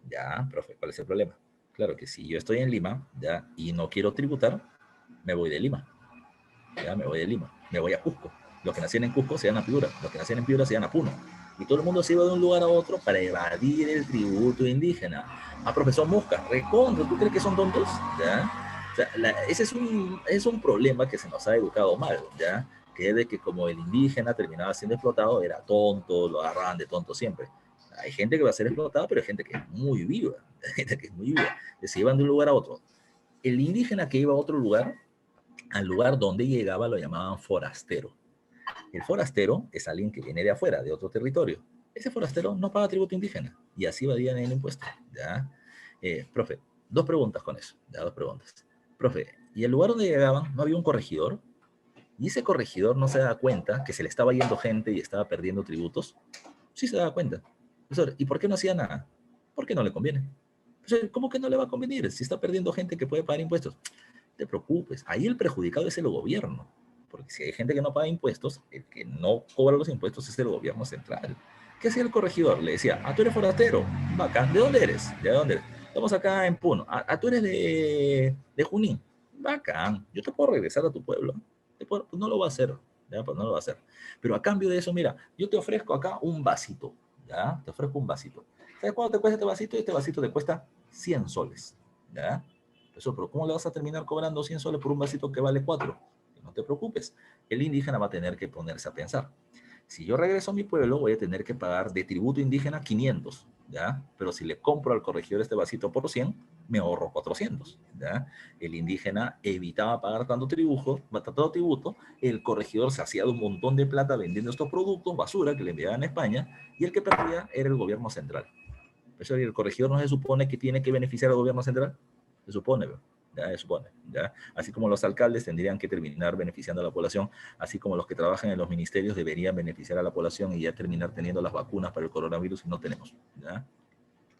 Ya, profe, ¿cuál es el problema? Claro que si yo estoy en Lima, ya, y no quiero tributar, me voy de Lima. Ya, me voy de Lima, me voy a Cusco. Los que nacían en Cusco se iban a Piura, los que nacían en Piura se iban a Puno. Y todo el mundo se iba de un lugar a otro para evadir el tributo indígena. Ah, profesor Mosca, recontra, ¿tú crees que son tontos? ¿Ya? O sea, ese es un problema que se nos ha educado mal, ¿ya? Que es de que como el indígena terminaba siendo explotado, era tonto, lo agarraban de tonto siempre. Hay gente que va a ser explotada, pero hay gente que es muy viva, hay gente que es muy viva. Se iban de un lugar a otro. El indígena que iba a otro lugar, al lugar donde llegaba lo llamaban forastero. El forastero es alguien que viene de afuera, de otro territorio. Ese forastero no paga tributo indígena y así evadían el impuesto. ¿Ya? Profe, dos preguntas con eso. ¿Ya? Dos preguntas. Profe, ¿y el lugar donde llegaban no había un corregidor? ¿Y ese corregidor no se da cuenta que se le estaba yendo gente y estaba perdiendo tributos? Sí se da cuenta. Profesor, ¿y por qué no hacía nada? Porque no le conviene. Profesor, ¿cómo que no le va a convenir si está perdiendo gente que puede pagar impuestos? No te preocupes, ahí el perjudicado es el gobierno, porque si hay gente que no paga impuestos, el que no cobra los impuestos es el gobierno central. ¿Qué hacía el corregidor? Le decía, tú eres forastero, bacán, ¿de dónde eres? ¿De dónde eres? Estamos acá en Puno, tú eres de Junín, bacán, yo te puedo regresar a tu pueblo, pues no lo va a hacer, ¿ya? Pues no lo va a hacer, pero a cambio de eso, mira, yo te ofrezco acá un vasito, ¿ya? Te ofrezco un vasito. ¿Sabes cuánto te cuesta este vasito? Este vasito te cuesta 100 soles, ¿ya? Eso, pero ¿cómo le vas a terminar cobrando 100 soles por un vasito que vale 4? No te preocupes, el indígena va a tener que ponerse a pensar. Si yo regreso a mi pueblo, voy a tener que pagar de tributo indígena 500, ¿ya? Pero si le compro al corregidor este vasito por 100, me ahorro 400, ¿ya? El indígena evitaba pagar tanto tributo, el corregidor se hacía de un montón de plata vendiendo estos productos, basura que le enviaban a España, y el que perdía era el gobierno central. Eso, el corregidor no se supone que tiene que beneficiar al gobierno central, se supone, ya se supone, ya. Así como los alcaldes tendrían que terminar beneficiando a la población, así como los que trabajan en los ministerios deberían beneficiar a la población y ya terminar teniendo las vacunas para el coronavirus y no tenemos, ya.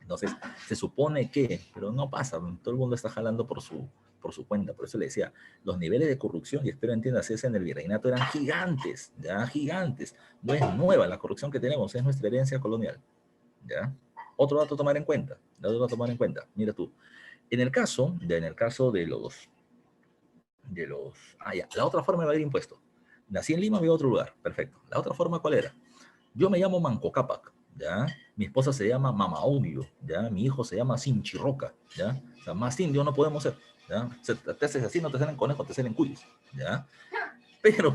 Entonces, se supone que, pero no pasa, todo el mundo está jalando por su cuenta. Por eso le decía, los niveles de corrupción, y espero entiendas, ese en el virreinato eran gigantes, ya, gigantes. No es nueva la corrupción que tenemos, es nuestra herencia colonial, ya. Otro dato a tomar en cuenta, mira tú, en el caso ya, la otra forma de evadir impuestos. Nací en Lima, vivo en otro lugar, perfecto. La otra forma, ¿cuál era? Yo me llamo Manco Cápac, ¿ya? Mi esposa se llama Mama Obvio, ¿ya? Mi hijo se llama Sinchirroca, ¿ya? O sea, más indio no podemos ser, ¿ya? Te haces así, no te salen conejos, te salen cuyos, ¿ya? Pero,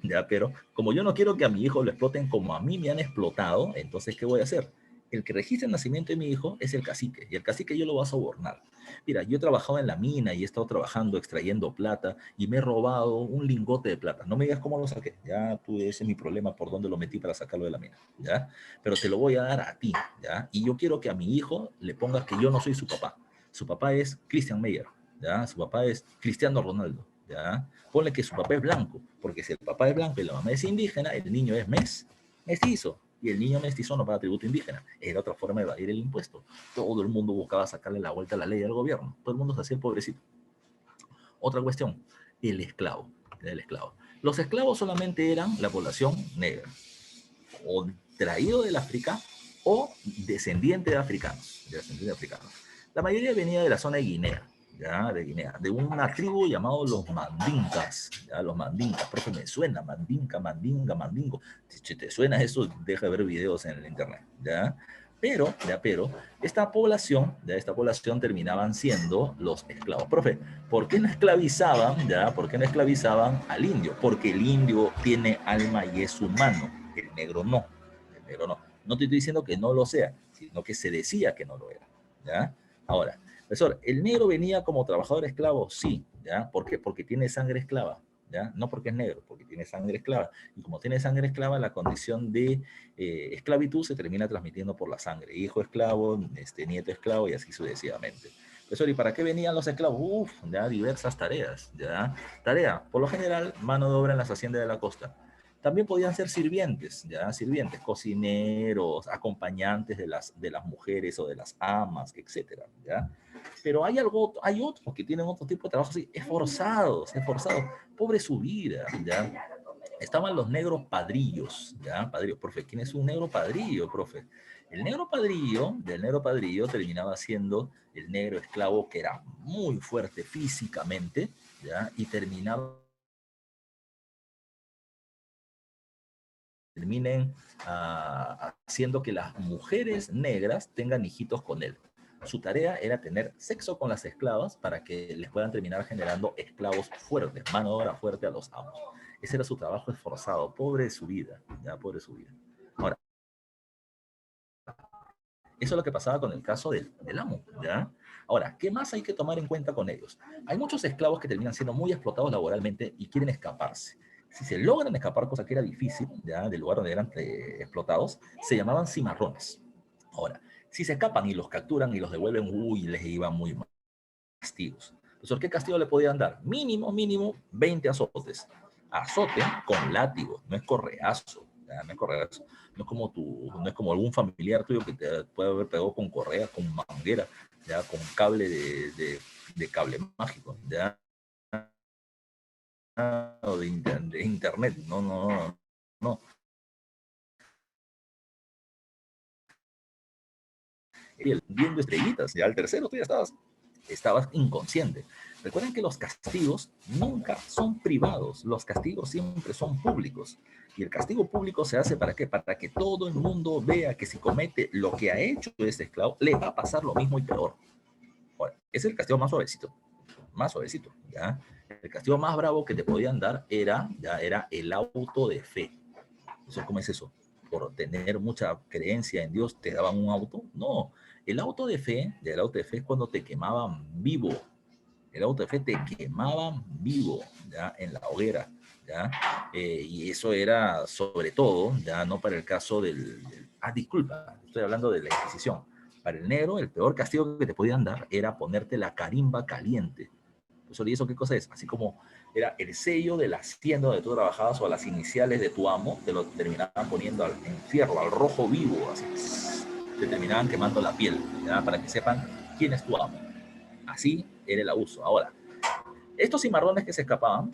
¿ya? Pero, como yo no quiero que a mi hijo lo exploten como a mí me han explotado, entonces, ¿qué voy a hacer? El que registra el nacimiento de mi hijo es el cacique, y el cacique yo lo voy a sobornar. Mira, yo he trabajado en la mina y he estado trabajando, extrayendo plata, y me he robado un lingote de plata. No me digas cómo lo saqué, ya tú, ese es mi problema, por dónde lo metí para sacarlo de la mina, ¿ya? Pero te lo voy a dar a ti, ¿ya? Y yo quiero que a mi hijo le pongas que yo no soy su papá. Su papá es Christian Meyer, ¿ya? Su papá es Cristiano Ronaldo, ¿ya? Ponle que su papá es blanco, porque si el papá es blanco y la mamá es indígena, el niño es mestizo, y el niño mestizo no paga tributo indígena. Era otra forma de evadir el impuesto. Todo el mundo buscaba sacarle la vuelta a la ley al gobierno. Todo el mundo se hacía el pobrecito. Otra cuestión, el esclavo. El esclavo. Los esclavos solamente eran la población negra, o traído del África, o descendiente de africanos. La mayoría venía de la zona de Guinea, ¿ya? De Guinea, de una tribu llamado los Mandinkas, ¿ya? Los Mandinkas, porque me suena, Mandingo. Si te suena eso, deja de ver videos en el internet, ¿ya? Pero, esta población terminaban siendo los esclavos. Profe, ¿por qué no esclavizaban, ya? ¿Por qué no esclavizaban al indio? Porque el indio tiene alma y es humano, el negro no, el negro no. No te estoy diciendo que no lo sea, sino que se decía que no lo era, ¿ya? Ahora, profesor, ¿el negro venía como trabajador esclavo? Sí, ¿ya? ¿Por qué? Porque tiene sangre esclava, ¿ya? No porque es negro, porque tiene sangre esclava. Y como tiene sangre esclava, la condición de esclavitud se termina transmitiendo por la sangre. Hijo esclavo, nieto esclavo y así sucesivamente. Profesor, ¿y para qué venían los esclavos? Uf, ya diversas tareas, ¿ya? Tarea, por lo general, mano de obra en las haciendas de la costa. También podían ser sirvientes, ¿ya? Sirvientes, cocineros, acompañantes de las mujeres o de las amas, etcétera, ¿ya? Pero hay otros que tienen otro tipo de trabajo así, esforzados. Pobre su vida, ¿ya? Estaban los negros padrillos, ¿ya? Padrillo, profe, ¿quién es un negro padrillo, profe? Del negro padrillo terminaba siendo el negro esclavo que era muy fuerte físicamente, ¿ya? Y terminen haciendo que las mujeres negras tengan hijitos con él. Su tarea era tener sexo con las esclavas para que les puedan terminar generando esclavos fuertes, mano de obra fuerte a los amos. Ese era su trabajo esforzado, pobre de su vida, ya, pobre de su vida. Ahora, eso es lo que pasaba con el caso del amo, ¿ya? Ahora, ¿qué más hay que tomar en cuenta con ellos? Hay muchos esclavos que terminan siendo muy explotados laboralmente y quieren escaparse. Si se logran escapar, cosa que era difícil, ya, del lugar donde eran explotados, se llamaban cimarrones. Ahora, si se escapan y los capturan y los devuelven, uy, les iba muy mal. Castigos. Entonces, ¿qué castigo le podían dar? Mínimo 20 azotes. Azote con látigo, no es correazo, ¿ya? No es correazo. No es como algún familiar tuyo que te puede haber pegado con correa, con manguera, ya, con cable de cable mágico, ya, o de internet. No. Viendo estrellitas, ya al tercero tú ya estabas inconsciente. Recuerden que los castigos nunca son privados, los castigos siempre son públicos. Y el castigo público se hace ¿para qué? Para que todo el mundo vea que si comete lo que ha hecho ese esclavo, le va a pasar lo mismo y peor. Ahora, es el castigo más suavecito, ¿ya? El castigo más bravo que te podían dar era el auto de fe, Entonces, ¿cómo es eso? Por tener mucha creencia en Dios, ¿te daban un auto? No. El auto de fe, es cuando te quemaban vivo. El auto de fe te quemaban vivo, ¿ya? En la hoguera, ¿ya? Y eso era sobre todo, ya no para el caso disculpa, estoy hablando de la Inquisición. Para el negro, el peor castigo que te podían dar era ponerte la carimba caliente. ¿Y eso qué cosa es? Así como era el sello de la hacienda donde tú trabajabas o las iniciales de tu amo, te lo terminaban poniendo en fierro, al rojo vivo, así. Te terminaban quemando la piel, ¿ya? Para que sepan quién es tu amo. Así era el abuso. Ahora, estos cimarrones que se escapaban,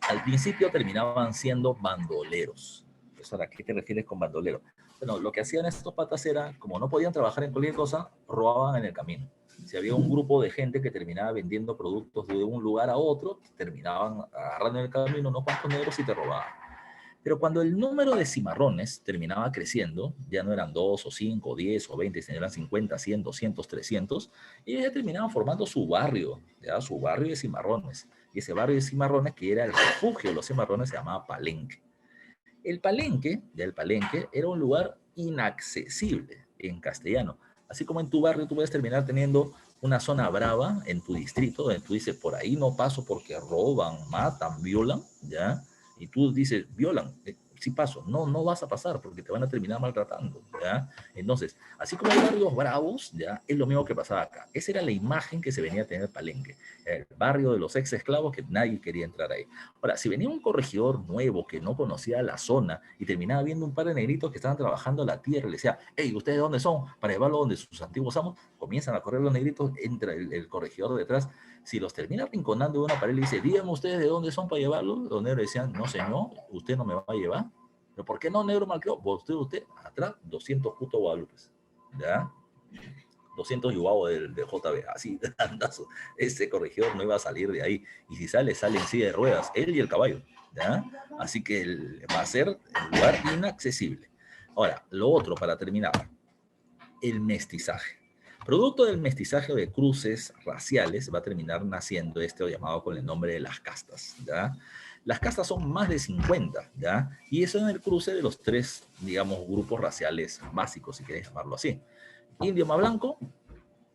al principio terminaban siendo bandoleros. Eso, ¿a qué te refieres con bandolero? Bueno, lo que hacían estos patas era, como no podían trabajar en cualquier cosa, robaban en el camino. Si había un grupo de gente que terminaba vendiendo productos de un lugar a otro, terminaban agarrando en el camino unos cuantos negros y te robaban. Pero cuando el número de cimarrones terminaba creciendo, ya no eran 2 o 5 o 10 o 20, sino eran 50, 100, 200, 300, ellos ya terminaban formando su barrio, ¿ya? Su barrio de cimarrones. Y ese barrio de cimarrones, que era el refugio de los cimarrones, se llamaba Palenque. El Palenque era un lugar inaccesible en castellano. Así como en tu barrio tú puedes terminar teniendo una zona brava en tu distrito, donde tú dices, por ahí no paso porque roban, matan, violan, ¿ya? Y tú dices, violan, sí paso. No, no vas a pasar porque te van a terminar maltratando, ¿ya? Entonces, así como hay barrios bravos, ¿ya? Es lo mismo que pasaba acá. Esa era la imagen que se venía a tener Palenque. El barrio de los ex esclavos que nadie quería entrar ahí. Ahora, si venía un corregidor nuevo que no conocía la zona y terminaba viendo un par de negritos que estaban trabajando la tierra y le decía, hey, ¿ustedes de dónde son? Para llevarlo donde sus antiguos amos, comienzan a correr los negritos, entra el corregidor detrás. Si los termina rinconando de una pared y le dice, díganme ustedes de dónde son para llevarlos, los negros decían, no señor, usted no me va a llevar. ¿Pero por qué no, negro malcriado? Usted, atrás, 200 putos guadalupes. ¿Ya? 200 yuau de JB, así, andazo. Ese corregidor no iba a salir de ahí. Y si sale, sale en silla de ruedas, él y el caballo. ¿Ya? Así que va a ser el lugar inaccesible. Ahora, lo otro para terminar, el mestizaje. Producto del mestizaje o de cruces raciales va a terminar naciendo este llamado con el nombre de las castas. ¿Ya? Las castas son más de 50, ¿ya? Y eso en el cruce de los tres, digamos, grupos raciales básicos, si queréis llamarlo así. Indio más blanco,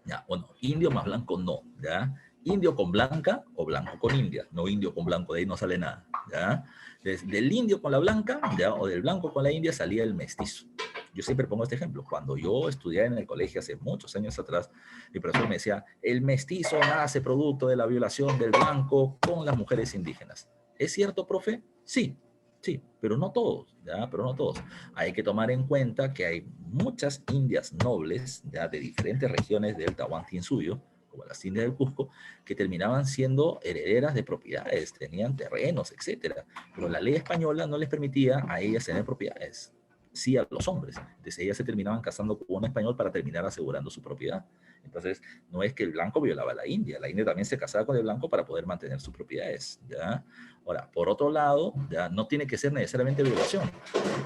ya, bueno, indio más blanco no, ¿ya? Indio con blanca o blanco con india, no indio con blanco, de ahí no sale nada, ¿ya? Del indio con la blanca, ¿ya? O del blanco con la india salía el mestizo. Yo siempre pongo este ejemplo. Cuando yo estudié en el colegio hace muchos años atrás, mi profesor me decía, el mestizo nace producto de la violación del blanco con las mujeres indígenas. ¿Es cierto, profe? Sí, sí, pero no todos, ¿ya? Pero no todos. Hay que tomar en cuenta que hay muchas indias nobles, ¿ya? De diferentes regiones del Tahuantinsuyo, como las indias del Cusco, que terminaban siendo herederas de propiedades, tenían terrenos, etcétera. Pero la ley española no les permitía a ellas tener propiedades, sí a los hombres. Entonces ellas se terminaban casando con un español para terminar asegurando su propiedad. Entonces, no es que el blanco violaba a la india también se casaba con el blanco para poder mantener sus propiedades, ¿ya? Ahora, por otro lado, ya no tiene que ser necesariamente violación,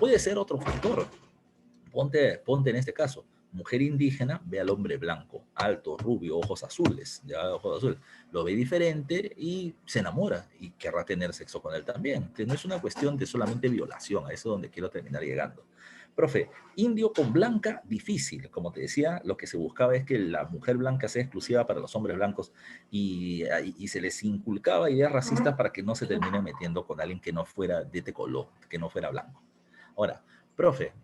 puede ser otro factor. Ponte en este caso, mujer indígena ve al hombre blanco, alto, rubio, ojos azules, ya ojos azules, lo ve diferente y se enamora y querrá tener sexo con él también. Entonces, no es una cuestión de solamente violación, a eso es donde quiero terminar llegando. Profe, indio con blanca, difícil. Como te decía, lo que se buscaba es que la mujer blanca sea exclusiva para los hombres blancos y se les inculcaba ideas racistas para que no se terminen metiendo con alguien que no fuera de este color, que no fuera blanco. Ahora, profe,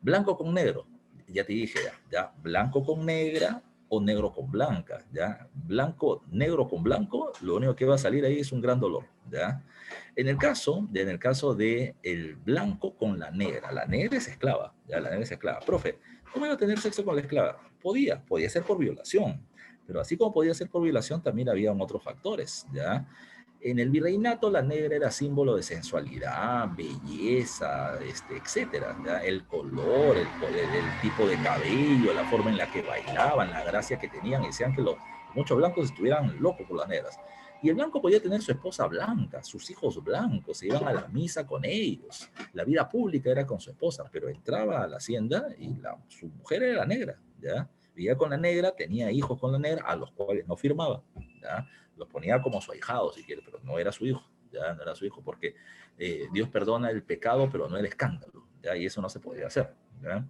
blanco con negro, ya te dije, ya, blanco con negra o negro con blanca, ya, blanco, negro con blanco, lo único que va a salir ahí es un gran dolor, ya. En el caso de el blanco con la negra es esclava, ya, la negra es esclava. Profe, ¿cómo iba a tener sexo con la esclava? Podía ser por violación, pero así como podía ser por violación, también había otros factores, ya. En el virreinato la negra era símbolo de sensualidad, belleza, etcétera, ¿ya? El color, el tipo de cabello, la forma en la que bailaban, la gracia que tenían, decían que muchos blancos estuvieran locos por las negras. Y el blanco podía tener su esposa blanca, sus hijos blancos, se iban a la misa con ellos. La vida pública era con su esposa, pero entraba a la hacienda y su mujer era la negra, ¿ya? Vivía con la negra, tenía hijos con la negra, a los cuales no firmaba, ¿ya? Los ponía como su ahijado, si quiere, pero no era su hijo, ya no era su hijo, porque Dios perdona el pecado, pero no el escándalo, ¿ya? Y eso no se podía hacer, ¿ya?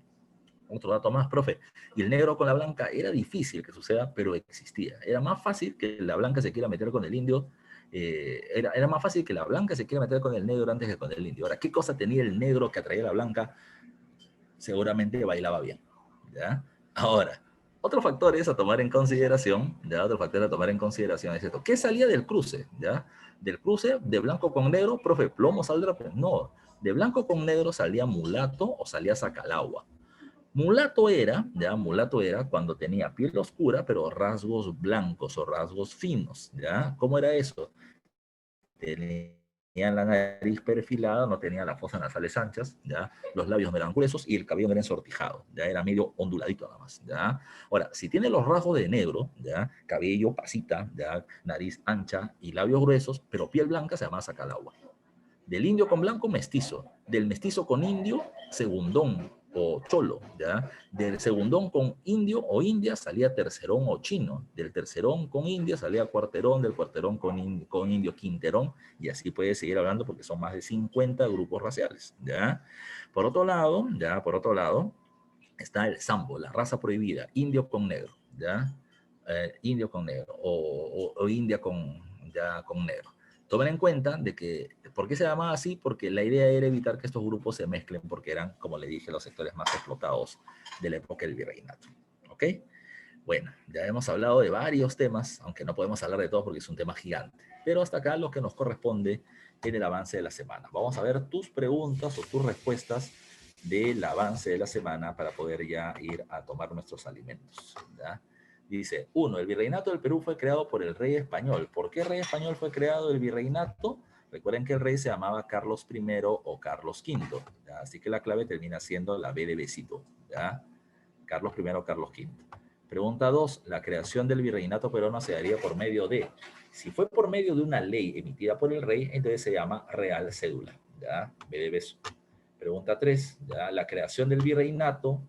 Otro dato más, profe. Y el negro con la blanca era difícil que suceda, pero existía. Era más fácil que la blanca se quiera meter con el indio. Era más fácil que la blanca se quiera meter con el negro antes que con el indio. Ahora, ¿qué cosa tenía el negro que atraía a la blanca? Seguramente bailaba bien, ¿ya? Ahora, otros factores a tomar en consideración, ¿ya? Otro factor a tomar en consideración es esto. ¿Qué salía del cruce, ya? Del cruce de blanco con negro, profe, plomo saldrá. No, de blanco con negro salía mulato o salía sacalagua. Mulato era, ya, mulato era cuando tenía piel oscura, pero rasgos blancos o rasgos finos, ¿ya? ¿Cómo era eso? Tenía la nariz perfilada, no tenía las fosas nasales anchas, ¿ya? Los labios no eran gruesos y el cabello no era ensortijado, ¿ya? Era medio onduladito nada más, ¿ya? Ahora, si tiene los rasgos de negro, ¿ya? Cabello, pasita, ¿ya? Nariz ancha y labios gruesos, pero piel blanca, se llama sacalagua. Del indio con blanco, mestizo. Del mestizo con indio, segundón o cholo, ¿ya? Del segundón con indio o india salía tercerón o chino. Del tercerón con india salía cuarterón, del cuarterón con indio quinterón, y así puede seguir hablando porque son más de 50 grupos raciales, ¿ya? Por otro lado, ¿ya? Por otro lado, está el sambo, la raza prohibida, indio con negro, ¿ya? Indio con negro o india con, ya, con negro. Tomen en cuenta de que, ¿por qué se llamaba así? Porque la idea era evitar que estos grupos se mezclen, porque eran, como le dije, los sectores más explotados de la época del virreinato. ¿Ok? Bueno, ya hemos hablado de varios temas, aunque no podemos hablar de todos porque es un tema gigante. Pero hasta acá lo que nos corresponde en el avance de la semana. Vamos a ver tus preguntas o tus respuestas del avance de la semana para poder ya ir a tomar nuestros alimentos, ¿ya? Dice, 1. El virreinato del Perú fue creado por el rey español. ¿Por qué rey español fue creado el virreinato? Recuerden que el rey se llamaba Carlos I o Carlos V, ¿ya? Así que la clave termina siendo la B de besito, ¿ya? Carlos I o Carlos V. Pregunta 2. La creación del virreinato peruano se daría por medio de... Si fue por medio de una ley emitida por el rey, entonces se llama Real Cédula, ¿ya? B de beso. Pregunta 3. ¿Ya? La creación del virreinato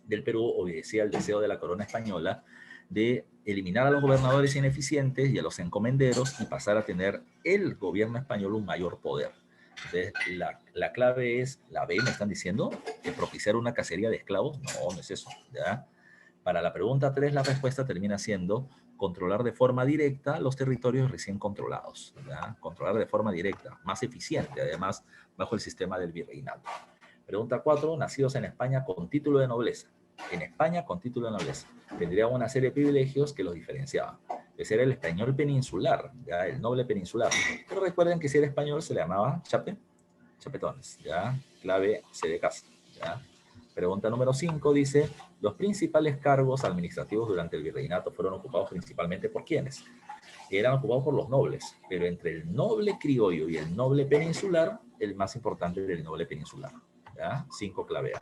del Perú obedecía al deseo de la corona española de eliminar a los gobernadores ineficientes y a los encomenderos y pasar a tener el gobierno español un mayor poder. Entonces, la clave es, la B, me están diciendo, que propiciar una cacería de esclavos. No, no es eso, ¿ya? Para la pregunta 3, la respuesta termina siendo controlar de forma directa los territorios recién controlados, ¿ya? Controlar de forma directa, más eficiente, además, bajo el sistema del virreinato. Pregunta 4, nacidos en España con título de nobleza. En España con título de nobleza. Tendrían una serie de privilegios que los diferenciaban. Ese era el español peninsular, ya el noble peninsular. Pero recuerden que si era español se le llamaba chapetones, ya, clave C de casa, ya. Pregunta número 5 dice, los principales cargos administrativos durante el virreinato fueron ocupados principalmente por ¿quiénes? Eran ocupados por los nobles, pero entre el noble criollo y el noble peninsular, el más importante era el noble peninsular, ¿ya? 5 clave A.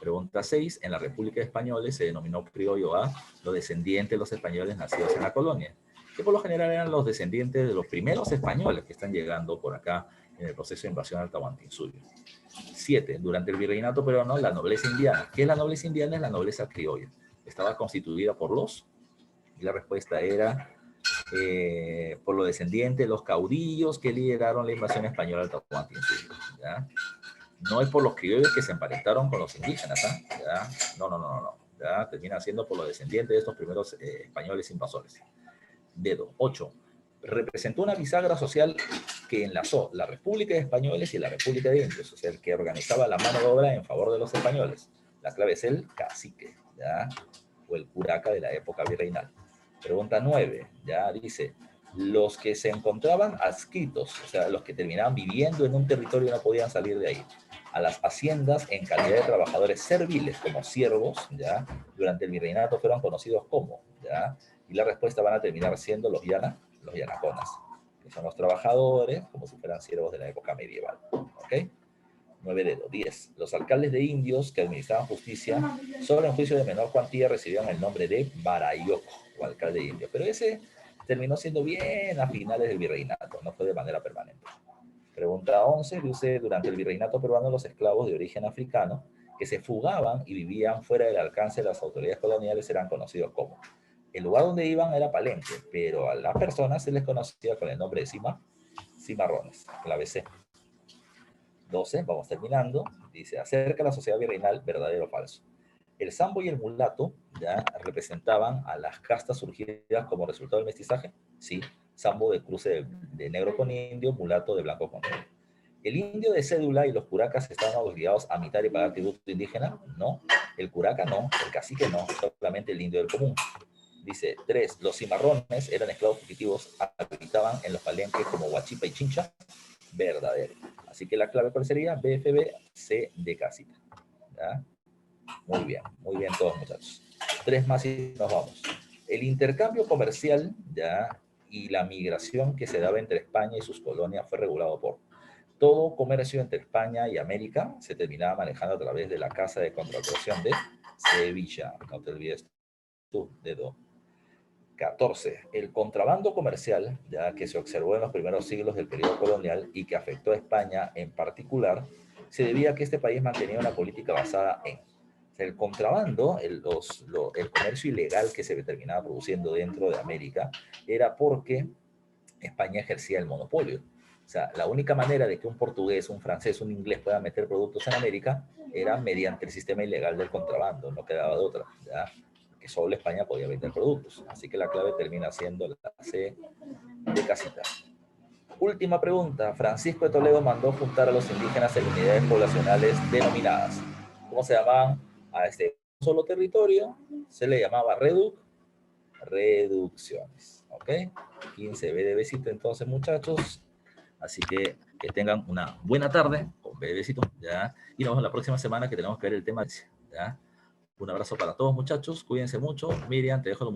Pregunta 6, en la República Española se denominó criollo a los descendientes de los españoles nacidos en la colonia, que por lo general eran los descendientes de los primeros españoles que están llegando por acá en el proceso de invasión al Tahuantinsuyo. 7. Durante el virreinato peruano, la nobleza indiana. ¿Qué es la nobleza indiana? Es la nobleza criolla. Estaba constituida por los, y la respuesta era por los descendientes, los caudillos que lideraron la invasión española al Tahuantinsuyo, ¿ya? No es por los criollos que se emparentaron con los indígenas, ¿eh? ¿Ya? No, no, no, no, no. ¿Ya? Termina siendo por los descendientes de estos primeros españoles invasores. Dedo. 8. Representó una bisagra social que enlazó la República de Españoles y la República de Indios, o sea, el que organizaba la mano de obra en favor de los españoles. La clave es el cacique, ¿ya? O el curaca de la época virreinal. Pregunta 9, ya dice, los que se encontraban adscritos, o sea, los que terminaban viviendo en un territorio y no podían salir de ahí, a las haciendas en calidad de trabajadores serviles, como siervos, ya, durante el virreinato fueron conocidos como, ya, y la respuesta van a terminar siendo los yanaconas, que son los trabajadores, como si fueran siervos de la época medieval, ¿ok? 9 dedos. 10. Los alcaldes de indios que administraban justicia, solo en juicio de menor cuantía recibían el nombre de barayoco, o alcalde de indios, pero ese terminó siendo bien a finales del virreinato, no fue de manera permanente. Pregunta 11, dice, durante el virreinato peruano los esclavos de origen africano que se fugaban y vivían fuera del alcance de las autoridades coloniales eran conocidos como. El lugar donde iban era Palenque, pero a las personas se les conocía con el nombre de cimarrones, clave C. 12, vamos terminando, dice, acerca de la sociedad virreinal, verdadero o falso. El sambo y el mulato ya representaban a las castas surgidas como resultado del mestizaje. Sí, sambo de cruce de negro con indio, mulato de blanco con negro. ¿El indio de cédula y los curacas estaban obligados a mitar y pagar tributo indígena? No. El curaca no, el cacique no, solamente el indio del común. Dice, 3, los cimarrones eran esclavos fugitivos, habitaban en los palenques como Huachipa y Chincha. Verdadero. Así que la clave, ¿cuál sería? BFB, C de casita. ¿Ya? Muy bien todos, muchachos. 3 más y nos vamos. El intercambio comercial, ¿ya?, y la migración que se daba entre España y sus colonias fue regulado por todo comercio entre España y América se terminaba manejando a través de la Casa de Contratación de Sevilla. No te olvides tu dedo. 14. El contrabando comercial, ya que se observó en los primeros siglos del periodo colonial y que afectó a España en particular, se debía a que este país mantenía una política basada en el contrabando, el comercio ilegal que se terminaba produciendo dentro de América, era porque España ejercía el monopolio. O sea, la única manera de que un portugués, un francés, un inglés pueda meter productos en América era mediante el sistema ilegal del contrabando, no quedaba de otra, ¿ya? Que solo España podía vender productos. Así que la clave termina siendo la C de casita. Última pregunta. Francisco de Toledo mandó juntar a los indígenas en unidades poblacionales denominadas. ¿Cómo se llamaban? A este solo territorio se le llamaba reducciones. ¿Ok? 15 B de besito entonces, muchachos. Así que tengan una buena tarde con B de besito, ¿ya? Y nos vemos la próxima semana que tenemos que ver el tema, ¿ya? Un abrazo para todos, muchachos. Cuídense mucho. Miriam, te dejo los